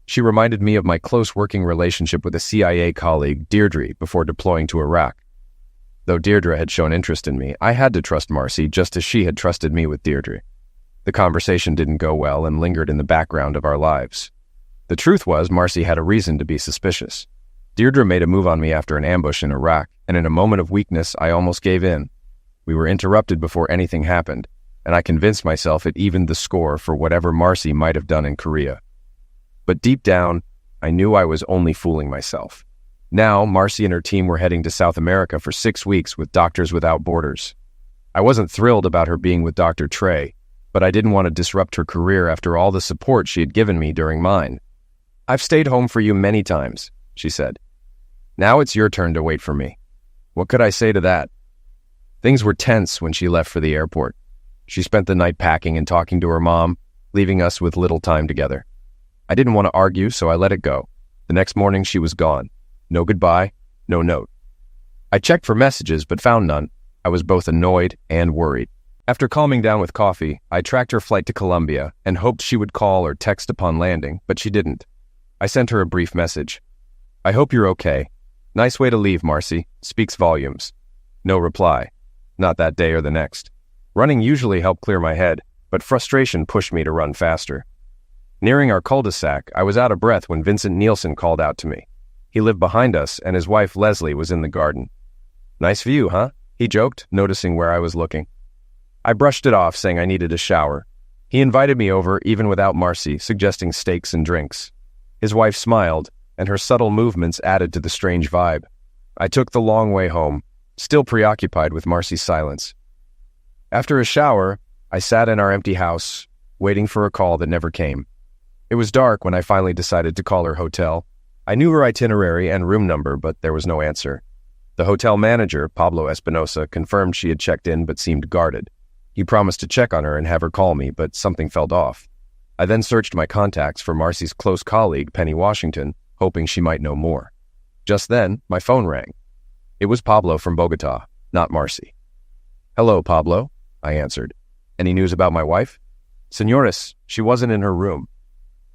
She reminded me of my close working relationship with a CIA colleague, Deirdre, before deploying to Iraq. Though Deirdre had shown interest in me, I had to trust Marcy just as she had trusted me with Deirdre. The conversation didn't go well and lingered in the background of our lives. The truth was, Marcy had a reason to be suspicious. Deirdre made a move on me after an ambush in Iraq, and in a moment of weakness, I almost gave in. We were interrupted before anything happened, and I convinced myself it evened the score for whatever Marcy might have done in Korea. But deep down, I knew I was only fooling myself. Now, Marcy and her team were heading to South America for 6 weeks with Doctors Without Borders. I wasn't thrilled about her being with Dr. Trey, but I didn't want to disrupt her career after all the support she had given me during mine. "I've stayed home for you many times," she said. "Now it's your turn to wait for me." What could I say to that? Things were tense when she left for the airport. She spent the night packing and talking to her mom, leaving us with little time together. I didn't want to argue, so I let it go. The next morning, she was gone. No goodbye, no note. I checked for messages, but found none. I was both annoyed and worried. After calming down with coffee, I tracked her flight to Colombia and hoped she would call or text upon landing, but she didn't. I sent her a brief message. "I hope you're okay. Nice way to leave, Marcy. Speaks volumes. No reply. Not that day or the next. Running usually helped clear my head, but frustration pushed me to run faster. Nearing our cul-de-sac, I was out of breath when Vincent Nielsen called out to me. He lived behind us, and his wife Leslie was in the garden. Nice view, huh? He joked, noticing where I was looking. I brushed it off, saying I needed a shower. He invited me over, even without Marcy, suggesting steaks and drinks. His wife smiled, and her subtle movements added to the strange vibe. I took the long way home, still preoccupied with Marcy's silence. After a shower, I sat in our empty house, waiting for a call that never came. It was dark when I finally decided to call her hotel. I knew her itinerary and room number, but there was no answer. The hotel manager, Pablo Espinosa, confirmed she had checked in but seemed guarded. He promised to check on her and have her call me, but something felt off. I then searched my contacts for Marcy's close colleague, Penny Washington, hoping she might know more. Just then, my phone rang. It was Pablo from Bogota, not Marcy. "Hello, Pablo," I answered. "Any news about my wife?" "Señores, she wasn't in her room.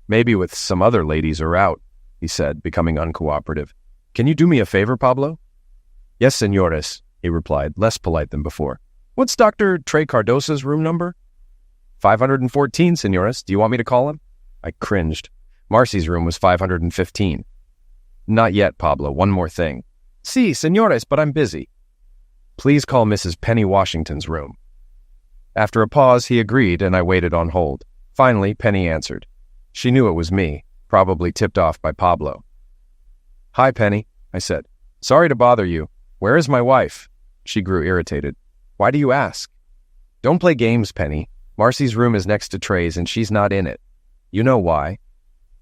Maybe with some other ladies or out," he said, becoming uncooperative. "Can you do me a favor, Pablo?" "Yes, señores," he replied, less polite than before. "What's Dr. Trey Cardosa's room number?" 514, señores. Do you want me to call him?" I cringed. Marcy's room was 515. "Not yet, Pablo. One more thing." "Sí, señores, but I'm busy." "Please call Mrs. Penny Washington's room." After a pause, he agreed, and I waited on hold. Finally, Penny answered. She knew it was me, probably tipped off by Pablo. "Hi, Penny," I said. "Sorry to bother you. Where is my wife?" She grew irritated. "Why do you ask?" "Don't play games, Penny. Marcy's room is next to Trey's, and she's not in it. You know why."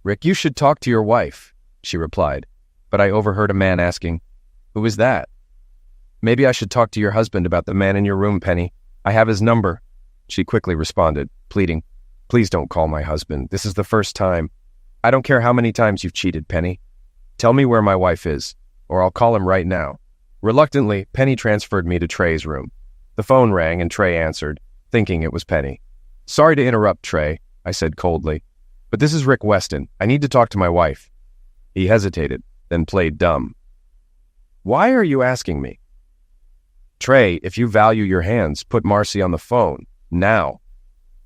"Rick, you should talk to your wife," she replied, but I overheard a man asking, "Who is that?" "Maybe I should talk to your husband about the man in your room, Penny. I have his number." She quickly responded, pleading, "Please don't call my husband. This is the first time. I don't care how many times you've cheated, Penny. Tell me where my wife is, or I'll call him right now." Reluctantly, Penny transferred me to Trey's room. The phone rang and Trey answered, thinking it was Penny. "Sorry to interrupt, Trey," I said coldly, "but this is Rick Weston. I need to talk to my wife." He hesitated, then played dumb. "Why are you asking me?" "Trey, if you value your hands, put Marcy on the phone, now."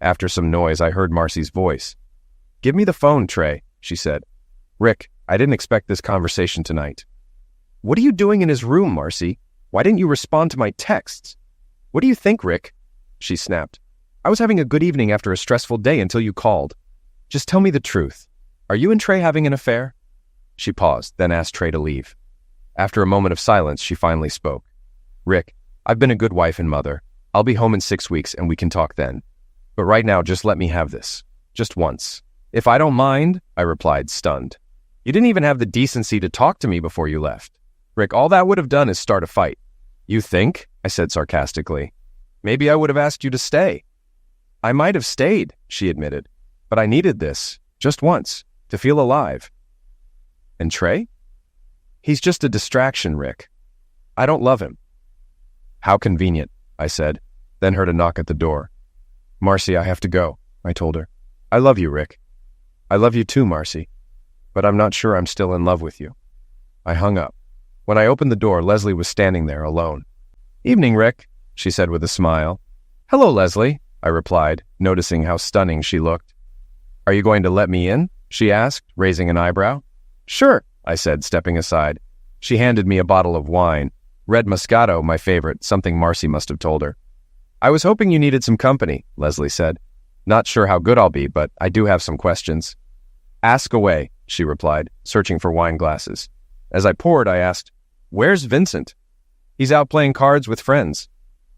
After some noise, I heard Marcy's voice. "Give me the phone, Trey," she said. "Rick, I didn't expect this conversation tonight." "What are you doing in his room, Marcy? Why didn't you respond to my texts?" "What do you think, Rick?" she snapped. "I was having a good evening after a stressful day until you called. Just tell me the truth. Are you and Trey having an affair?" She paused, then asked Trey to leave. After a moment of silence, she finally spoke. "Rick, I've been a good wife and mother. I'll be home in 6 weeks and we can talk then. But right now, just let me have this. Just once." "If I don't mind," I replied, stunned. "You didn't even have the decency to talk to me before you left. Rick, all that would have done is start a fight." "You think?" I said sarcastically. "Maybe I would have asked you to stay." "I might have stayed," she admitted, "but I needed this, just once, to feel alive." "And Trey?" "He's just a distraction, Rick. I don't love him." "How convenient," I said, then heard a knock at the door. "Marcy, I have to go," I told her. "I love you, Rick." "I love you too, Marcy, but I'm not sure I'm still in love with you." I hung up. When I opened the door, Leslie was standing there alone. "Evening, Rick," she said with a smile. "Hello, Leslie," I replied, noticing how stunning she looked. "Are you going to let me in?" she asked, raising an eyebrow. "Sure," I said, stepping aside. She handed me a bottle of wine. Red Moscato, my favorite, something Marcy must have told her. "I was hoping you needed some company," Leslie said. "Not sure how good I'll be, but I do have some questions." "Ask away," she replied, searching for wine glasses. As I poured, I asked, "Where's Vincent?" "He's out playing cards with friends."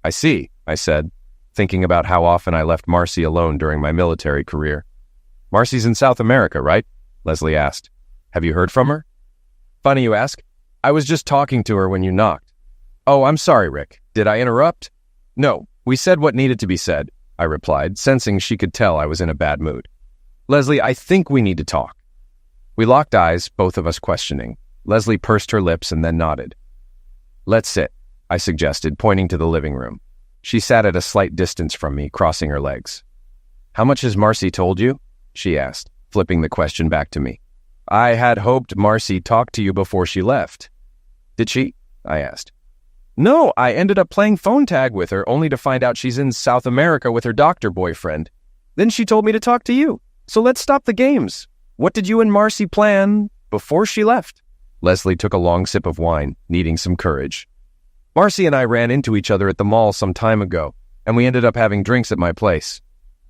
"I see," I said, thinking about how often I left Marcy alone during my military career. "Marcy's in South America, right?" Leslie asked. "Have you heard from her?" "Funny you ask. I was just talking to her when you knocked." "Oh, I'm sorry, Rick. Did I interrupt?" "No, we said what needed to be said," I replied, sensing she could tell I was in a bad mood. "Leslie, I think we need to talk." We locked eyes, both of us questioning. Leslie pursed her lips and then nodded. "Let's sit," I suggested, pointing to the living room. She sat at a slight distance from me, crossing her legs. "How much has Marcy told you?" she asked, flipping the question back to me. "I had hoped Marcy talked to you before she left." Did she? I asked. No, I ended up playing phone tag with her only to find out she's in South America with her doctor boyfriend. Then she told me to talk to you. So let's stop the games. What did you and Marcy plan before she left? Leslie took a long sip of wine, needing some courage. Marcy and I ran into each other at the mall some time ago, and we ended up having drinks at my place.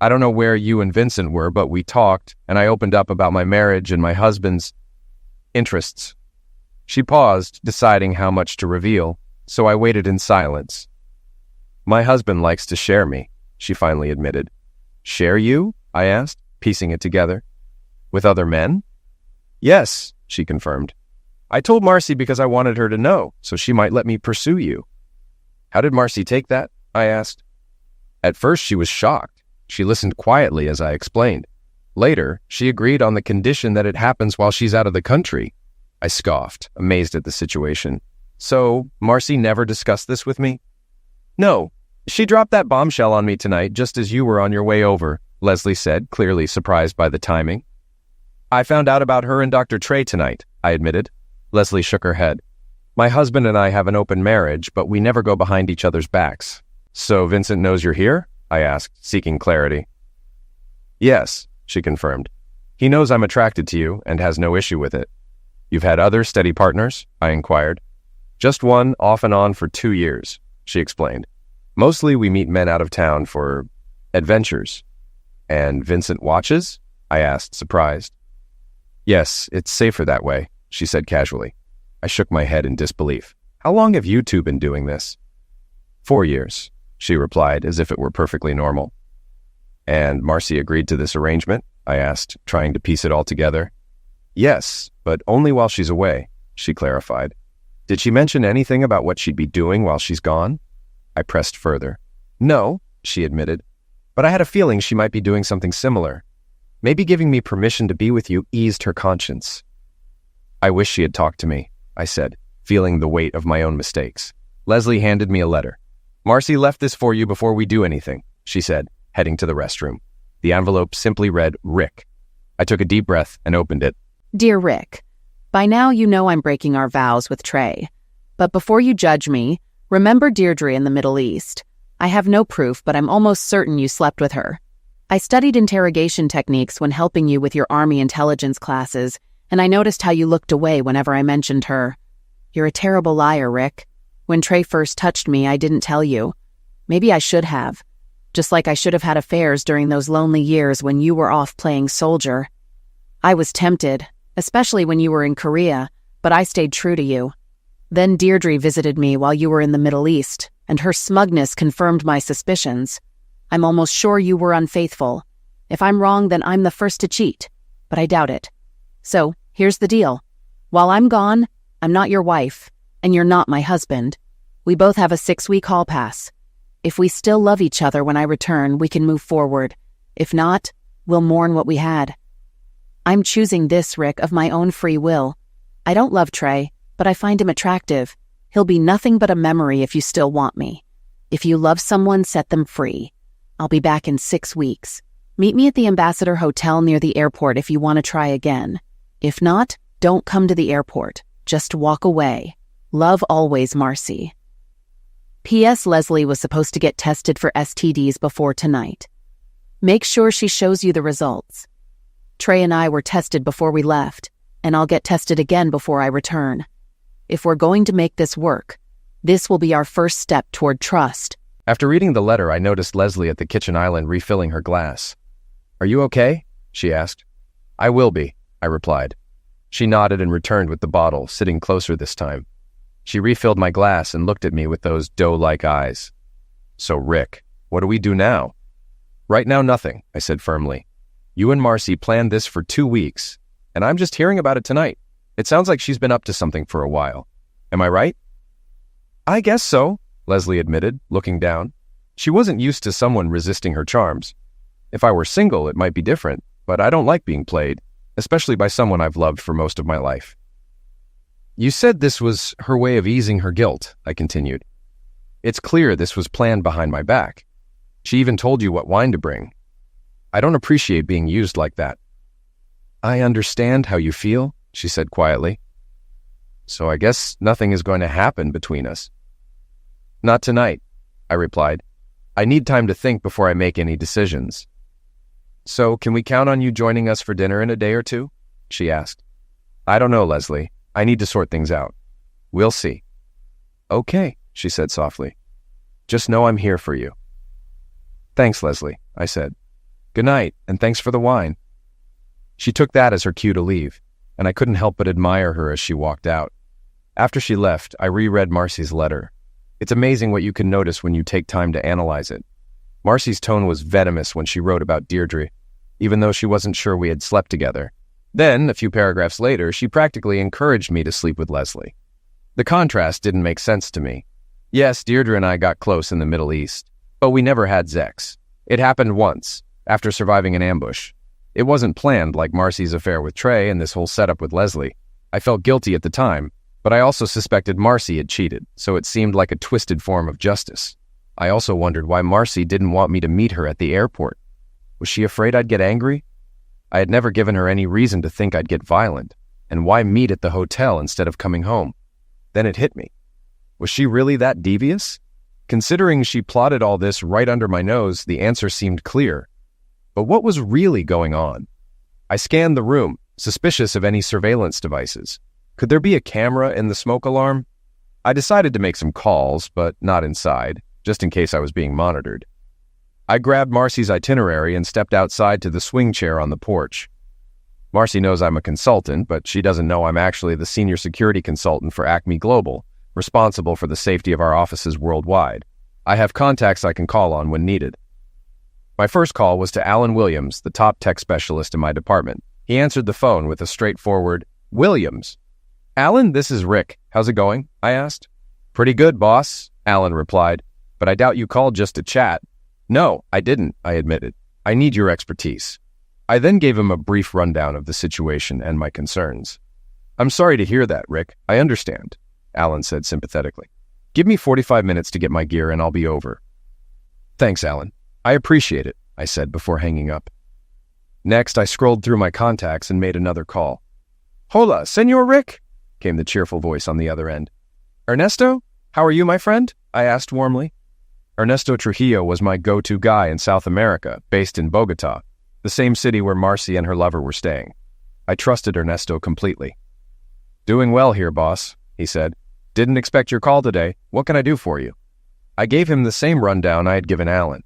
I don't know where you and Vincent were, but we talked, and I opened up about my marriage and my husband's interests. She paused, deciding how much to reveal, so I waited in silence. My husband likes to share me, she finally admitted. Share you? I asked, piecing it together. With other men? Yes, she confirmed. I told Marcy because I wanted her to know, so she might let me pursue you. How did Marcy take that? I asked. At first, she was shocked. She listened quietly as I explained. Later, she agreed on the condition that it happens while she's out of the country. I scoffed, amazed at the situation. So, Marcy never discussed this with me? No. She dropped that bombshell on me tonight just as you were on your way over, Leslie said, clearly surprised by the timing. I found out about her and Dr. Trey tonight, I admitted. Leslie shook her head. My husband and I have an open marriage, but we never go behind each other's backs. So Vincent knows you're here? I asked, seeking clarity. Yes, she confirmed. He knows I'm attracted to you and has no issue with it. You've had other steady partners? I inquired. Just one, off and on for 2 years, she explained. Mostly we meet men out of town for adventures. And Vincent watches? I asked, surprised. Yes, it's safer that way, she said casually. I shook my head in disbelief. How long have you two been doing this? 4 years, she replied, as if it were perfectly normal. And Marcy agreed to this arrangement? I asked, trying to piece it all together. Yes, but only while she's away, she clarified. Did she mention anything about what she'd be doing while she's gone? I pressed further. No, she admitted, but I had a feeling she might be doing something similar. Maybe giving me permission to be with you eased her conscience. I wish she had talked to me, I said, feeling the weight of my own mistakes. Leslie handed me a letter. Marcy left this for you before we do anything, she said, heading to the restroom. The envelope simply read, Rick. I took a deep breath and opened it. Dear Rick, by now you know I'm breaking our vows with Trey. But before you judge me, remember Deirdre in the Middle East. I have no proof, but I'm almost certain you slept with her. I studied interrogation techniques when helping you with your Army intelligence classes, and I noticed how you looked away whenever I mentioned her. You're a terrible liar, Rick. When Trey first touched me, I didn't tell you. Maybe I should have. Just like I should have had affairs during those lonely years when you were off playing soldier. I was tempted, especially when you were in Korea, but I stayed true to you. Then Deirdre visited me while you were in the Middle East, and her smugness confirmed my suspicions. I'm almost sure you were unfaithful. If I'm wrong, then I'm the first to cheat, but I doubt it. So, here's the deal. While I'm gone, I'm not your wife, and you're not my husband. We both have a 6-week hall pass. If we still love each other when I return, we can move forward. If not, we'll mourn what we had. I'm choosing this, Rick, of my own free will. I don't love Trey, but I find him attractive. He'll be nothing but a memory if you still want me. If you love someone, set them free. I'll be back in 6 weeks. Meet me at the Ambassador Hotel near the airport if you want to try again. If not, don't come to the airport. Just walk away. Love always, Marcy. P.S. Leslie was supposed to get tested for STDs before tonight. Make sure she shows you the results. Trey and I were tested before we left, and I'll get tested again before I return. If we're going to make this work, this will be our first step toward trust. After reading the letter, I noticed Leslie at the kitchen island refilling her glass. Are you okay? She asked. I will be, I replied. She nodded and returned with the bottle, sitting closer this time. She refilled my glass and looked at me with those doe-like eyes. So, Rick, what do we do now? Right now, nothing, I said firmly. You and Marcy planned this for 2 weeks, and I'm just hearing about it tonight. It sounds like she's been up to something for a while. Am I right? I guess so, Leslie admitted, looking down. She wasn't used to someone resisting her charms. If I were single, it might be different, but I don't like being played, especially by someone I've loved for most of my life. You said this was her way of easing her guilt, I continued. It's clear this was planned behind my back. She even told you what wine to bring. I don't appreciate being used like that. I understand how you feel, she said quietly. So I guess nothing is going to happen between us. Not tonight, I replied. I need time to think before I make any decisions. So can we count on you joining us for dinner in a day or two? She asked. I don't know, Leslie. I need to sort things out. We'll see. Okay, she said softly. Just know I'm here for you. Thanks, Leslie, I said. Good night, and thanks for the wine. She took that as her cue to leave, and I couldn't help but admire her as she walked out. After she left, I reread Marcy's letter. It's amazing what you can notice when you take time to analyze it. Marcy's tone was venomous when she wrote about Deirdre, even though she wasn't sure we had slept together. Then, a few paragraphs later, she practically encouraged me to sleep with Leslie. The contrast didn't make sense to me. Yes, Deirdre and I got close in the Middle East, but we never had sex. It happened once, after surviving an ambush. It wasn't planned like Marcy's affair with Trey and this whole setup with Leslie. I felt guilty at the time, but I also suspected Marcy had cheated, so it seemed like a twisted form of justice. I also wondered why Marcy didn't want me to meet her at the airport. Was she afraid I'd get angry? I had never given her any reason to think I'd get violent, and why meet at the hotel instead of coming home? Then it hit me. Was she really that devious? Considering she plotted all this right under my nose, the answer seemed clear. But what was really going on? I scanned the room, suspicious of any surveillance devices. Could there be a camera in the smoke alarm? I decided to make some calls, but not inside, just in case I was being monitored. I grabbed Marcy's itinerary and stepped outside to the swing chair on the porch. Marcy knows I'm a consultant, but she doesn't know I'm actually the senior security consultant for Acme Global, responsible for the safety of our offices worldwide. I have contacts I can call on when needed. My first call was to Alan Williams, the top tech specialist in my department. He answered the phone with a straightforward, "Williams." "Alan, this is Rick. How's it going?" I asked. "Pretty good, boss," Alan replied, "but I doubt you called just to chat." "No, I didn't," I admitted. "I need your expertise." I then gave him a brief rundown of the situation and my concerns. "I'm sorry to hear that, Rick. I understand," Alan said sympathetically. "Give me 45 minutes to get my gear and I'll be over." "Thanks, Alan. I appreciate it," I said before hanging up. Next, I scrolled through my contacts and made another call. "Hola, Senor Rick," came the cheerful voice on the other end. "Ernesto? How are you, my friend?" I asked warmly. Ernesto Trujillo was my go-to guy in South America, based in Bogota, the same city where Marcy and her lover were staying. I trusted Ernesto completely. "Doing well here, boss," he said. "Didn't expect your call today. What can I do for you?" I gave him the same rundown I had given Alan.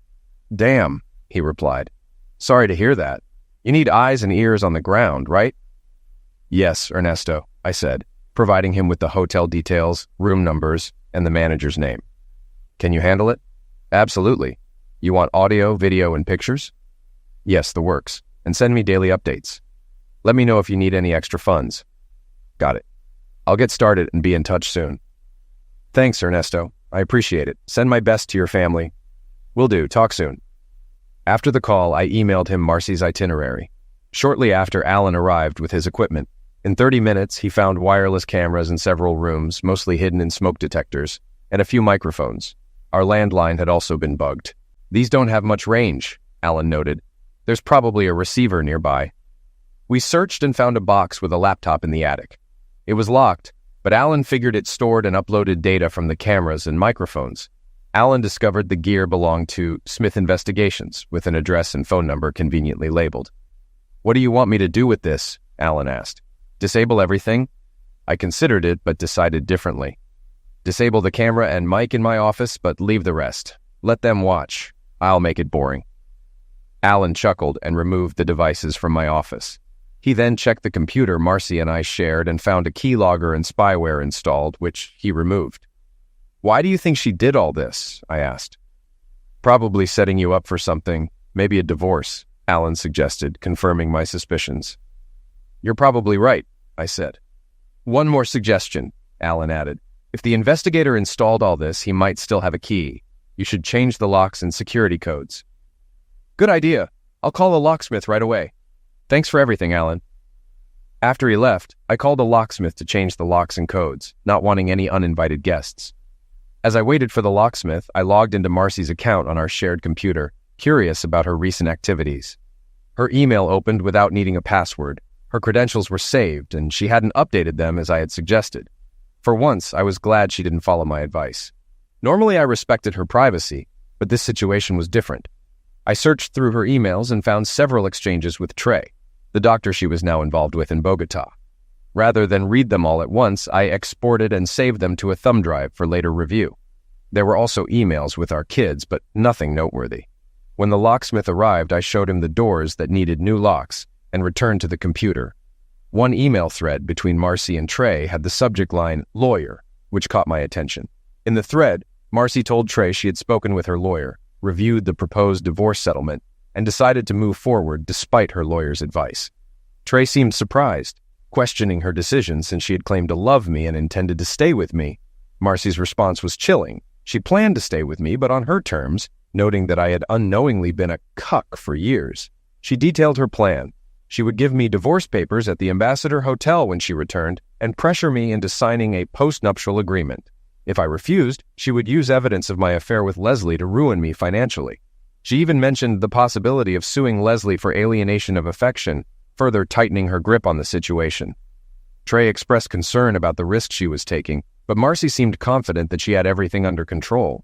"Damn," he replied. "Sorry to hear that. You need eyes and ears on the ground, right?" "Yes, Ernesto," I said, providing him with the hotel details, room numbers, and the manager's name. "Can you handle it?" "Absolutely. You want audio, video, and pictures?" "Yes, the works. And send me daily updates. Let me know if you need any extra funds." "Got it. I'll get started and be in touch soon." "Thanks, Ernesto. I appreciate it. Send my best to your family." "Will do. Talk soon." After the call, I emailed him Marcy's itinerary. Shortly after, Alan arrived with his equipment. In 30 minutes, he found wireless cameras in several rooms, mostly hidden in smoke detectors, and a few microphones. Our landline had also been bugged. "These don't have much range," Alan noted. "There's probably a receiver nearby." We searched and found a box with a laptop in the attic. It was locked, but Alan figured it stored and uploaded data from the cameras and microphones. Alan discovered the gear belonged to Smith Investigations, with an address and phone number conveniently labeled. "What do you want me to do with this?" Alan asked. "Disable everything?" I considered it, but decided differently. "Disable the camera and mic in my office, but leave the rest. Let them watch. I'll make it boring." Alan chuckled and removed the devices from my office. He then checked the computer Marcy and I shared and found a keylogger and spyware installed, which he removed. "Why do you think she did all this?" I asked. "Probably setting you up for something, maybe a divorce," Alan suggested, confirming my suspicions. "You're probably right," I said. "One more suggestion," Alan added. "If the investigator installed all this, he might still have a key. You should change the locks and security codes." "Good idea. I'll call a locksmith right away. Thanks for everything, Alan." After he left, I called a locksmith to change the locks and codes, not wanting any uninvited guests. As I waited for the locksmith, I logged into Marcy's account on our shared computer, curious about her recent activities. Her email opened without needing a password. Her credentials were saved, and she hadn't updated them as I had suggested. For once, I was glad she didn't follow my advice. Normally, I respected her privacy, but this situation was different. I searched through her emails and found several exchanges with Trey, the doctor she was now involved with in Bogota. Rather than read them all at once, I exported and saved them to a thumb drive for later review. There were also emails with our kids, but nothing noteworthy. When the locksmith arrived, I showed him the doors that needed new locks and returned to the computer. One email thread between Marcy and Trey had the subject line, lawyer, which caught my attention. In the thread, Marcy told Trey she had spoken with her lawyer, reviewed the proposed divorce settlement, and decided to move forward despite her lawyer's advice. Trey seemed surprised, questioning her decision since she had claimed to love me and intended to stay with me. Marcy's response was chilling. She planned to stay with me, but on her terms, noting that I had unknowingly been a cuck for years. She detailed her plan. She would give me divorce papers at the Ambassador Hotel when she returned and pressure me into signing a postnuptial agreement. If I refused, she would use evidence of my affair with Leslie to ruin me financially. She even mentioned the possibility of suing Leslie for alienation of affection, further tightening her grip on the situation. Trey expressed concern about the risk she was taking, but Marcy seemed confident that she had everything under control.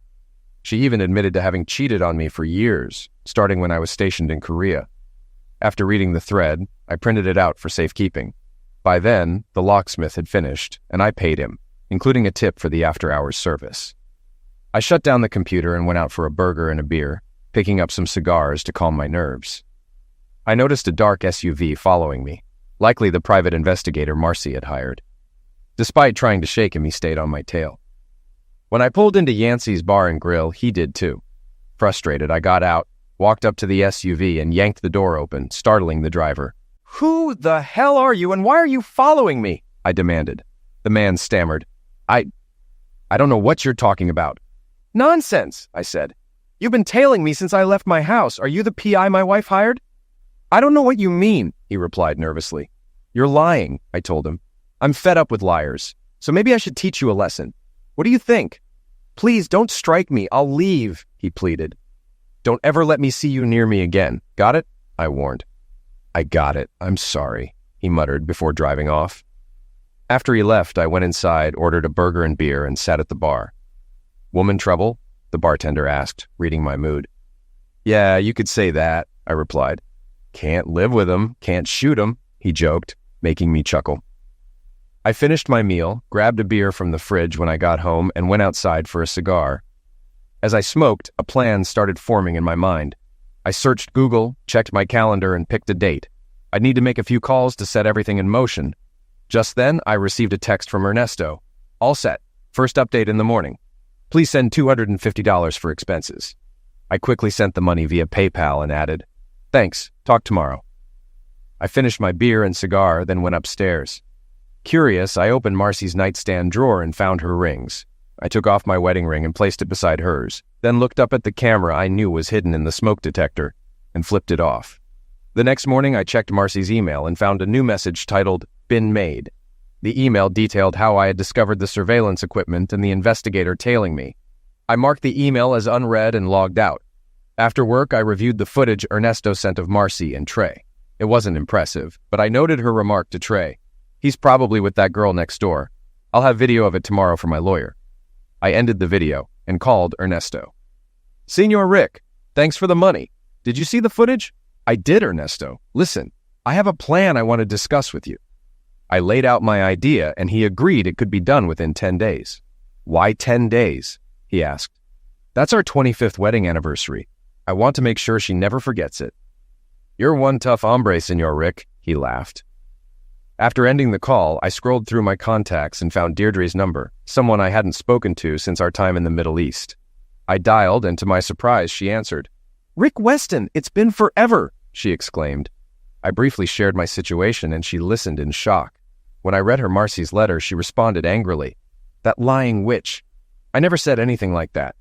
She even admitted to having cheated on me for years, starting when I was stationed in Korea. After reading the thread, I printed it out for safekeeping. By then, the locksmith had finished, and I paid him, including a tip for the after-hours service. I shut down the computer and went out for a burger and a beer, picking up some cigars to calm my nerves. I noticed a dark SUV following me, likely the private investigator Marcy had hired. Despite trying to shake him, he stayed on my tail. When I pulled into Yancey's Bar and Grill, he did too. Frustrated, I got out, walked up to the SUV and yanked the door open, startling the driver. "Who the hell are you and why are you following me?" I demanded. The man stammered. I don't know what you're talking about." "Nonsense," I said. "You've been tailing me since I left my house. Are you the PI my wife hired?" "I don't know what you mean," he replied nervously. "You're lying," I told him. "I'm fed up with liars, so maybe I should teach you a lesson. What do you think?" "Please don't strike me. I'll leave," he pleaded. "Don't ever let me see you near me again. Got it?" I warned. "I got it. I'm sorry," he muttered before driving off. After he left, I went inside, ordered a burger and beer, and sat at the bar. "Woman trouble?" the bartender asked, reading my mood. "Yeah, you could say that," I replied. "Can't live with him, can't shoot him," he joked, making me chuckle. I finished my meal, grabbed a beer from the fridge when I got home, and went outside for a cigar. As I smoked, a plan started forming in my mind. I searched Google, checked my calendar, and picked a date. I'd need to make a few calls to set everything in motion. Just then, I received a text from Ernesto. "All set. First update in the morning. Please send $250 for expenses." I quickly sent the money via PayPal and added, "Thanks. Talk tomorrow." I finished my beer and cigar, then went upstairs. Curious, I opened Marcy's nightstand drawer and found her rings. I took off my wedding ring and placed it beside hers, then looked up at the camera I knew was hidden in the smoke detector and flipped it off. The next morning, I checked Marcy's email and found a new message titled, "Been Made." The email detailed how I had discovered the surveillance equipment and the investigator tailing me. I marked the email as unread and logged out. After work, I reviewed the footage Ernesto sent of Marcy and Trey. It wasn't impressive, but I noted her remark to Trey. "He's probably with that girl next door. I'll have video of it tomorrow for my lawyer." I ended the video and called Ernesto. "Senor Rick, thanks for the money. Did you see the footage?" "I did, Ernesto. Listen, I have a plan I want to discuss with you." I laid out my idea, and he agreed it could be done within 10 days. "Why 10 days?" he asked. "That's our 25th wedding anniversary. I want to make sure she never forgets it." "You're one tough hombre, Senor Rick," he laughed. After ending the call, I scrolled through my contacts and found Deirdre's number, someone I hadn't spoken to since our time in the Middle East. I dialed, and to my surprise, she answered. "Rick Weston, it's been forever," she exclaimed. I briefly shared my situation, and she listened in shock. When I read her Marcy's letter, she responded angrily. "That lying witch. I never said anything like that.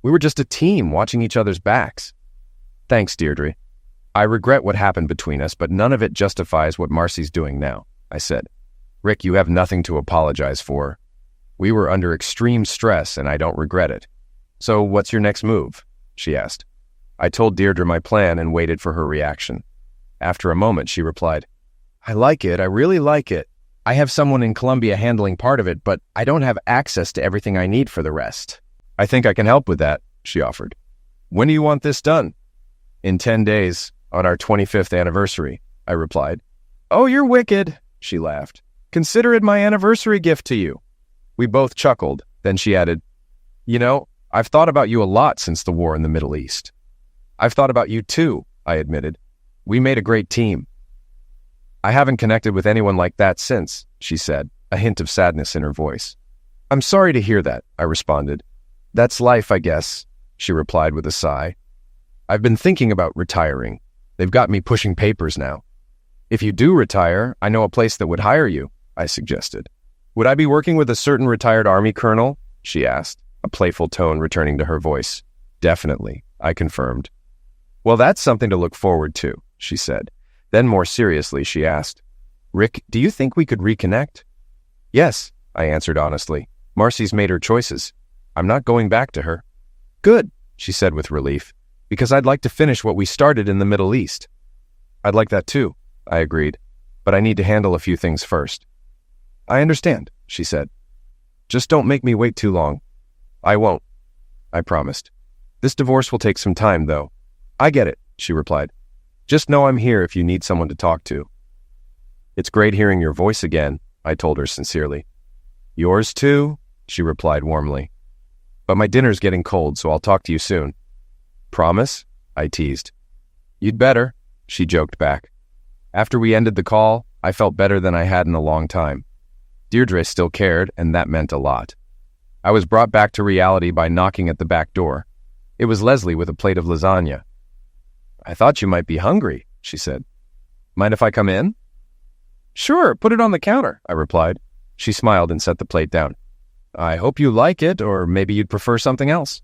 We were just a team watching each other's backs." "Thanks, Deirdre. I regret what happened between us, but none of it justifies what Marcy's doing now," I said. "Rick, you have nothing to apologize for. We were under extreme stress, and I don't regret it. So what's your next move?" she asked. I told Deirdre my plan and waited for her reaction. After a moment, she replied, "I like it. I really like it. I have someone in Colombia handling part of it, but I don't have access to everything I need for the rest. I think I can help with that, she offered. When do you want this done? In 10 days, on our 25th anniversary, I replied. Oh, you're wicked, she laughed. Consider it my anniversary gift to you. We both chuckled. Then she added, You know, I've thought about you a lot since the war in the Middle East. I've thought about you too, I admitted. We made a great team. I haven't connected with anyone like that since, she said, a hint of sadness in her voice. I'm sorry to hear that, I responded. That's life, I guess, she replied with a sigh. I've been thinking about retiring. They've got me pushing papers now. If you do retire, I know a place that would hire you, I suggested. Would I be working with a certain retired Army colonel? She asked, a playful tone returning to her voice. Definitely, I confirmed. Well, that's something to look forward to, she said. Then more seriously, she asked, Rick, do you think we could reconnect? Yes, I answered honestly. Marcy's made her choices. I'm not going back to her. Good, she said with relief, because I'd like to finish what we started in the Middle East. I'd like that too, I agreed, but I need to handle a few things first. I understand, she said. Just don't make me wait too long. I won't, I promised. This divorce will take some time, though. I get it, she replied. Just know I'm here if you need someone to talk to. It's great hearing your voice again, I told her sincerely. Yours too, she replied warmly. But my dinner's getting cold, so I'll talk to you soon. Promise? I teased. You'd better, she joked back. After we ended the call, I felt better than I had in a long time. Deirdre still cared, and that meant a lot. I was brought back to reality by knocking at the back door. It was Leslie with a plate of lasagna. I thought you might be hungry, she said. Mind if I come in? Sure, put it on the counter, I replied. She smiled and set the plate down. I hope you like it, or maybe you'd prefer something else.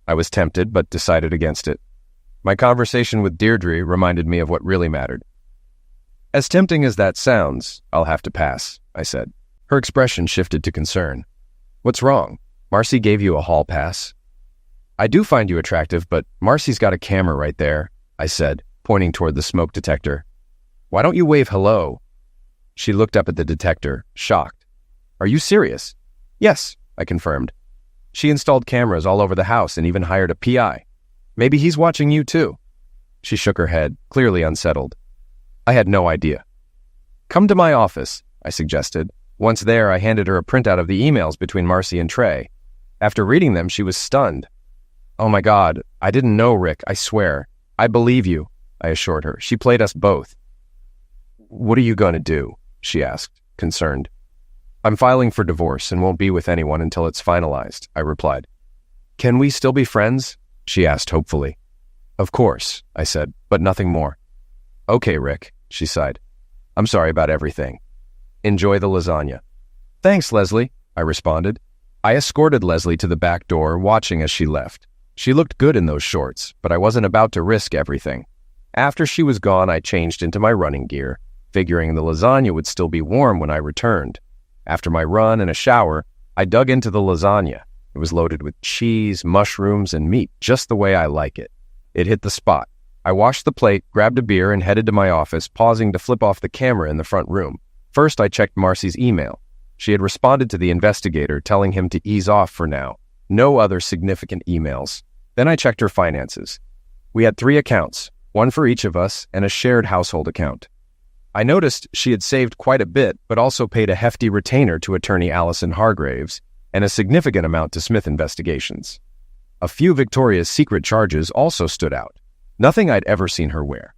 I was tempted, but decided against it. My conversation with Deirdre reminded me of what really mattered. As tempting as that sounds, I'll have to pass, I said. Her expression shifted to concern. What's wrong? Marcy gave you a hall pass. I do find you attractive, but Marcy's got a camera right there, I said, pointing toward the smoke detector. Why don't you wave hello? She looked up at the detector, shocked. Are you serious? Yes, I confirmed. She installed cameras all over the house and even hired a PI. Maybe he's watching you too. She shook her head, clearly unsettled. I had no idea. Come to my office, I suggested. Once there, I handed her a printout of the emails between Marcy and Trey. After reading them, she was stunned. Oh my God, I didn't know, Rick, I swear. I believe you, I assured her. She played us both. What are you going to do? She asked, concerned. I'm filing for divorce and won't be with anyone until it's finalized, I replied. Can we still be friends? She asked hopefully. Of course, I said, but nothing more. Okay, Rick, she sighed. I'm sorry about everything. Enjoy the lasagna. Thanks, Leslie, I responded. I escorted Leslie to the back door, watching as she left. She looked good in those shorts, but I wasn't about to risk everything. After she was gone, I changed into my running gear, figuring the lasagna would still be warm when I returned. After my run and a shower, I dug into the lasagna. It was loaded with cheese, mushrooms, and meat, just the way I like it. It hit the spot. I washed the plate, grabbed a beer, and headed to my office, pausing to flip off the camera in the front room. First, I checked Marcy's email. She had responded to the investigator, telling him to ease off for now. No other significant emails. Then I checked her finances. We had 3 accounts, one for each of us, and a shared household account. I noticed she had saved quite a bit, but also paid a hefty retainer to attorney Allison Hargraves, and a significant amount to Smith Investigations. A few Victoria's Secret charges also stood out. Nothing I'd ever seen her wear.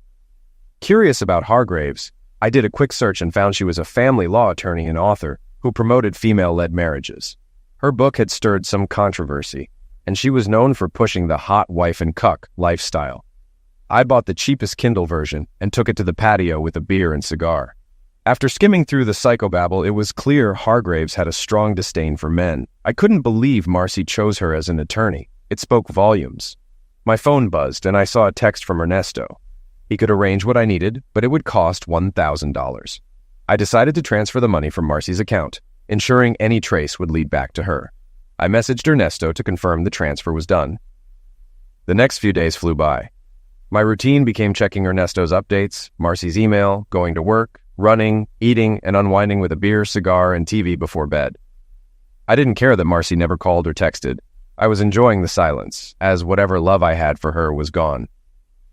Curious about Hargraves, I did a quick search and found she was a family law attorney and author who promoted female-led marriages. Her book had stirred some controversy, and she was known for pushing the hot wife and cuck lifestyle. I bought the cheapest Kindle version and took it to the patio with a beer and cigar. After skimming through the psychobabble, it was clear Hargraves had a strong disdain for men. I couldn't believe Marcy chose her as an attorney. It spoke volumes. My phone buzzed, and I saw a text from Ernesto. He could arrange what I needed, but it would cost $1,000. I decided to transfer the money from Marcy's account, ensuring any trace would lead back to her. I messaged Ernesto to confirm the transfer was done. The next few days flew by. My routine became checking Ernesto's updates, Marcy's email, going to work, running, eating, and unwinding with a beer, cigar, and TV before bed. I didn't care that Marcy never called or texted. I was enjoying the silence, as whatever love I had for her was gone.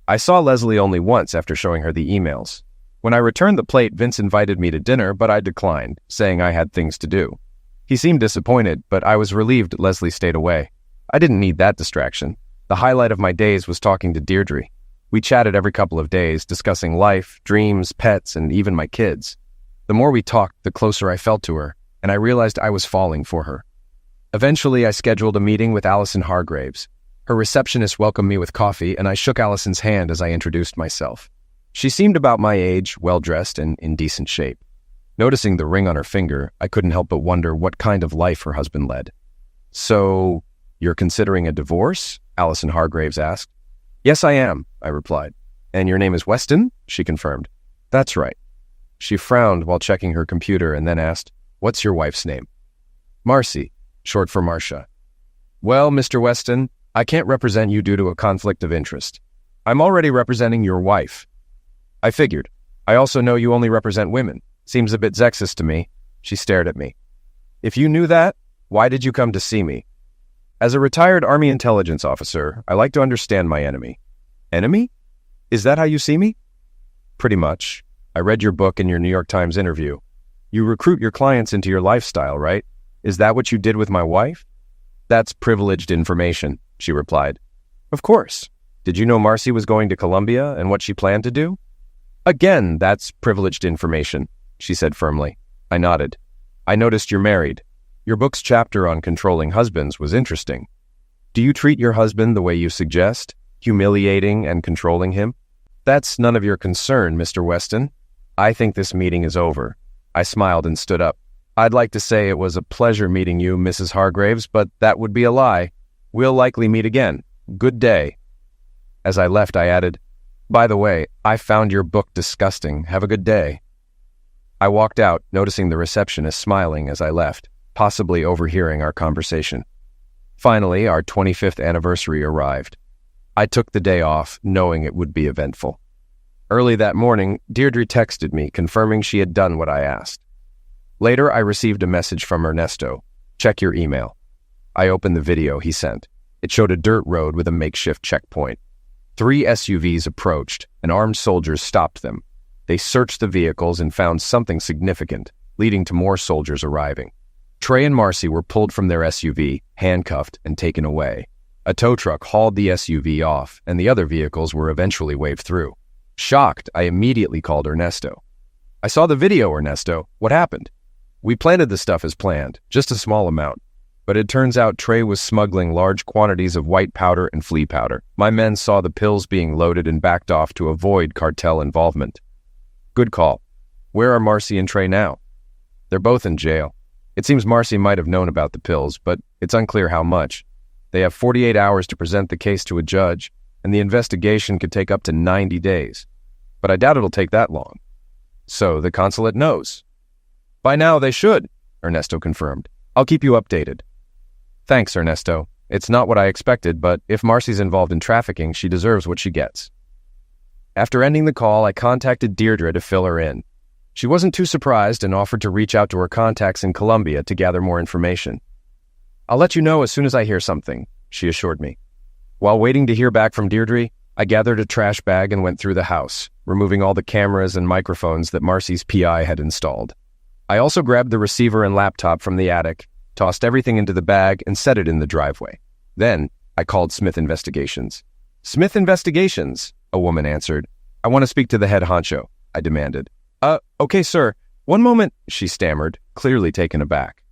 I saw Leslie only once after showing her the emails. When I returned the plate, Vince invited me to dinner, but I declined, saying I had things to do. He seemed disappointed, but I was relieved Leslie stayed away. I didn't need that distraction. The highlight of my days was talking to Deirdre. We chatted every couple of days, discussing life, dreams, pets, and even my kids. The more we talked, the closer I felt to her, and I realized I was falling for her. Eventually, I scheduled a meeting with Allison Hargraves. Her receptionist welcomed me with coffee, and I shook Allison's hand as I introduced myself. She seemed about my age, well-dressed, and in decent shape. Noticing the ring on her finger, I couldn't help but wonder what kind of life her husband led. "So, you're considering a divorce?" Allison Hargraves asked. "Yes, I am," I replied. "And your name is Weston?" she confirmed. "That's right." She frowned while checking her computer and then asked, "What's your wife's name?" "Marcy, short for Marcia." "Well, Mr. Weston, I can't represent you due to a conflict of interest. I'm already representing your wife." "I figured. I also know you only represent women. Seems a bit sexist to me." She stared at me. "If you knew that, why did you come to see me?" "As a retired Army intelligence officer, I like to understand my enemy." "Enemy? Is that how you see me?" "Pretty much. I read your book and your New York Times interview. You recruit your clients into your lifestyle, right? Is that what you did with my wife?" "That's privileged information," she replied. "Of course. Did you know Marcy was going to Columbia and what she planned to do?" "Again, that's privileged information," she said firmly. I nodded. "I noticed you're married. Your book's chapter on controlling husbands was interesting. Do you treat your husband the way you suggest, humiliating and controlling him?" "That's none of your concern, Mr. Weston. I think this meeting is over." I smiled and stood up. "I'd like to say it was a pleasure meeting you, Mrs. Hargraves, but that would be a lie. We'll likely meet again. Good day." As I left, I added, "By the way, I found your book disgusting. Have a good day." I walked out, noticing the receptionist smiling as I left, possibly overhearing our conversation. Finally, our 25th anniversary arrived. I took the day off, knowing it would be eventful. Early that morning, Deirdre texted me, confirming she had done what I asked. Later, I received a message from Ernesto. "Check your email." I opened the video he sent. It showed a dirt road with a makeshift checkpoint. 3 SUVs approached, and armed soldiers stopped them. They searched the vehicles and found something significant, leading to more soldiers arriving. Trey and Marcy were pulled from their SUV, handcuffed, and taken away. A tow truck hauled the SUV off, and the other vehicles were eventually waved through. Shocked, I immediately called Ernesto. "I saw the video, Ernesto. What happened?" "We planted the stuff as planned, just a small amount. But it turns out Trey was smuggling large quantities of white powder and flea powder. My men saw the pills being loaded and backed off to avoid cartel involvement." "Good call. Where are Marcy and Trey now?" "They're both in jail. It seems Marcy might have known about the pills, but it's unclear how much. They have 48 hours to present the case to a judge, and the investigation could take up to 90 days. But I doubt it'll take that long." "So the consulate knows?" "By now they should," Ernesto confirmed. "I'll keep you updated." "Thanks, Ernesto. It's not what I expected, but if Marcy's involved in trafficking, she deserves what she gets." After ending the call, I contacted Deirdre to fill her in. She wasn't too surprised and offered to reach out to her contacts in Colombia to gather more information. "I'll let you know as soon as I hear something," she assured me. While waiting to hear back from Deirdre, I gathered a trash bag and went through the house, removing all the cameras and microphones that Marcy's PI had installed. I also grabbed the receiver and laptop from the attic, tossed everything into the bag, and set it in the driveway. Then, I called Smith Investigations. "Smith Investigations," a woman answered. "I want to speak to the head honcho," I demanded. Okay, sir. One moment," she stammered, clearly taken aback.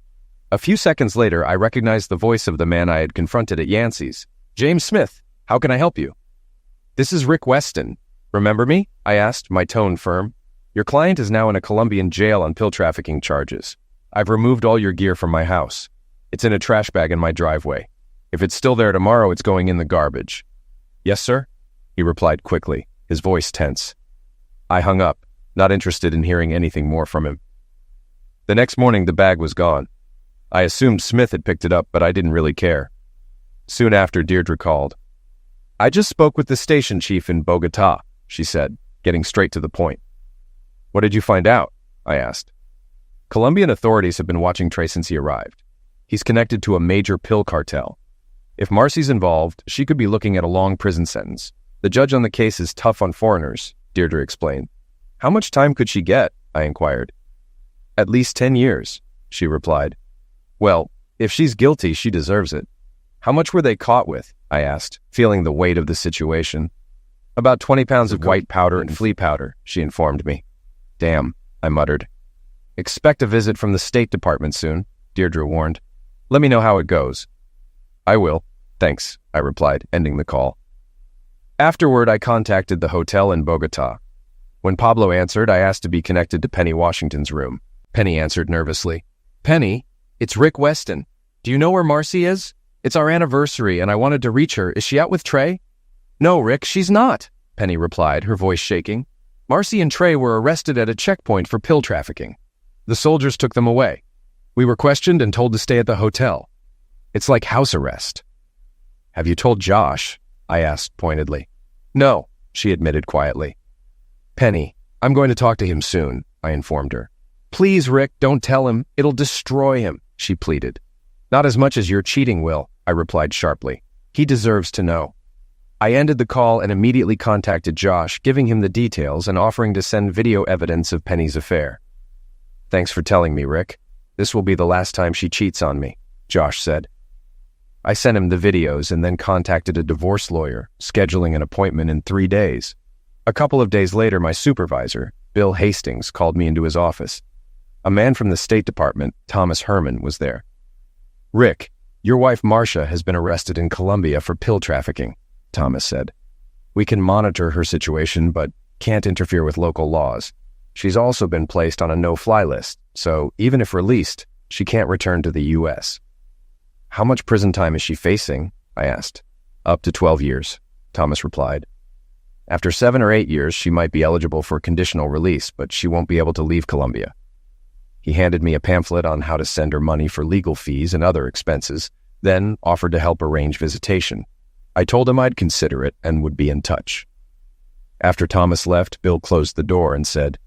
A few seconds later, I recognized the voice of the man I had confronted at Yancey's. "James Smith, how can I help you?" "This is Rick Weston. Remember me?" I asked, my tone firm. "Your client is now in a Colombian jail on pill trafficking charges. I've removed all your gear from my house. It's in a trash bag in my driveway. If it's still there tomorrow, it's going in the garbage." "Yes, sir," he replied quickly, his voice tense. I hung up, not interested in hearing anything more from him. The next morning, the bag was gone. I assumed Smith had picked it up, but I didn't really care. Soon after, Deirdre called. "I just spoke with the station chief in Bogota," she said, getting straight to the point. What did you find out? I asked. Colombian authorities have been watching Trey since he arrived. He's connected to a major pill cartel. If Marcy's involved, she could be looking at a long prison sentence. The judge on the case is tough on foreigners, Deirdre explained. How much time could she get? I inquired. At least 10 years, she replied. Well, if she's guilty, she deserves it. How much were they caught with? I asked, feeling the weight of the situation. About 20 pounds of white powder and flea powder, she informed me. Damn, I muttered. Expect a visit from the State Department soon, Deirdre warned. Let me know how it goes. I will. Thanks, I replied, ending the call. Afterward, I contacted the hotel in Bogota. When Pablo answered, I asked to be connected to Penny Washington's room. Penny answered nervously. Penny, it's Rick Weston. Do you know where Marcy is? It's our anniversary, and I wanted to reach her. Is she out with Trey? No, Rick, she's not, Penny replied, her voice shaking. Marcy and Trey were arrested at a checkpoint for pill trafficking. The soldiers took them away. We were questioned and told to stay at the hotel. It's like house arrest. Have you told Josh? I asked pointedly. No, she admitted quietly. Penny, I'm going to talk to him soon, I informed her. Please, Rick, don't tell him. It'll destroy him, she pleaded. Not as much as your cheating will, I replied sharply. He deserves to know. I ended the call and immediately contacted Josh, giving him the details and offering to send video evidence of Penny's affair. Thanks for telling me, Rick. This will be the last time she cheats on me, Josh said. I sent him the videos and then contacted a divorce lawyer, scheduling an appointment in 3 days. A couple of days later, my supervisor, Bill Hastings, called me into his office. A man from the State Department, Thomas Herman, was there. Rick, your wife Marcia has been arrested in Colombia for pill trafficking, Thomas said. We can monitor her situation, but can't interfere with local laws. She's also been placed on a no-fly list, so even if released, she can't return to the U.S. How much prison time is she facing? I asked. Up to 12 years, Thomas replied. After 7 or 8 years, she might be eligible for conditional release, but she won't be able to leave Colombia. He handed me a pamphlet on how to send her money for legal fees and other expenses, then offered to help arrange visitation. I told him I'd consider it and would be in touch. After Thomas left, Bill closed the door and said,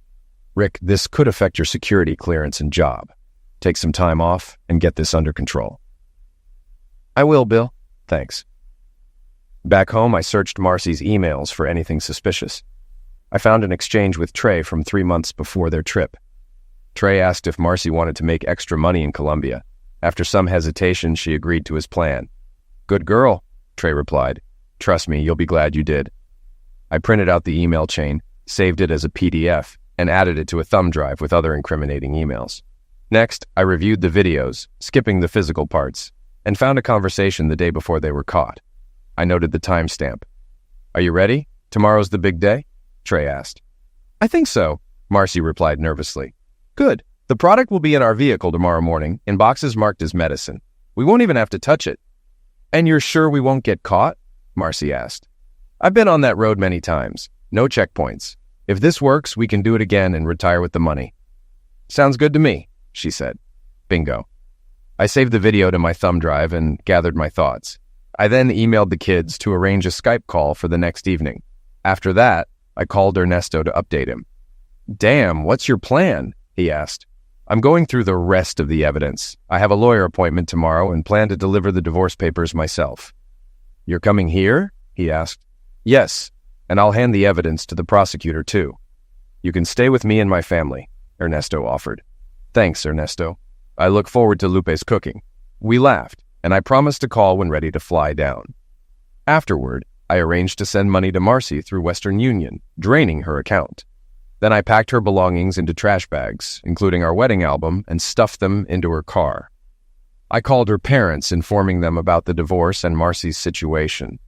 Rick, this could affect your security clearance and job. Take some time off and get this under control. I will, Bill. Thanks. Back home, I searched Marcy's emails for anything suspicious. I found an exchange with Trey from 3 months before their trip. Trey asked if Marcy wanted to make extra money in Colombia. After some hesitation, she agreed to his plan. Good girl, Trey replied. Trust me, you'll be glad you did. I printed out the email chain, saved it as a PDF, and added it to a thumb drive with other incriminating emails. Next, I reviewed the videos, skipping the physical parts, and found a conversation the day before they were caught. I noted the timestamp. Are you ready? Tomorrow's the big day? Trey asked. I think so, Marcy replied nervously. Good. The product will be in our vehicle tomorrow morning, in boxes marked as medicine. We won't even have to touch it. And you're sure we won't get caught? Marcy asked. I've been on that road many times. No checkpoints. If this works, we can do it again and retire with the money. Sounds good to me, she said. Bingo. I saved the video to my thumb drive and gathered my thoughts. I then emailed the kids to arrange a Skype call for the next evening. After that, I called Ernesto to update him. Damn, what's your plan? He asked. I'm going through the rest of the evidence. I have a lawyer appointment tomorrow and plan to deliver the divorce papers myself. You're coming here? He asked. Yes, and I'll hand the evidence to the prosecutor too. You can stay with me and my family, Ernesto offered. Thanks, Ernesto. I look forward to Lupe's cooking. We laughed, and I promised to call when ready to fly down. Afterward, I arranged to send money to Marcy through Western Union, draining her account. Then I packed her belongings into trash bags, including our wedding album, and stuffed them into her car. I called her parents, informing them about the divorce and Marcy's situation.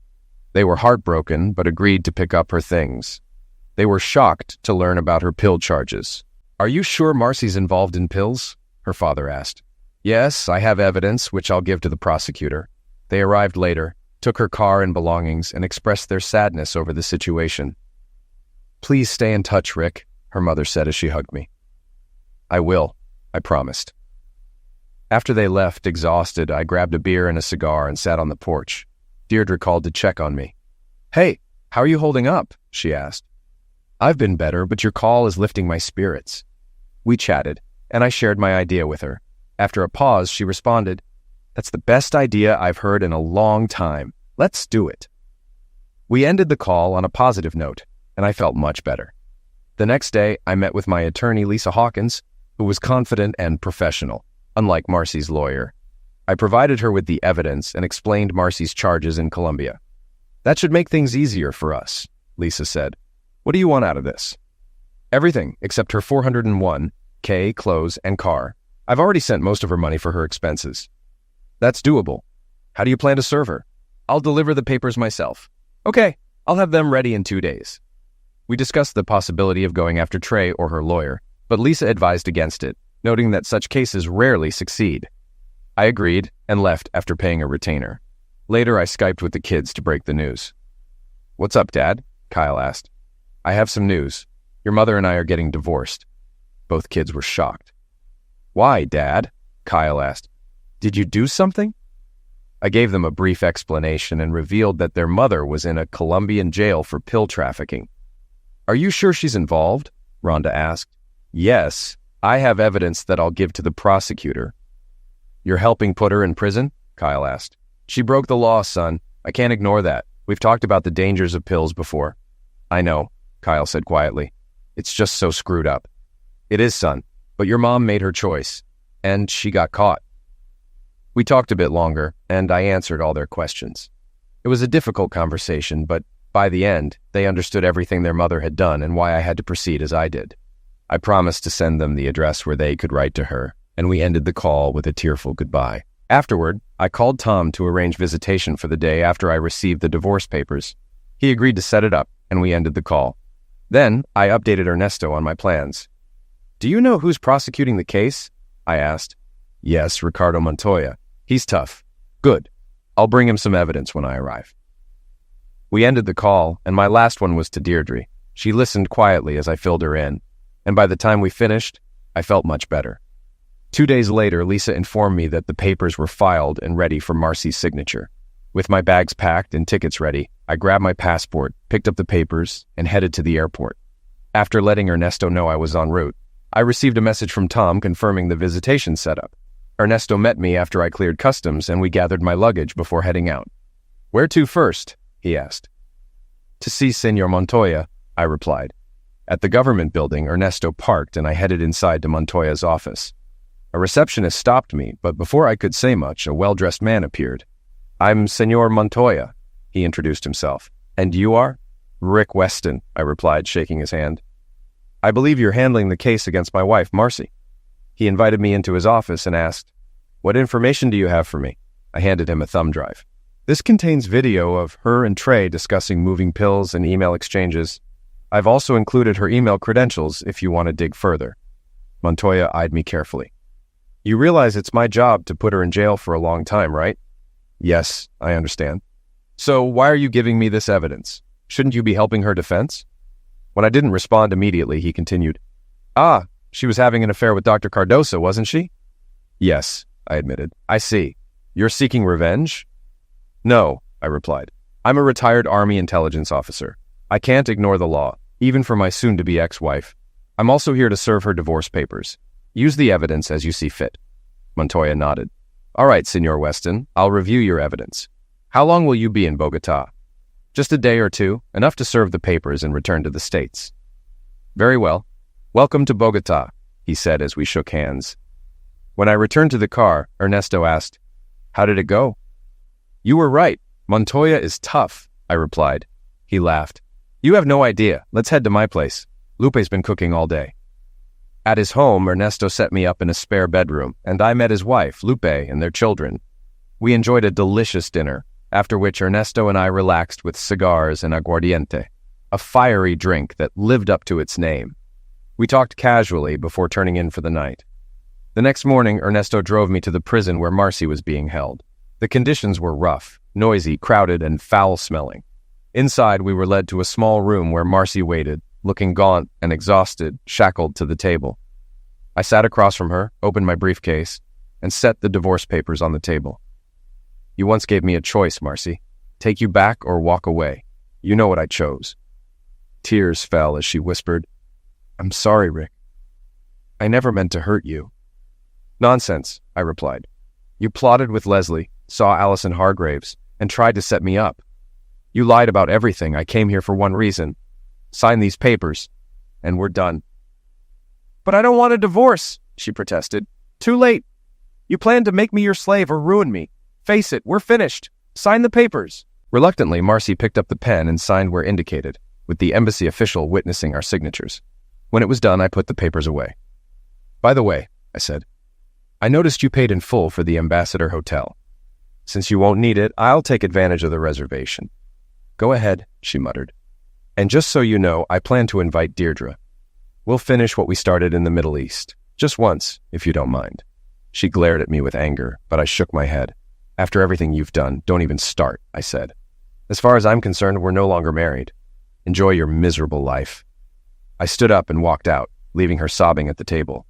They were heartbroken, but agreed to pick up her things. They were shocked to learn about her pill charges. Are you sure Marcy's involved in pills? Her father asked. Yes, I have evidence, which I'll give to the prosecutor. They arrived later, took her car and belongings, and expressed their sadness over the situation. Please stay in touch, Rick, her mother said as she hugged me. I will, I promised. After they left, exhausted, I grabbed a beer and a cigar and sat on the porch. Deirdre called to check on me. Hey, how are you holding up? She asked. I've been better, but your call is lifting my spirits. We chatted, and I shared my idea with her. After a pause, she responded, "That's the best idea I've heard in a long time. Let's do it." We ended the call on a positive note, and I felt much better. The next day, I met with my attorney, Lisa Hawkins, who was confident and professional, unlike Marcy's lawyer. I provided her with the evidence and explained Marcy's charges in Colombia. "That should make things easier for us," Lisa said. "What do you want out of this?" "Everything except her $401K, clothes, and car. I've already sent most of her money for her expenses." "That's doable. How do you plan to serve her?" "I'll deliver the papers myself." "Okay, I'll have them ready in 2 days." We discussed the possibility of going after Trey or her lawyer, but Lisa advised against it, noting that such cases rarely succeed. I agreed and left after paying a retainer. Later, I Skyped with the kids to break the news. "What's up, Dad?" Kyle asked. "I have some news. Your mother and I are getting divorced." Both kids were shocked. "Why, Dad?" Kyle asked. "Did you do something?" I gave them a brief explanation and revealed that their mother was in a Colombian jail for pill trafficking. "Are you sure she's involved?" Rhonda asked. "Yes, I have evidence that I'll give to the prosecutor." "You're helping put her in prison?" Kyle asked. "She broke the law, son. I can't ignore that. We've talked about the dangers of pills before." "I know," Kyle said quietly. "It's just so screwed up." "It is, son, but your mom made her choice, and she got caught." We talked a bit longer, and I answered all their questions. It was a difficult conversation, but by the end, they understood everything their mother had done and why I had to proceed as I did. I promised to send them the address where they could write to her, and we ended the call with a tearful goodbye. Afterward, I called Tom to arrange visitation for the day after I received the divorce papers. He agreed to set it up, and we ended the call. Then, I updated Ernesto on my plans. "Do you know who's prosecuting the case?" I asked. "Yes, Ricardo Montoya. He's tough." "Good. I'll bring him some evidence when I arrive." We ended the call, and my last one was to Deirdre. She listened quietly as I filled her in, and by the time we finished, I felt much better. 2 days later, Lisa informed me that the papers were filed and ready for Marcy's signature. With my bags packed and tickets ready, I grabbed my passport, picked up the papers, and headed to the airport. After letting Ernesto know I was en route, I received a message from Tom confirming the visitation setup. Ernesto met me after I cleared customs, and we gathered my luggage before heading out. "Where to first?" he asked. "To see Senor Montoya," I replied. At the government building, Ernesto parked, and I headed inside to Montoya's office. A receptionist stopped me, but before I could say much, a well-dressed man appeared. "I'm Senor Montoya," he introduced himself. "And you are?" "Rick Weston," I replied, shaking his hand. "I believe you're handling the case against my wife, Marcy." He invited me into his office and asked, "What information do you have for me?" I handed him a thumb drive. "This contains video of her and Trey discussing moving pills and email exchanges. I've also included her email credentials if you want to dig further." Montoya eyed me carefully. "You realize it's my job to put her in jail for a long time, right?" "Yes, I understand." "So why are you giving me this evidence? Shouldn't you be helping her defense?" When I didn't respond immediately, he continued, "Ah, she was having an affair with Dr. Cardoso, wasn't she?" "Yes," I admitted. "I see. You're seeking revenge?" "No," I replied. "I'm a retired Army intelligence officer. I can't ignore the law, even for my soon-to-be ex-wife. I'm also here to serve her divorce papers. Use the evidence as you see fit." Montoya nodded. "All right, Senor Weston, I'll review your evidence. How long will you be in Bogota?" "Just a day or two, enough to serve the papers and return to the States." "Very well. Welcome to Bogota," he said as we shook hands. When I returned to the car, Ernesto asked, "How did it go?" "You were right. Montoya is tough," I replied. He laughed. "You have no idea. Let's head to my place. Lupe's been cooking all day." At his home, Ernesto set me up in a spare bedroom, and I met his wife, Lupe, and their children. We enjoyed a delicious dinner, after which Ernesto and I relaxed with cigars and aguardiente, a fiery drink that lived up to its name. We talked casually before turning in for the night. The next morning, Ernesto drove me to the prison where Marcy was being held. The conditions were rough, noisy, crowded, and foul-smelling. Inside, we were led to a small room where Marcy waited, looking gaunt and exhausted, shackled to the table. I sat across from her, opened my briefcase, and set the divorce papers on the table. "You once gave me a choice, Marcy. Take you back or walk away. You know what I chose." Tears fell as she whispered, "I'm sorry, Rick. I never meant to hurt you." "Nonsense," I replied. "You plotted with Leslie, saw Allison Hargraves, and tried to set me up. You lied about everything. I came here for one reason. Sign these papers, and we're done." "But I don't want a divorce," she protested. "Too late. You plan to make me your slave or ruin me. Face it, we're finished. Sign the papers." Reluctantly, Marcy picked up the pen and signed where indicated, with the embassy official witnessing our signatures. When it was done, I put the papers away. "By the way," I said, "I noticed you paid in full for the Ambassador Hotel. Since you won't need it, I'll take advantage of the reservation." "Go ahead," she muttered. "And just so you know, I plan to invite Deirdre. We'll finish what we started in the Middle East. Just once, if you don't mind." She glared at me with anger, but I shook my head. "After everything you've done, don't even start," I said. "As far as I'm concerned, we're no longer married. Enjoy your miserable life." I stood up and walked out, leaving her sobbing at the table.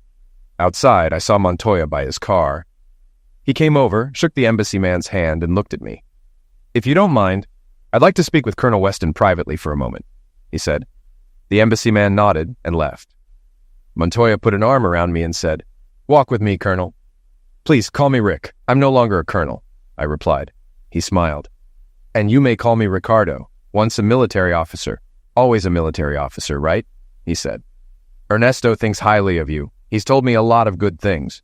Outside, I saw Montoya by his car. He came over, shook the embassy man's hand, and looked at me. "If you don't mind, I'd like to speak with Colonel Weston privately for a moment," he said. The embassy man nodded and left. Montoya put an arm around me and said, "Walk with me, Colonel." "Please, call me Rick. I'm no longer a colonel," I replied. He smiled. "And you may call me Ricardo. Once a military officer, always a military officer, right?" he said. "Ernesto thinks highly of you. He's told me a lot of good things."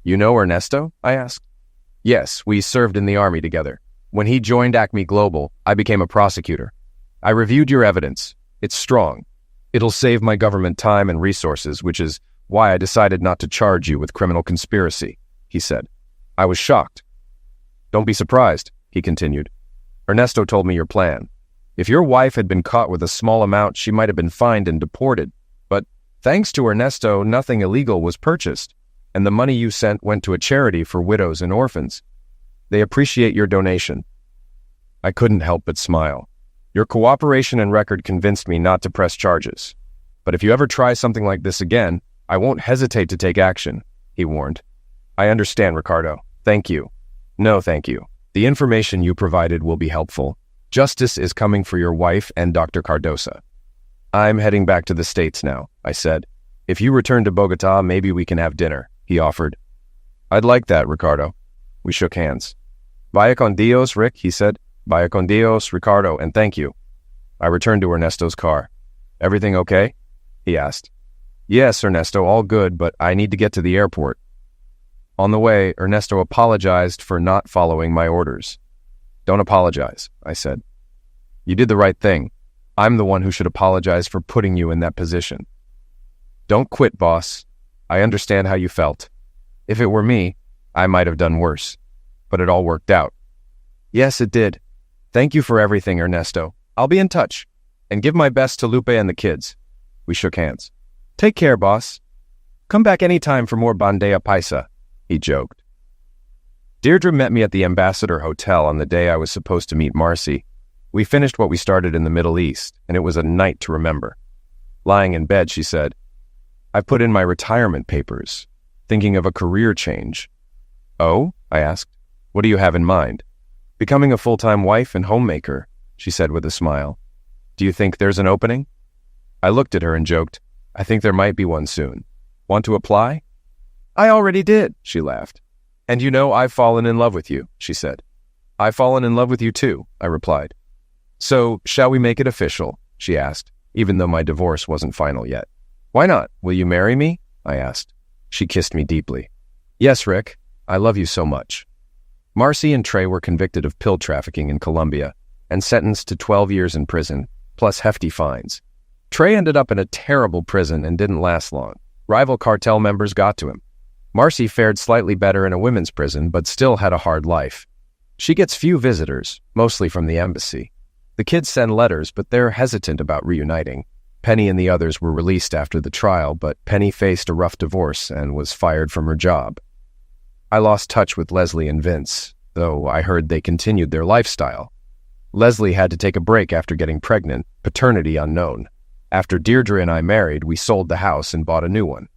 "You know Ernesto?" I asked. "Yes, we served in the Army together. When he joined Acme Global, I became a prosecutor. I reviewed your evidence. It's strong. It'll save my government time and resources, which is why I decided not to charge you with criminal conspiracy," he said. I was shocked. "Don't be surprised," he continued. "Ernesto told me your plan. If your wife had been caught with a small amount, she might have been fined and deported. But thanks to Ernesto, nothing illegal was purchased, and the money you sent went to a charity for widows and orphans. They appreciate your donation." I couldn't help but smile. "Your cooperation and record convinced me not to press charges. But if you ever try something like this again, I won't hesitate to take action," he warned. "I understand, Ricardo. Thank you." "No, thank you. The information you provided will be helpful. Justice is coming for your wife and Dr. Cardosa." "I'm heading back to the States now," I said. "If you return to Bogota, maybe we can have dinner," he offered. "I'd like that, Ricardo." We shook hands. "Vaya con Dios, Rick," he said. "Vaya con Dios, Ricardo, and thank you." I returned to Ernesto's car. "Everything okay?" he asked. "Yes, Ernesto, all good, but I need to get to the airport." On the way, Ernesto apologized for not following my orders. "Don't apologize," I said. "You did the right thing. I'm the one who should apologize for putting you in that position." "Don't quit, boss. I understand how you felt. If it were me, I might have done worse. But it all worked out." "Yes, it did. Thank you for everything, Ernesto. I'll be in touch. And give my best to Lupe and the kids." We shook hands. "Take care, boss. Come back anytime for more bandeja paisa," he joked. Deirdre met me at the Ambassador Hotel on the day I was supposed to meet Marcy. We finished what we started in the Middle East, and it was a night to remember. Lying in bed, she said, "I put in my retirement papers, thinking of a career change." "Oh?" I asked. "What do you have in mind?" "Becoming a full-time wife and homemaker," she said with a smile. "Do you think there's an opening?" I looked at her and joked, "I think there might be one soon. Want to apply?" "I already did," she laughed. "And you know I've fallen in love with you," she said. "I've fallen in love with you too," I replied. "So, shall we make it official?" she asked, even though my divorce wasn't final yet. "Why not? Will you marry me?" I asked. She kissed me deeply. "Yes, Rick. I love you so much." Marcy and Trey were convicted of pill trafficking in Colombia and sentenced to 12 years in prison, plus hefty fines. Trey ended up in a terrible prison and didn't last long. Rival cartel members got to him. Marcy fared slightly better in a women's prison, but still had a hard life. She gets few visitors, mostly from the embassy. The kids send letters, but they're hesitant about reuniting. Penny and the others were released after the trial, but Penny faced a rough divorce and was fired from her job. I lost touch with Leslie and Vince, though I heard they continued their lifestyle. Leslie had to take a break after getting pregnant, paternity unknown. After Deirdre and I married, we sold the house and bought a new one.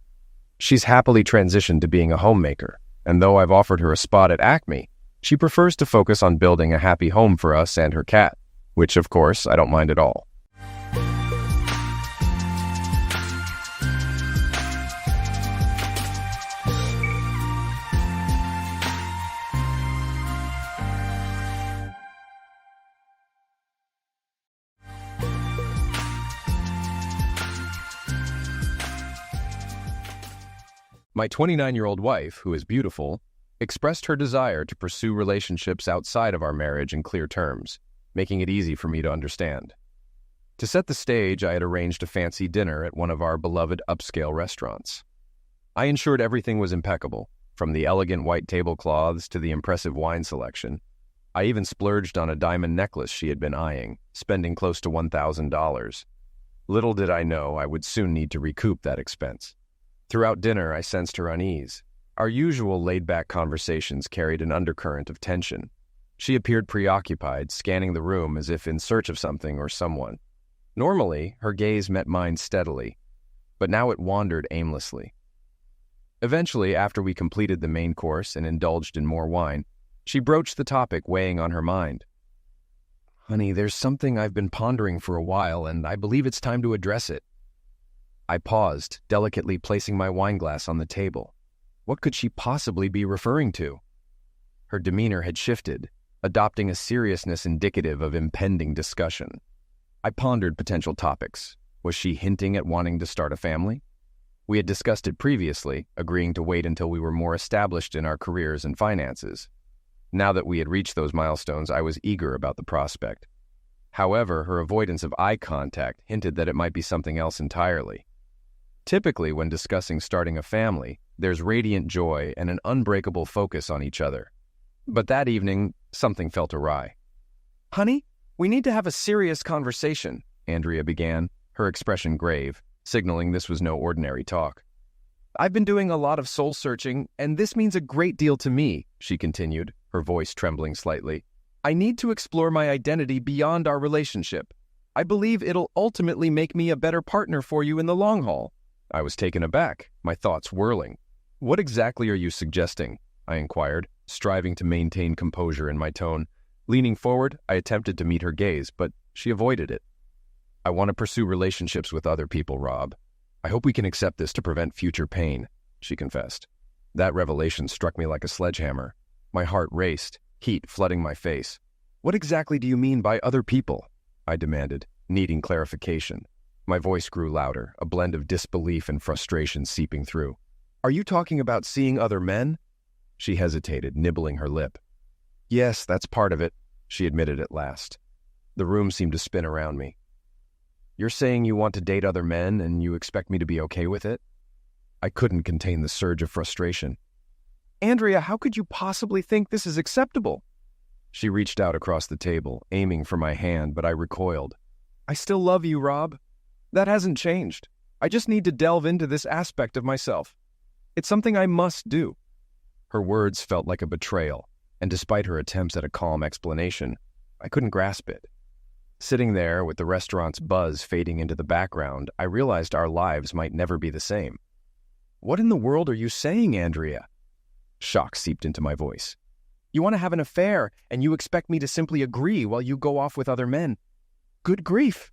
She's happily transitioned to being a homemaker, and though I've offered her a spot at Acme, she prefers to focus on building a happy home for us and her cat, which, of course, I don't mind at all. My 29-year-old wife, who is beautiful, expressed her desire to pursue relationships outside of our marriage in clear terms, making it easy for me to understand. To set the stage, I had arranged a fancy dinner at one of our beloved upscale restaurants. I ensured everything was impeccable, from the elegant white tablecloths to the impressive wine selection. I even splurged on a diamond necklace she had been eyeing, spending close to $1,000. Little did I know I would soon need to recoup that expense. Throughout dinner, I sensed her unease. Our usual laid-back conversations carried an undercurrent of tension. She appeared preoccupied, scanning the room as if in search of something or someone. Normally, her gaze met mine steadily, but now it wandered aimlessly. Eventually, after we completed the main course and indulged in more wine, she broached the topic weighing on her mind. "Honey, there's something I've been pondering for a while, and I believe it's time to address it." I paused, delicately placing my wineglass on the table. What could she possibly be referring to? Her demeanor had shifted, adopting a seriousness indicative of impending discussion. I pondered potential topics. Was she hinting at wanting to start a family? We had discussed it previously, agreeing to wait until we were more established in our careers and finances. Now that we had reached those milestones, I was eager about the prospect. However, her avoidance of eye contact hinted that it might be something else entirely. Typically, when discussing starting a family, there's radiant joy and an unbreakable focus on each other. But that evening, something felt awry. "Honey, we need to have a serious conversation," Andrea began, her expression grave, signaling this was no ordinary talk. "I've been doing a lot of soul-searching, and this means a great deal to me," she continued, her voice trembling slightly. "I need to explore my identity beyond our relationship. I believe it'll ultimately make me a better partner for you in the long haul." I was taken aback, my thoughts whirling. "What exactly are you suggesting?" I inquired, striving to maintain composure in my tone. Leaning forward, I attempted to meet her gaze, but she avoided it. "I want to pursue relationships with other people, Rob. I hope we can accept this to prevent future pain," she confessed. That revelation struck me like a sledgehammer. My heart raced, heat flooding my face. "What exactly do you mean by other people?" I demanded, needing clarification. My voice grew louder, a blend of disbelief and frustration seeping through. "Are you talking about seeing other men?" She hesitated, nibbling her lip. "Yes, that's part of it," she admitted at last. The room seemed to spin around me. "You're saying you want to date other men and you expect me to be okay with it?" I couldn't contain the surge of frustration. "Andrea, how could you possibly think this is acceptable?" She reached out across the table, aiming for my hand, but I recoiled. "I still love you, Rob. That hasn't changed. I just need to delve into this aspect of myself. It's something I must do." Her words felt like a betrayal, and despite her attempts at a calm explanation, I couldn't grasp it. Sitting there with the restaurant's buzz fading into the background, I realized our lives might never be the same. "What in the world are you saying, Andrea?" Shock seeped into my voice. "You want to have an affair, and you expect me to simply agree while you go off with other men? Good grief!"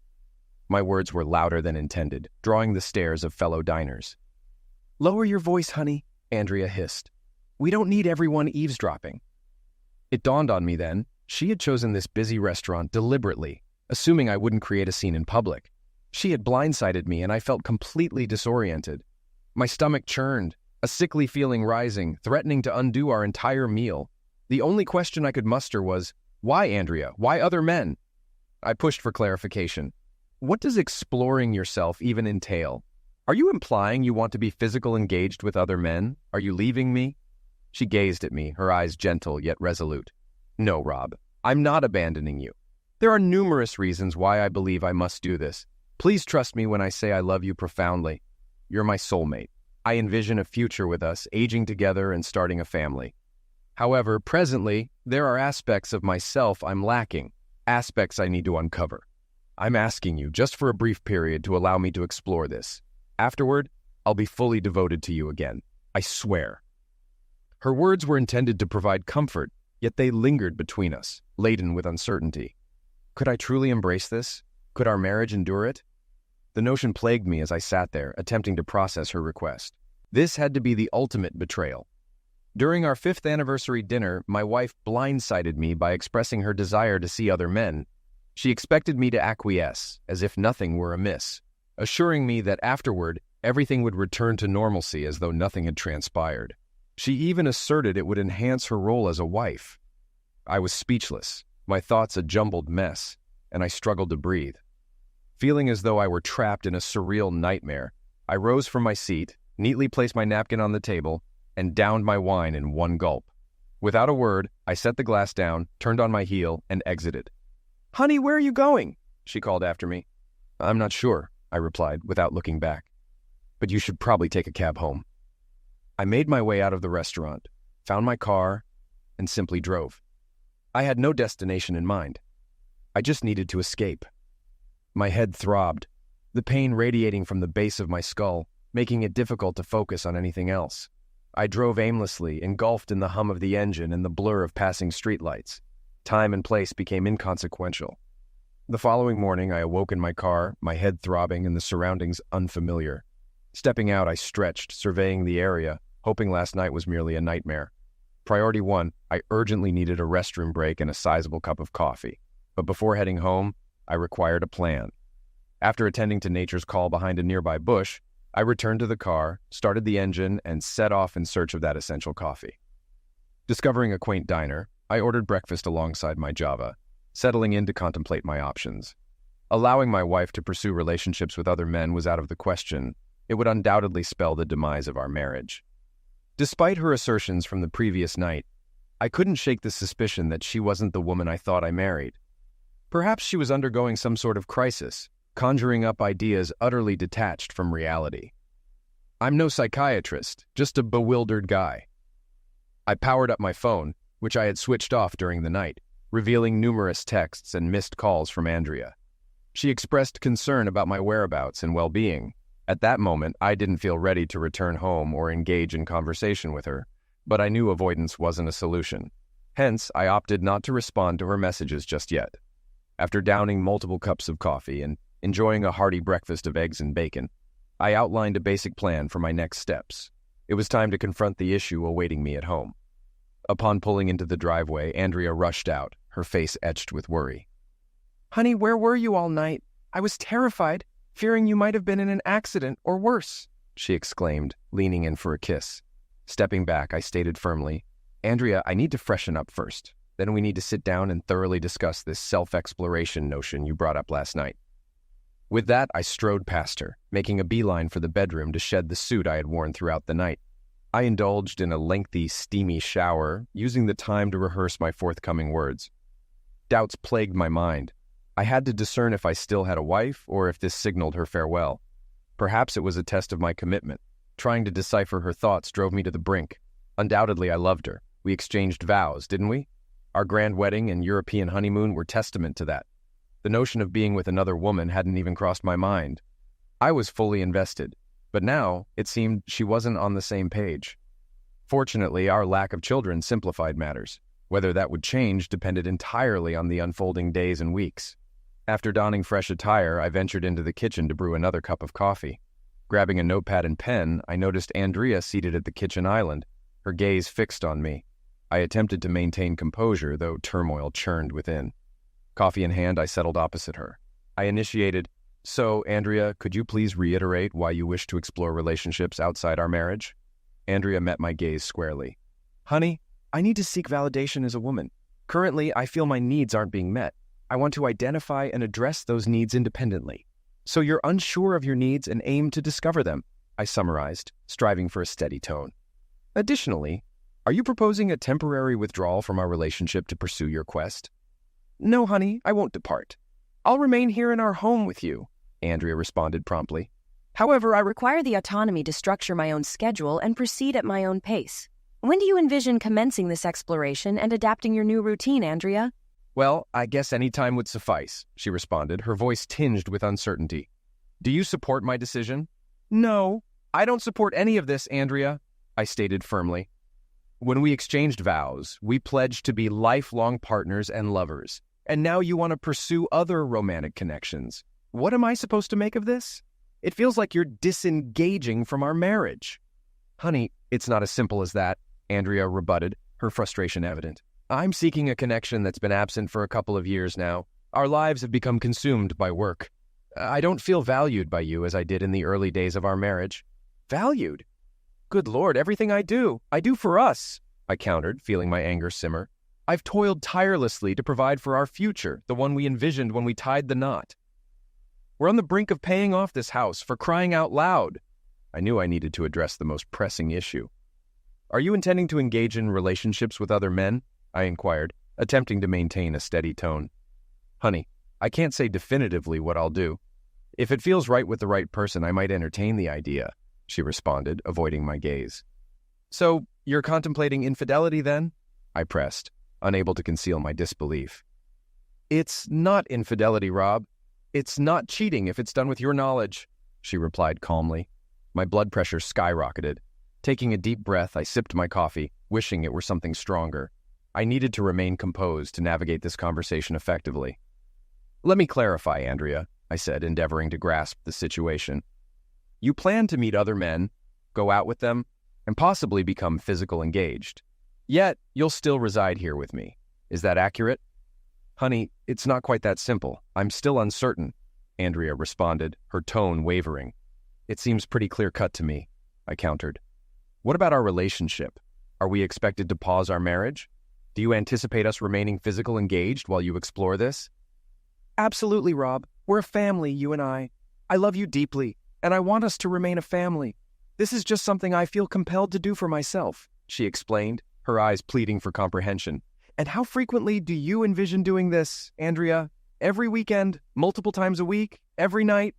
My words were louder than intended, drawing the stares of fellow diners. "Lower your voice, honey," Andrea hissed. "We don't need everyone eavesdropping." It dawned on me then, she had chosen this busy restaurant deliberately, assuming I wouldn't create a scene in public. She had blindsided me, and I felt completely disoriented. My stomach churned, a sickly feeling rising, threatening to undo our entire meal. The only question I could muster was, "Why, Andrea? Why other men?" I pushed for clarification. "What does exploring yourself even entail? Are you implying you want to be physical engaged with other men? Are you leaving me?" She gazed at me, her eyes gentle yet resolute. "No, Rob, I'm not abandoning you. There are numerous reasons why I believe I must do this. Please trust me when I say I love you profoundly. You're my soulmate. I envision a future with us, aging together and starting a family. However, presently, there are aspects of myself I'm lacking, aspects I need to uncover. I'm asking you, just for a brief period, to allow me to explore this. Afterward, I'll be fully devoted to you again. I swear." Her words were intended to provide comfort, yet they lingered between us, laden with uncertainty. Could I truly embrace this? Could our marriage endure it? The notion plagued me as I sat there, attempting to process her request. This had to be the ultimate betrayal. During our 5th anniversary dinner, my wife blindsided me by expressing her desire to see other men. She expected me to acquiesce, as if nothing were amiss, assuring me that afterward, everything would return to normalcy as though nothing had transpired. She even asserted it would enhance her role as a wife. I was speechless, my thoughts a jumbled mess, and I struggled to breathe. Feeling as though I were trapped in a surreal nightmare, I rose from my seat, neatly placed my napkin on the table, and downed my wine in one gulp. Without a word, I set the glass down, turned on my heel, and exited. "Honey, where are you going?" she called after me. "I'm not sure," I replied without looking back. "But you should probably take a cab home." I made my way out of the restaurant, found my car, and simply drove. I had no destination in mind. I just needed to escape. My head throbbed, the pain radiating from the base of my skull, making it difficult to focus on anything else. I drove aimlessly, engulfed in the hum of the engine and the blur of passing streetlights. Time and place became inconsequential. The following morning, I awoke in my car, my head throbbing and the surroundings unfamiliar. Stepping out, I stretched, surveying the area, hoping last night was merely a nightmare. Priority one, I urgently needed a restroom break and a sizable cup of coffee. But before heading home, I required a plan. After attending to nature's call behind a nearby bush, I returned to the car, started the engine, and set off in search of that essential coffee. Discovering a quaint diner, I ordered breakfast alongside my Java, settling in to contemplate my options. Allowing my wife to pursue relationships with other men was out of the question. It would undoubtedly spell the demise of our marriage. Despite her assertions from the previous night, I couldn't shake the suspicion that she wasn't the woman I thought I married. Perhaps she was undergoing some sort of crisis, conjuring up ideas utterly detached from reality. I'm no psychiatrist, just a bewildered guy. I powered up my phone, which I had switched off during the night, revealing numerous texts and missed calls from Andrea. She expressed concern about my whereabouts and well-being. At that moment, I didn't feel ready to return home or engage in conversation with her, but I knew avoidance wasn't a solution. Hence, I opted not to respond to her messages just yet. After downing multiple cups of coffee and enjoying a hearty breakfast of eggs and bacon, I outlined a basic plan for my next steps. It was time to confront the issue awaiting me at home. Upon pulling into the driveway, Andrea rushed out, her face etched with worry. "Honey, where were you all night? I was terrified, fearing you might have been in an accident or worse," she exclaimed, leaning in for a kiss. Stepping back, I stated firmly, "Andrea, I need to freshen up first. Then we need to sit down and thoroughly discuss this self-exploration notion you brought up last night." With that, I strode past her, making a beeline for the bedroom to shed the suit I had worn throughout the night. I indulged in a lengthy, steamy shower, using the time to rehearse my forthcoming words. Doubts plagued my mind. I had to discern if I still had a wife or if this signaled her farewell. Perhaps it was a test of my commitment. Trying to decipher her thoughts drove me to the brink. Undoubtedly, I loved her. We exchanged vows, didn't we? Our grand wedding and European honeymoon were testament to that. The notion of being with another woman hadn't even crossed my mind. I was fully invested, but now it seemed she wasn't on the same page. Fortunately, our lack of children simplified matters. Whether that would change depended entirely on the unfolding days and weeks. After donning fresh attire, I ventured into the kitchen to brew another cup of coffee. Grabbing a notepad and pen, I noticed Andrea seated at the kitchen island, her gaze fixed on me. I attempted to maintain composure, though turmoil churned within. Coffee in hand, I settled opposite her. I initiated, "So, Andrea, could you please reiterate why you wish to explore relationships outside our marriage?" Andrea met my gaze squarely. "Honey, I need to seek validation as a woman. Currently, I feel my needs aren't being met. I want to identify and address those needs independently. So you're unsure of your needs and aim to discover them," I summarized, striving for a steady tone. "Additionally, are you proposing a temporary withdrawal from our relationship to pursue your quest?" "No, honey, I won't depart. I'll remain here in our home with you," Andrea responded promptly. "However, I require the autonomy to structure my own schedule and proceed at my own pace. When do you envision commencing this exploration and adapting your new routine, Andrea?" "Well, I guess any time would suffice," she responded, her voice tinged with uncertainty. "Do you support my decision?" "No, I don't support any of this, Andrea," I stated firmly. "When we exchanged vows, we pledged to be lifelong partners and lovers, and now you want to pursue other romantic connections. What am I supposed to make of this? It feels like you're disengaging from our marriage." "Honey, it's not as simple as that," Andrea rebutted, her frustration evident. "I'm seeking a connection that's been absent for a couple of years now. Our lives have become consumed by work. I don't feel valued by you as I did in the early days of our marriage. Valued? Good Lord, everything I do for us, I countered, feeling my anger simmer. I've toiled tirelessly to provide for our future, the one we envisioned when we tied the knot. We're on the brink of paying off this house, for crying out loud. I knew I needed to address the most pressing issue. Are you intending to engage in relationships with other men? I inquired, attempting to maintain a steady tone. Honey, I can't say definitively what I'll do. If it feels right with the right person, I might entertain the idea, she responded, avoiding my gaze. So, you're contemplating infidelity then? I pressed, unable to conceal my disbelief. It's not infidelity, Rob. It's not cheating if it's done with your knowledge, she replied calmly. My blood pressure skyrocketed. Taking a deep breath, I sipped my coffee, wishing it were something stronger. I needed to remain composed to navigate this conversation effectively. Let me clarify, Andrea, I said, endeavoring to grasp the situation. You plan to meet other men, go out with them, and possibly become physical engaged. Yet, you'll still reside here with me. Is that accurate? Honey, it's not quite that simple. I'm still uncertain, Andrea responded, her tone wavering. It seems pretty clear-cut to me, I countered. What about our relationship? Are we expected to pause our marriage? Do you anticipate us remaining physical engaged while you explore this? Absolutely, Rob. We're a family, you and I. I love you deeply, and I want us to remain a family. This is just something I feel compelled to do for myself, she explained, her eyes pleading for comprehension. And how frequently do you envision doing this, Andrea? Every weekend? Multiple times a week? Every night?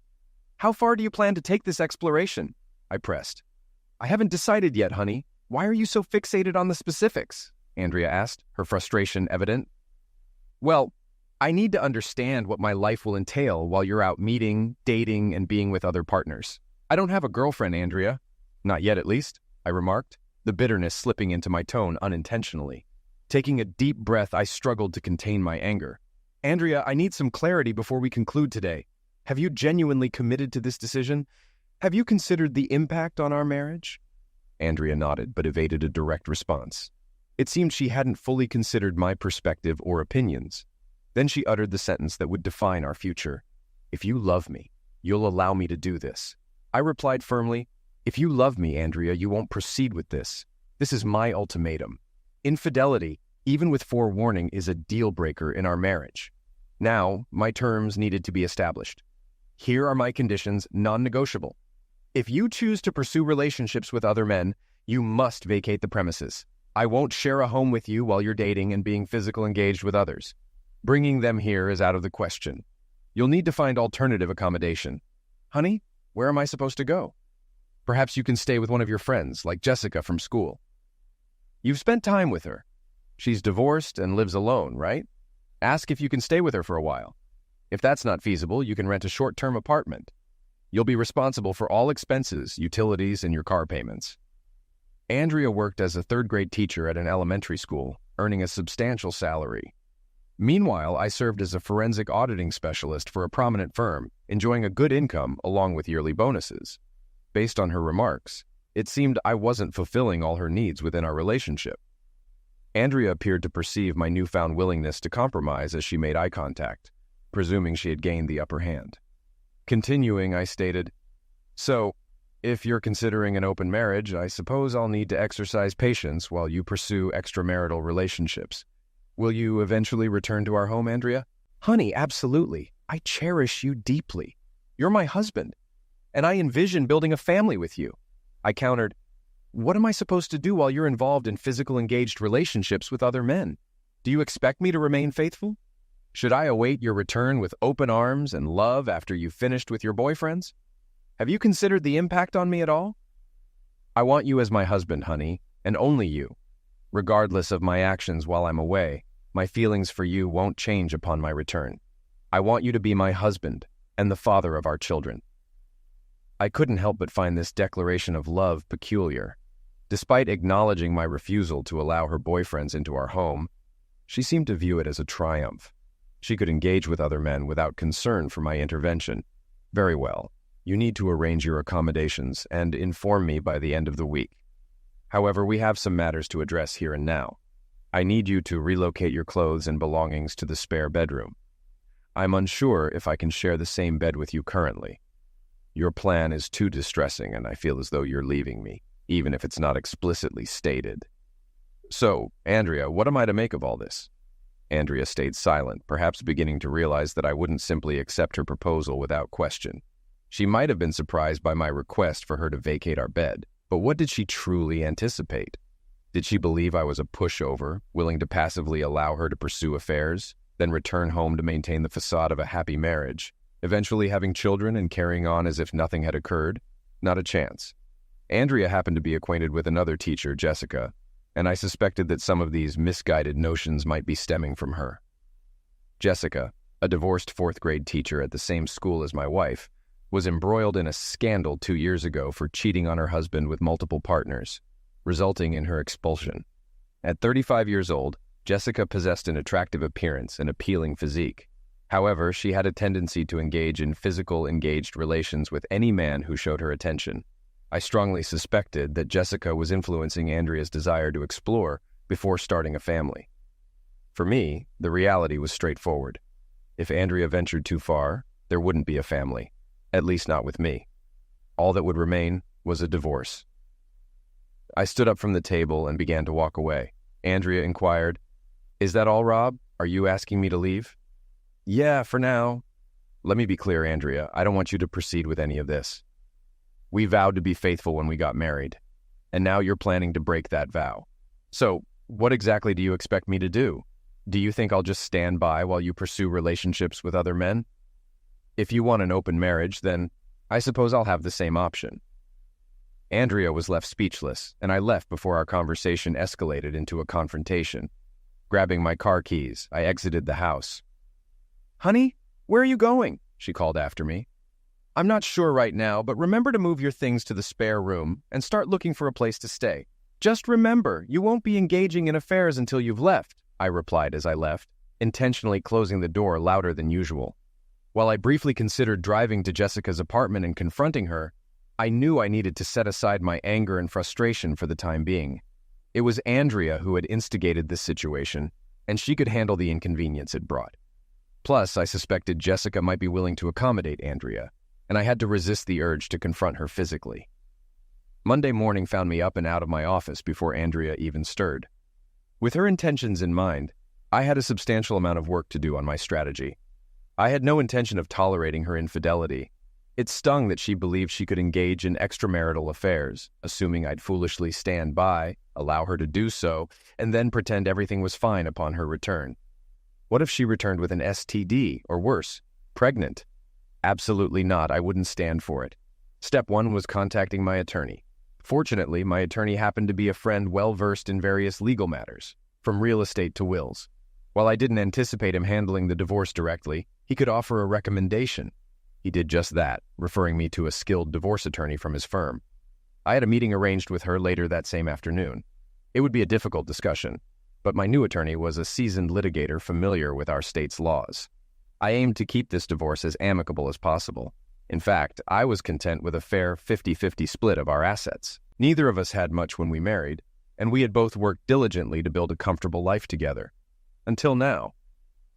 How far do you plan to take this exploration? I pressed. I haven't decided yet, honey. Why are you so fixated on the specifics? Andrea asked, her frustration evident. Well, I need to understand what my life will entail while you're out meeting, dating, and being with other partners. I don't have a girlfriend, Andrea. Not yet, at least, I remarked, the bitterness slipping into my tone unintentionally. Taking a deep breath, I struggled to contain my anger. Andrea, I need some clarity before we conclude today. Have you genuinely committed to this decision? Have you considered the impact on our marriage? Andrea nodded, but evaded a direct response. It seemed she hadn't fully considered my perspective or opinions. Then she uttered the sentence that would define our future. If you love me, you'll allow me to do this. I replied firmly, if you love me, Andrea, you won't proceed with this. This is my ultimatum. Infidelity, even with forewarning, is a deal breaker in our marriage. Now, my terms needed to be established. Here are my conditions, non-negotiable. If you choose to pursue relationships with other men, you must vacate the premises. I won't share a home with you while you're dating and being physical engaged with others. Bringing them here is out of the question. You'll need to find alternative accommodation. Honey, where am I supposed to go? Perhaps you can stay with one of your friends, like Jessica from school. You've spent time with her. She's divorced and lives alone, right? Ask if you can stay with her for a while. If that's not feasible, you can rent a short-term apartment. You'll be responsible for all expenses, utilities, and your car payments. Andrea worked as a third-grade teacher at an elementary school, earning a substantial salary. Meanwhile, I served as a forensic auditing specialist for a prominent firm, enjoying a good income along with yearly bonuses. Based on her remarks, it seemed I wasn't fulfilling all her needs within our relationship. Andrea appeared to perceive my newfound willingness to compromise as she made eye contact, presuming she had gained the upper hand. Continuing, I stated, So, if you're considering an open marriage, I suppose I'll need to exercise patience while you pursue extramarital relationships. Will you eventually return to our home, Andrea? Honey, absolutely. I cherish you deeply. You're my husband, and I envision building a family with you. I countered, What am I supposed to do while you're involved in physical engaged relationships with other men? Do you expect me to remain faithful? Should I await your return with open arms and love after you've finished with your boyfriends? Have you considered the impact on me at all? I want you as my husband, honey, and only you. Regardless of my actions while I'm away, my feelings for you won't change upon my return. I want you to be my husband and the father of our children. I couldn't help but find this declaration of love peculiar. Despite acknowledging my refusal to allow her boyfriends into our home, she seemed to view it as a triumph. She could engage with other men without concern for my intervention. Very well. You need to arrange your accommodations and inform me by the end of the week. However, we have some matters to address here and now. I need you to relocate your clothes and belongings to the spare bedroom. I'm unsure if I can share the same bed with you currently. Your plan is too distressing, and I feel as though you're leaving me, even if it's not explicitly stated. So, Andrea, what am I to make of all this? Andrea stayed silent, perhaps beginning to realize that I wouldn't simply accept her proposal without question. She might have been surprised by my request for her to vacate our bed, but what did she truly anticipate? Did she believe I was a pushover, willing to passively allow her to pursue affairs, then return home to maintain the facade of a happy marriage, eventually having children and carrying on as if nothing had occurred? Not a chance. Andrea happened to be acquainted with another teacher, Jessica, and I suspected that some of these misguided notions might be stemming from her. Jessica, a divorced fourth-grade teacher at the same school as my wife, was embroiled in a scandal 2 years ago for cheating on her husband with multiple partners, resulting in her expulsion. At 35 years old, Jessica possessed an attractive appearance and appealing physique. However, she had a tendency to engage in physical engaged relations with any man who showed her attention. I strongly suspected that Jessica was influencing Andrea's desire to explore before starting a family. For me, the reality was straightforward. If Andrea ventured too far, there wouldn't be a family, at least not with me. All that would remain was a divorce. I stood up from the table and began to walk away. Andrea inquired, "Is that all, Rob? Are you asking me to leave?" "Yeah, for now." "Let me be clear, Andrea. I don't want you to proceed with any of this. We vowed to be faithful when we got married, and now you're planning to break that vow. So, what exactly do you expect me to do? Do you think I'll just stand by while you pursue relationships with other men? If you want an open marriage, then I suppose I'll have the same option." Andrea was left speechless, and I left before our conversation escalated into a confrontation. Grabbing my car keys, I exited the house. "Honey, where are you going?" she called after me. "I'm not sure right now, but remember to move your things to the spare room and start looking for a place to stay. Just remember, you won't be engaging in affairs until you've left," I replied as I left, intentionally closing the door louder than usual. While I briefly considered driving to Jessica's apartment and confronting her, I knew I needed to set aside my anger and frustration for the time being. It was Andrea who had instigated this situation, and she could handle the inconvenience it brought. Plus, I suspected Jessica might be willing to accommodate Andrea, and I had to resist the urge to confront her physically. Monday morning found me up and out of my office before Andrea even stirred. With her intentions in mind, I had a substantial amount of work to do on my strategy. I had no intention of tolerating her infidelity. It stung that she believed she could engage in extramarital affairs, assuming I'd foolishly stand by, allow her to do so, and then pretend everything was fine upon her return. What if she returned with an STD, or worse, pregnant? Absolutely not. I wouldn't stand for it. Step one was contacting my attorney. Fortunately, my attorney happened to be a friend well-versed in various legal matters, from real estate to wills. While I didn't anticipate him handling the divorce directly, he could offer a recommendation. He did just that, referring me to a skilled divorce attorney from his firm. I had a meeting arranged with her later that same afternoon. It would be a difficult discussion, but my new attorney was a seasoned litigator familiar with our state's laws. I aimed to keep this divorce as amicable as possible. In fact, I was content with a fair 50-50 split of our assets. Neither of us had much when we married, and we had both worked diligently to build a comfortable life together. Until now.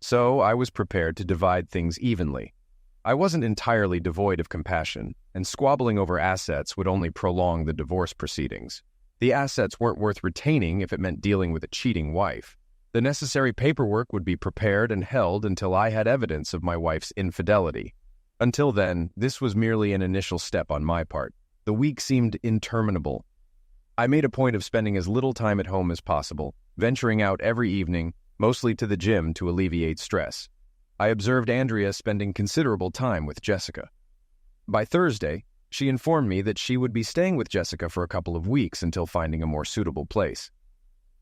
So I was prepared to divide things evenly. I wasn't entirely devoid of compassion, and squabbling over assets would only prolong the divorce proceedings. The assets weren't worth retaining if it meant dealing with a cheating wife. The necessary paperwork would be prepared and held until I had evidence of my wife's infidelity. Until then, this was merely an initial step on my part. The week seemed interminable. I made a point of spending as little time at home as possible, venturing out every evening, mostly to the gym to alleviate stress. I observed Andrea spending considerable time with Jessica. By Thursday, she informed me that she would be staying with Jessica for a couple of weeks until finding a more suitable place.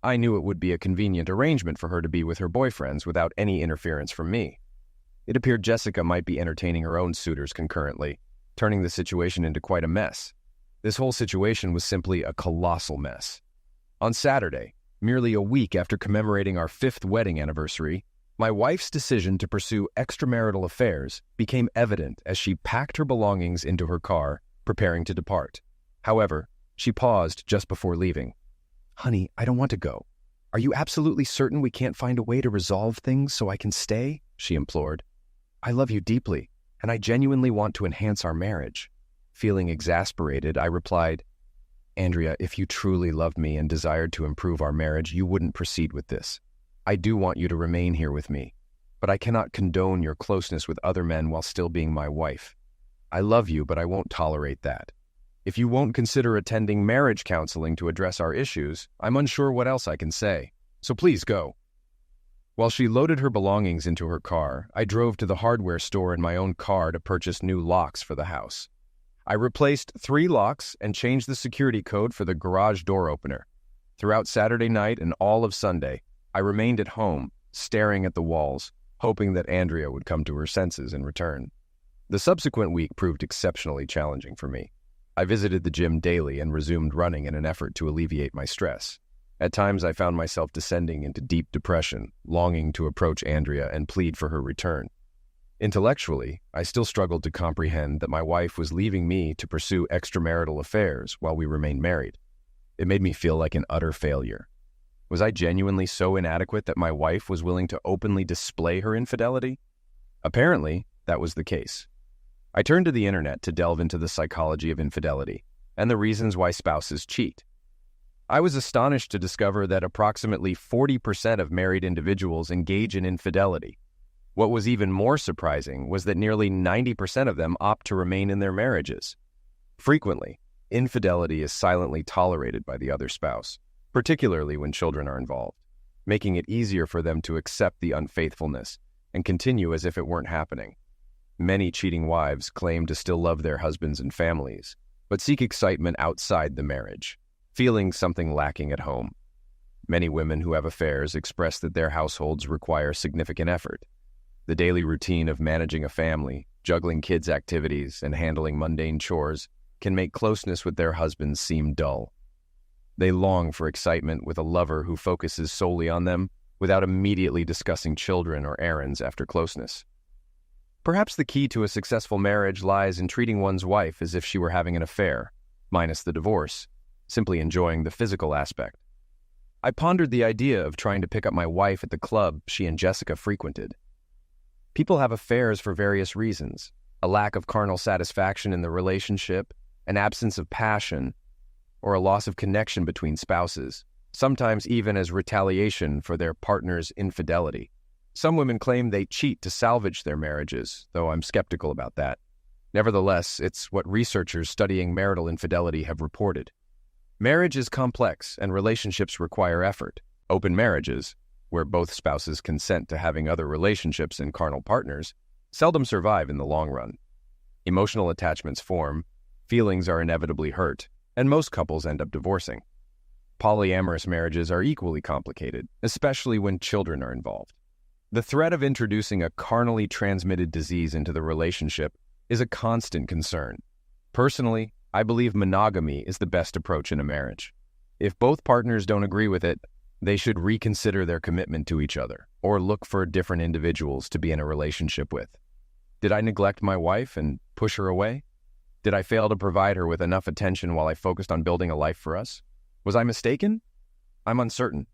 I knew it would be a convenient arrangement for her to be with her boyfriends without any interference from me. It appeared Jessica might be entertaining her own suitors concurrently, turning the situation into quite a mess. This whole situation was simply a colossal mess. On Saturday, merely a week after commemorating our 5th wedding anniversary, my wife's decision to pursue extramarital affairs became evident as she packed her belongings into her car, preparing to depart. However, she paused just before leaving. "Honey, I don't want to go. Are you absolutely certain we can't find a way to resolve things so I can stay?" she implored. I love you deeply, and I genuinely want to enhance our marriage. Feeling exasperated, I replied, Andrea, if you truly loved me and desired to improve our marriage, you wouldn't proceed with this. I do want you to remain here with me, but I cannot condone your closeness with other men while still being my wife. I love you, but I won't tolerate that. If you won't consider attending marriage counseling to address our issues, I'm unsure what else I can say. So please go. While she loaded her belongings into her car, I drove to the hardware store in my own car to purchase new locks for the house. I replaced 3 locks and changed the security code for the garage door opener. Throughout Saturday night and all of Sunday, I remained at home, staring at the walls, hoping that Andrea would come to her senses in return. The subsequent week proved exceptionally challenging for me. I visited the gym daily and resumed running in an effort to alleviate my stress. At times, I found myself descending into deep depression, longing to approach Andrea and plead for her return. Intellectually, I still struggled to comprehend that my wife was leaving me to pursue extramarital affairs while we remained married. It made me feel like an utter failure. Was I genuinely so inadequate that my wife was willing to openly display her infidelity? Apparently, that was the case. I turned to the internet to delve into the psychology of infidelity and the reasons why spouses cheat. I was astonished to discover that approximately 40% of married individuals engage in infidelity. What was even more surprising was that nearly 90% of them opt to remain in their marriages. Frequently, infidelity is silently tolerated by the other spouse, particularly when children are involved, making it easier for them to accept the unfaithfulness and continue as if it weren't happening. Many cheating wives claim to still love their husbands and families, but seek excitement outside the marriage, feeling something lacking at home. Many women who have affairs express that their households require significant effort. The daily routine of managing a family, juggling kids' activities, and handling mundane chores can make closeness with their husbands seem dull. They long for excitement with a lover who focuses solely on them without immediately discussing children or errands after closeness. Perhaps the key to a successful marriage lies in treating one's wife as if she were having an affair, minus the divorce, simply enjoying the physical aspect. I pondered the idea of trying to pick up my wife at the club she and Jessica frequented. People have affairs for various reasons: a lack of carnal satisfaction in the relationship, an absence of passion, or a loss of connection between spouses, sometimes even as retaliation for their partner's infidelity. Some women claim they cheat to salvage their marriages, though I'm skeptical about that. Nevertheless, it's what researchers studying marital infidelity have reported. Marriage is complex and relationships require effort. Open marriages, where both spouses consent to having other relationships and carnal partners, seldom survive in the long run. Emotional attachments form, feelings are inevitably hurt, and most couples end up divorcing. Polyamorous marriages are equally complicated, especially when children are involved. The threat of introducing a carnally transmitted disease into the relationship is a constant concern. Personally, I believe monogamy is the best approach in a marriage. If both partners don't agree with it, they should reconsider their commitment to each other or look for different individuals to be in a relationship with. Did I neglect my wife and push her away? Did I fail to provide her with enough attention while I focused on building a life for us? Was I mistaken? I'm uncertain.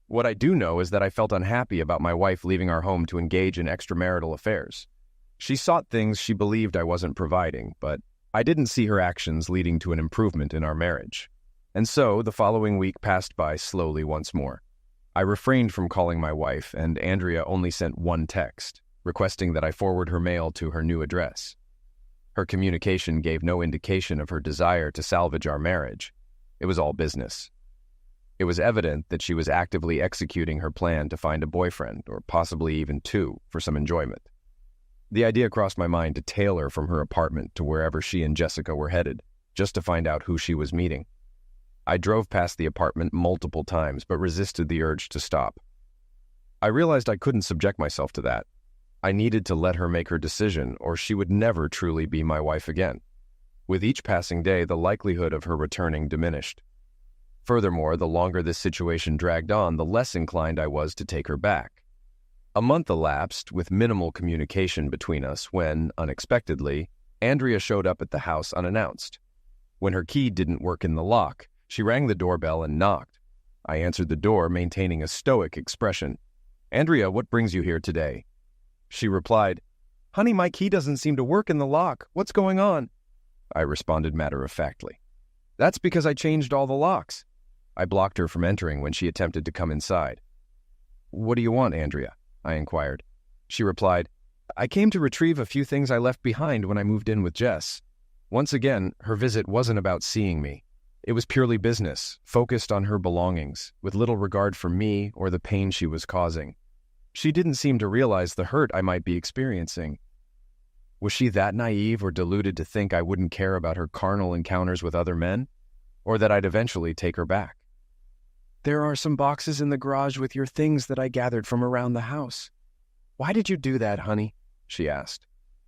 What I do know is that I felt unhappy about my wife leaving our home to engage in extramarital affairs. She sought things she believed I wasn't providing, but I didn't see her actions leading to an improvement in our marriage. And so, the following week passed by slowly once more. I refrained from calling my wife, and Andrea only sent one text, requesting that I forward her mail to her new address. Her communication gave no indication of her desire to salvage our marriage. It was all business. It was evident that she was actively executing her plan to find a boyfriend, or possibly even 2, for some enjoyment. The idea crossed my mind to tail her from her apartment to wherever she and Jessica were headed, just to find out who she was meeting. I drove past the apartment multiple times, but resisted the urge to stop. I realized I couldn't subject myself to that. I needed to let her make her decision, or she would never truly be my wife again. With each passing day, the likelihood of her returning diminished. Furthermore, the longer this situation dragged on, the less inclined I was to take her back. A month elapsed with minimal communication between us when, unexpectedly, Andrea showed up at the house unannounced. When her key didn't work in the lock, she rang the doorbell and knocked. I answered the door, maintaining a stoic expression. "Andrea, what brings you here today?" She replied, "Honey, my key doesn't seem to work in the lock. What's going on?" I responded matter-of-factly. "That's because I changed all the locks." I blocked her from entering when she attempted to come inside. "What do you want, Andrea?" I inquired. She replied, "I came to retrieve a few things I left behind when I moved in with Jess." Once again, her visit wasn't about seeing me. It was purely business, focused on her belongings, with little regard for me or the pain she was causing. She didn't seem to realize the hurt I might be experiencing. Was she that naive or deluded to think I wouldn't care about her carnal encounters with other men? Or that I'd eventually take her back? "There are some boxes in the garage with your things that I gathered from around the house." "Why did you do that, honey?" she asked.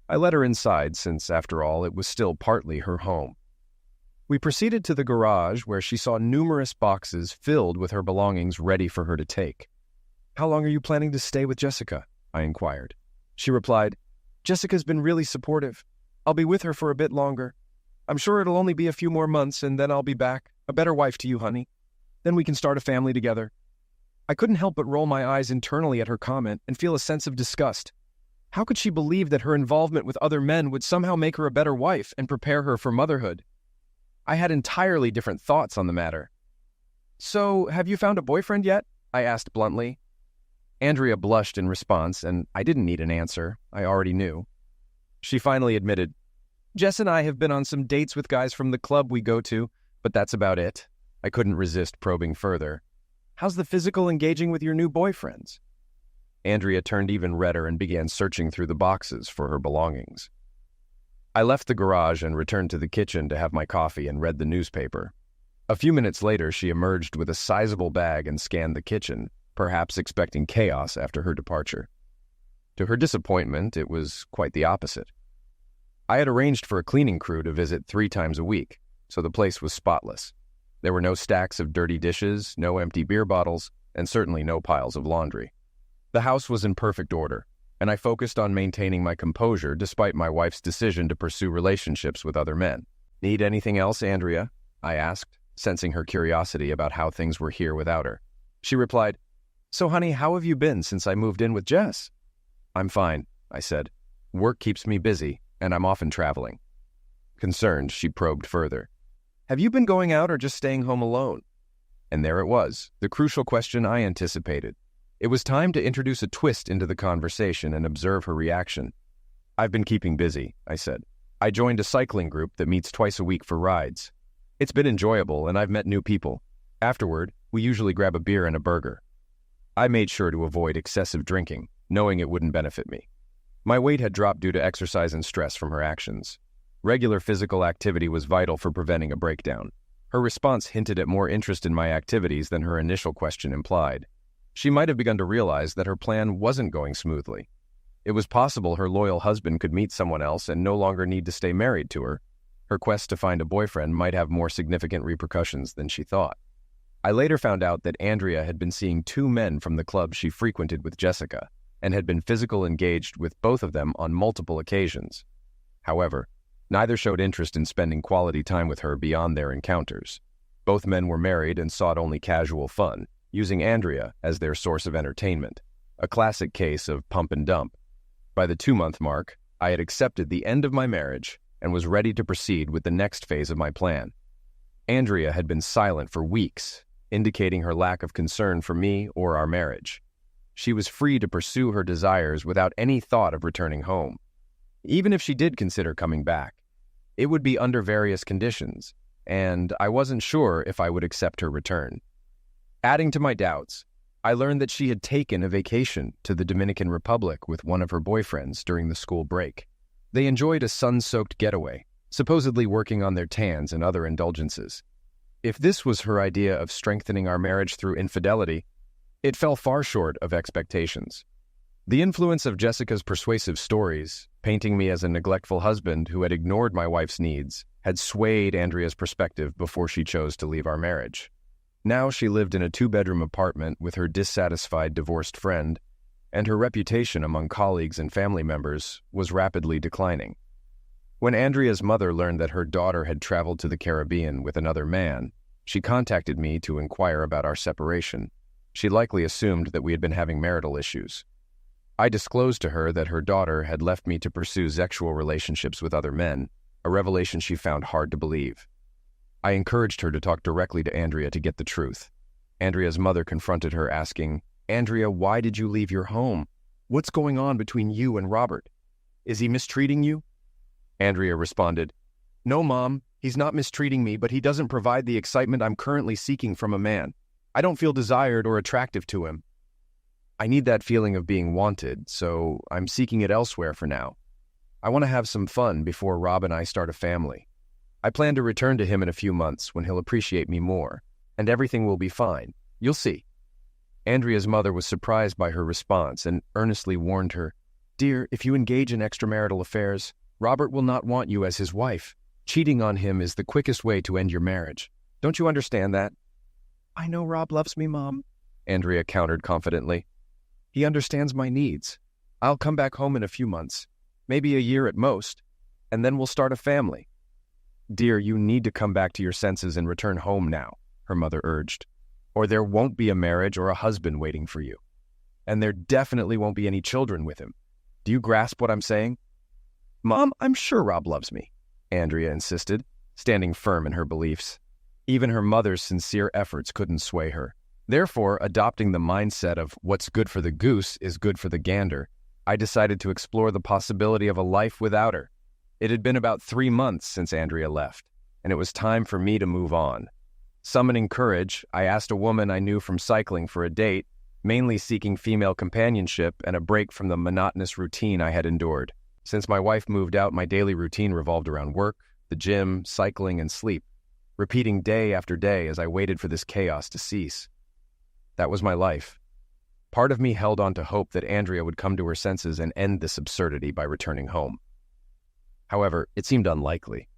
I let her inside since, after all, it was still partly her home. We proceeded to the garage where she saw numerous boxes filled with her belongings ready for her to take. "How long are you planning to stay with Jessica?" I inquired. She replied, "Jessica's been really supportive. I'll be with her for a bit longer. I'm sure it'll only be a few more months and then I'll be back, a better wife to you, honey. Then we can start a family together." I couldn't help but roll my eyes internally at her comment and feel a sense of disgust. How could she believe that her involvement with other men would somehow make her a better wife and prepare her for motherhood? I had entirely different thoughts on the matter. "So, have you found a boyfriend yet?" I asked bluntly. Andrea blushed in response, and I didn't need an answer. I already knew. She finally admitted, "Jess and I have been on some dates with guys from the club we go to, but that's about it." I couldn't resist probing further. "How's the physical engaging with your new boyfriends?" Andrea turned even redder and began searching through the boxes for her belongings. I left the garage and returned to the kitchen to have my coffee and read the newspaper. A few minutes later, she emerged with a sizable bag and scanned the kitchen, perhaps expecting chaos after her departure. To her disappointment, it was quite the opposite. I had arranged for a cleaning crew to visit 3 times a week, so the place was spotless. There were no stacks of dirty dishes, no empty beer bottles, and certainly no piles of laundry. The house was in perfect order, and I focused on maintaining my composure despite my wife's decision to pursue relationships with other men. "Need anything else, Andrea?" I asked, sensing her curiosity about how things were here without her. She replied, "So, honey, how have you been since I moved in with Jess?" "I'm fine," I said. "Work keeps me busy, and I'm often traveling." Concerned, she probed further. "Have you been going out or just staying home alone?" And there it was, the crucial question I anticipated. It was time to introduce a twist into the conversation and observe her reaction. "I've been keeping busy," I said. "I joined a cycling group that meets twice a week for rides. It's been enjoyable, and I've met new people. Afterward, we usually grab a beer and a burger." I made sure to avoid excessive drinking, knowing it wouldn't benefit me. My weight had dropped due to exercise and stress from her actions. Regular physical activity was vital for preventing a breakdown. Her response hinted at more interest in my activities than her initial question implied. She might have begun to realize that her plan wasn't going smoothly. It was possible her loyal husband could meet someone else and no longer need to stay married to her. Her quest to find a boyfriend might have more significant repercussions than she thought. I later found out that Andrea had been seeing 2 men from the club she frequented with Jessica, and had been physically engaged with both of them on multiple occasions. However, neither showed interest in spending quality time with her beyond their encounters. Both men were married and sought only casual fun, using Andrea as their source of entertainment, a classic case of pump and dump. By the 2-month mark, I had accepted the end of my marriage and was ready to proceed with the next phase of my plan. Andrea had been silent for weeks, indicating her lack of concern for me or our marriage. She was free to pursue her desires without any thought of returning home. Even if she did consider coming back, it would be under various conditions, and I wasn't sure if I would accept her return. Adding to my doubts, I learned that she had taken a vacation to the Dominican Republic with one of her boyfriends during the school break. They enjoyed a sun-soaked getaway, supposedly working on their tans and other indulgences. If this was her idea of strengthening our marriage through infidelity, it fell far short of expectations. The influence of Jessica's persuasive stories, painting me as a neglectful husband who had ignored my wife's needs, had swayed Andrea's perspective before she chose to leave our marriage. Now she lived in a 2-bedroom apartment with her dissatisfied divorced friend, and her reputation among colleagues and family members was rapidly declining. When Andrea's mother learned that her daughter had traveled to the Caribbean with another man, she contacted me to inquire about our separation. She likely assumed that we had been having marital issues. I disclosed to her that her daughter had left me to pursue sexual relationships with other men, a revelation she found hard to believe. I encouraged her to talk directly to Andrea to get the truth. Andrea's mother confronted her, asking, "Andrea, why did you leave your home? What's going on between you and Robert? Is he mistreating you?" Andrea responded, "No, Mom, he's not mistreating me, but he doesn't provide the excitement I'm currently seeking from a man. I don't feel desired or attractive to him. I need that feeling of being wanted, so I'm seeking it elsewhere for now. I want to have some fun before Rob and I start a family. I plan to return to him in a few months when he'll appreciate me more, and everything will be fine. You'll see." Andrea's mother was surprised by her response and earnestly warned her, "Dear, if you engage in extramarital affairs, Robert will not want you as his wife. Cheating on him is the quickest way to end your marriage. Don't you understand that?" "I know Rob loves me, Mom," Andrea countered confidently. "He understands my needs. I'll come back home in a few months, maybe a year at most, and then we'll start a family." "Dear, you need to come back to your senses and return home now," her mother urged, "or there won't be a marriage or a husband waiting for you. And there definitely won't be any children with him. Do you grasp what I'm saying?" "Mom, I'm sure Rob loves me," Andrea insisted, standing firm in her beliefs. Even her mother's sincere efforts couldn't sway her. Therefore, adopting the mindset of what's good for the goose is good for the gander, I decided to explore the possibility of a life without her. It had been about 3 months since Andrea left, and it was time for me to move on. Summoning courage, I asked a woman I knew from cycling for a date, mainly seeking female companionship and a break from the monotonous routine I had endured. Since my wife moved out, my daily routine revolved around work, the gym, cycling, and sleep, repeating day after day as I waited for this chaos to cease. That was my life. Part of me held on to hope that Andrea would come to her senses and end this absurdity by returning home. However, it seemed unlikely.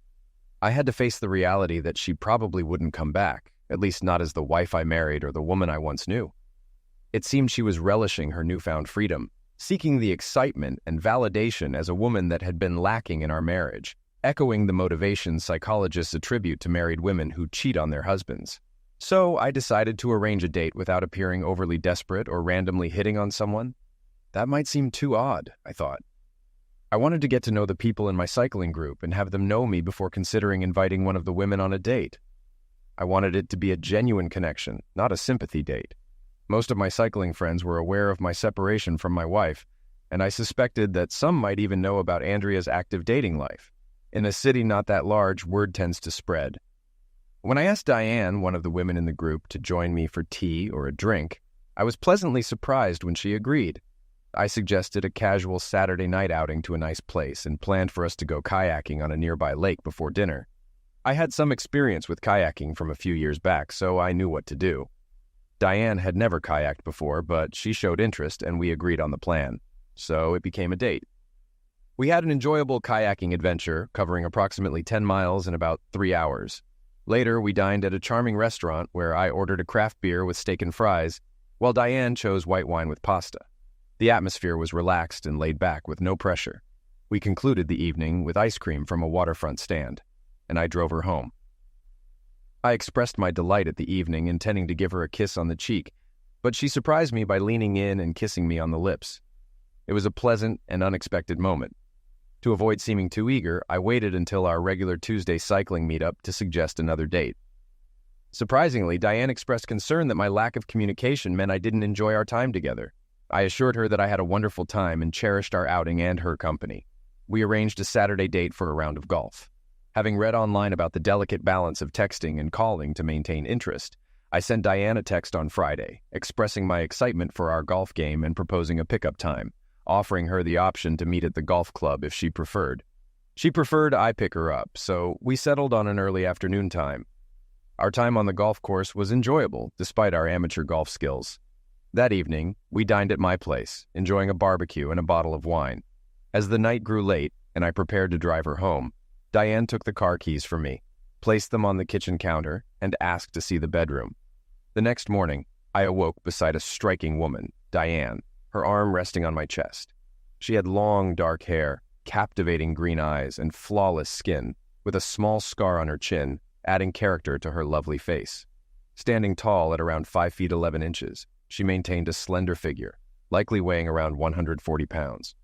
I had to face the reality that she probably wouldn't come back, at least not as the wife I married or the woman I once knew. It seemed she was relishing her newfound freedom, seeking the excitement and validation as a woman that had been lacking in our marriage, echoing the motivations psychologists attribute to married women who cheat on their husbands. So I decided to arrange a date without appearing overly desperate or randomly hitting on someone. That might seem too odd, I thought. I wanted to get to know the people in my cycling group and have them know me before considering inviting one of the women on a date. I wanted it to be a genuine connection, not a sympathy date. Most of my cycling friends were aware of my separation from my wife, and I suspected that some might even know about Andrea's active dating life. In a city not that large, word tends to spread. When I asked Diane, one of the women in the group, to join me for tea or a drink, I was pleasantly surprised when she agreed. I suggested a casual Saturday night outing to a nice place and planned for us to go kayaking on a nearby lake before dinner. I had some experience with kayaking from a few years back, so I knew what to do. Diane had never kayaked before, but she showed interest and we agreed on the plan. So it became a date. We had an enjoyable kayaking adventure, covering approximately 10 miles in about 3 hours. Later, we dined at a charming restaurant where I ordered a craft beer with steak and fries, while Diane chose white wine with pasta. The atmosphere was relaxed and laid back with no pressure. We concluded the evening with ice cream from a waterfront stand, and I drove her home. I expressed my delight at the evening, intending to give her a kiss on the cheek, but she surprised me by leaning in and kissing me on the lips. It was a pleasant and unexpected moment. To avoid seeming too eager, I waited until our regular Tuesday cycling meetup to suggest another date. Surprisingly, Diane expressed concern that my lack of communication meant I didn't enjoy our time together. I assured her that I had a wonderful time and cherished our outing and her company. We arranged a Saturday date for a round of golf. Having read online about the delicate balance of texting and calling to maintain interest, I sent Diane a text on Friday, expressing my excitement for our golf game and proposing a pickup time, offering her the option to meet at the golf club if she preferred. She preferred I pick her up, so we settled on an early afternoon time. Our time on the golf course was enjoyable, despite our amateur golf skills. That evening, we dined at my place, enjoying a barbecue and a bottle of wine. As the night grew late and I prepared to drive her home, Diane took the car keys from me, placed them on the kitchen counter, and asked to see the bedroom. The next morning, I awoke beside a striking woman, Diane, her arm resting on my chest. She had long, dark hair, captivating green eyes, and flawless skin, with a small scar on her chin, adding character to her lovely face. Standing tall at around 5 feet 11 inches, she maintained a slender figure, likely weighing around 140 pounds.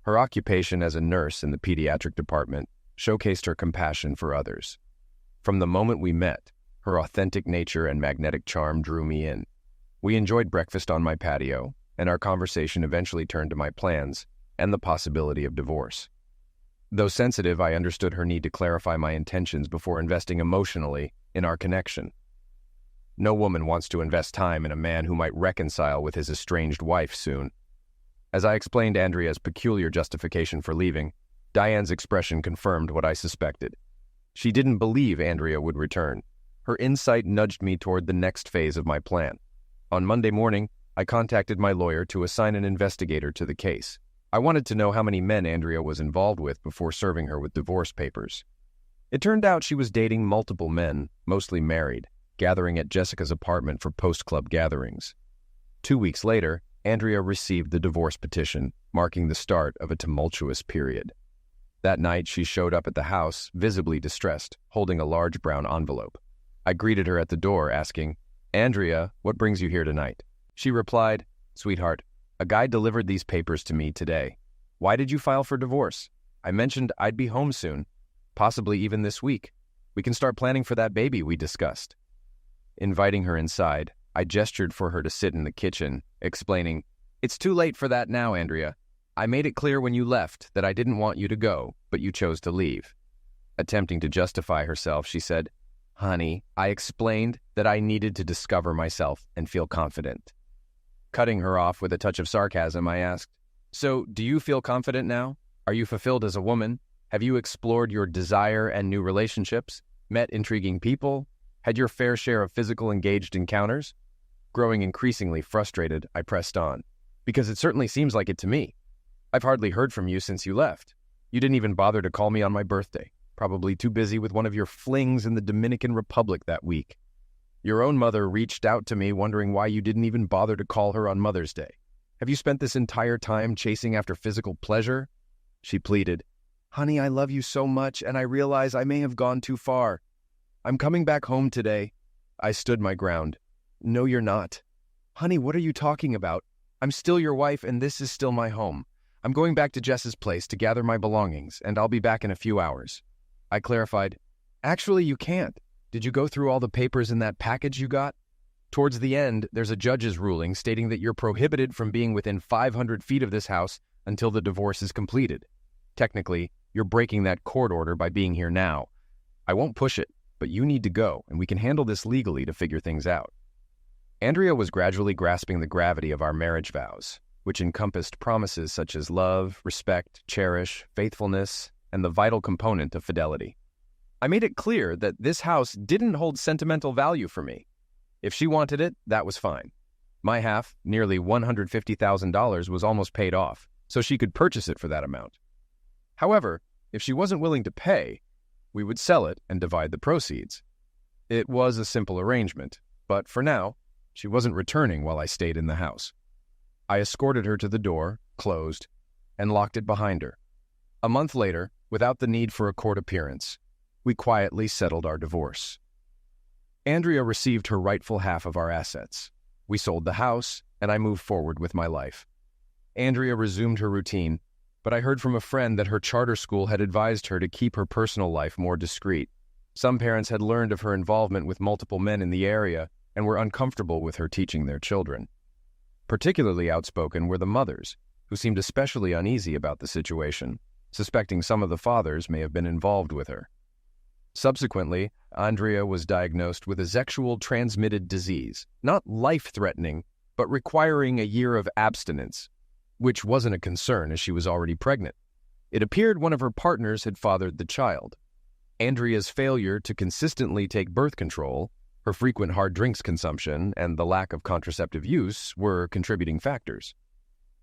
Her occupation as a nurse in the pediatric department showcased her compassion for others. From the moment we met, her authentic nature and magnetic charm drew me in. We enjoyed breakfast on my patio, and our conversation eventually turned to my plans and the possibility of divorce. Though sensitive, I understood her need to clarify my intentions before investing emotionally in our connection. No woman wants to invest time in a man who might reconcile with his estranged wife soon. As I explained Andrea's peculiar justification for leaving, Diane's expression confirmed what I suspected. She didn't believe Andrea would return. Her insight nudged me toward the next phase of my plan. On Monday morning, I contacted my lawyer to assign an investigator to the case. I wanted to know how many men Andrea was involved with before serving her with divorce papers. It turned out she was dating multiple men, mostly married, gathering at Jessica's apartment for post-club gatherings. 2 weeks later, Andrea received the divorce petition, marking the start of a tumultuous period. That night, she showed up at the house, visibly distressed, holding a large brown envelope. I greeted her at the door, asking, "Andrea, what brings you here tonight?" She replied, "Sweetheart, a guy delivered these papers to me today. Why did you file for divorce? I mentioned I'd be home soon, possibly even this week. We can start planning for that baby we discussed." Inviting her inside, I gestured for her to sit in the kitchen, explaining, "It's too late for that now, Andrea. I made it clear when you left that I didn't want you to go, but you chose to leave." Attempting to justify herself, she said, "Honey, I explained that I needed to discover myself and feel confident." Cutting her off with a touch of sarcasm, I asked, "So, do you feel confident now? Are you fulfilled as a woman? Have you explored your desire and new relationships, met intriguing people, had your fair share of physical engaged encounters?" Growing increasingly frustrated, I pressed on, "Because it certainly seems like it to me. I've hardly heard from you since you left. You didn't even bother to call me on my birthday, probably too busy with one of your flings in the Dominican Republic that week. Your own mother reached out to me wondering why you didn't even bother to call her on Mother's Day. Have you spent this entire time chasing after physical pleasure?" She pleaded, "Honey, I love you so much, and I realize I may have gone too far. I'm coming back home today." I stood my ground. "No, you're not." "Honey, what are you talking about? I'm still your wife, and this is still my home. I'm going back to Jess's place to gather my belongings, and I'll be back in a few hours." I clarified, "Actually, you can't. Did you go through all the papers in that package you got? Towards the end, there's a judge's ruling stating that you're prohibited from being within 500 feet of this house until the divorce is completed. Technically, you're breaking that court order by being here now. I won't push it, but you need to go, and we can handle this legally to figure things out." Andrea was gradually grasping the gravity of our marriage vows, which encompassed promises such as love, respect, cherish, faithfulness, and the vital component of fidelity. I made it clear that this house didn't hold sentimental value for me. If she wanted it, that was fine. My half, nearly $150,000, was almost paid off, so she could purchase it for that amount. However, if she wasn't willing to pay, we would sell it and divide the proceeds. It was a simple arrangement, but for now, she wasn't returning while I stayed in the house. I escorted her to the door, closed, and locked it behind her. A month later, without the need for a court appearance, we quietly settled our divorce. Andrea received her rightful half of our assets. We sold the house, and I moved forward with my life. Andrea resumed her routine, but I heard from a friend that her charter school had advised her to keep her personal life more discreet. Some parents had learned of her involvement with multiple men in the area and were uncomfortable with her teaching their children. Particularly outspoken were the mothers, who seemed especially uneasy about the situation, suspecting some of the fathers may have been involved with her. Subsequently, Andrea was diagnosed with a sexual transmitted disease, not life-threatening, but requiring a year of abstinence, which wasn't a concern as she was already pregnant. It appeared one of her partners had fathered the child. Andrea's failure to consistently take birth control, her frequent hard drinks consumption, and the lack of contraceptive use were contributing factors.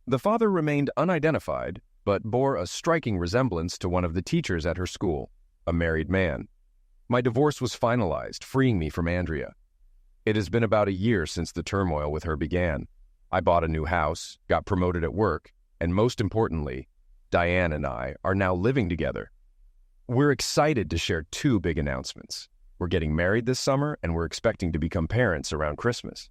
The father remained unidentified, but bore a striking resemblance to one of the teachers at her school, a married man. My divorce was finalized, freeing me from Andrea. It has been about a year since the turmoil with her began. I bought a new house, got promoted at work, and most importantly, Diane and I are now living together. We're excited to share two big announcements. We're getting married this summer, and we're expecting to become parents around Christmas.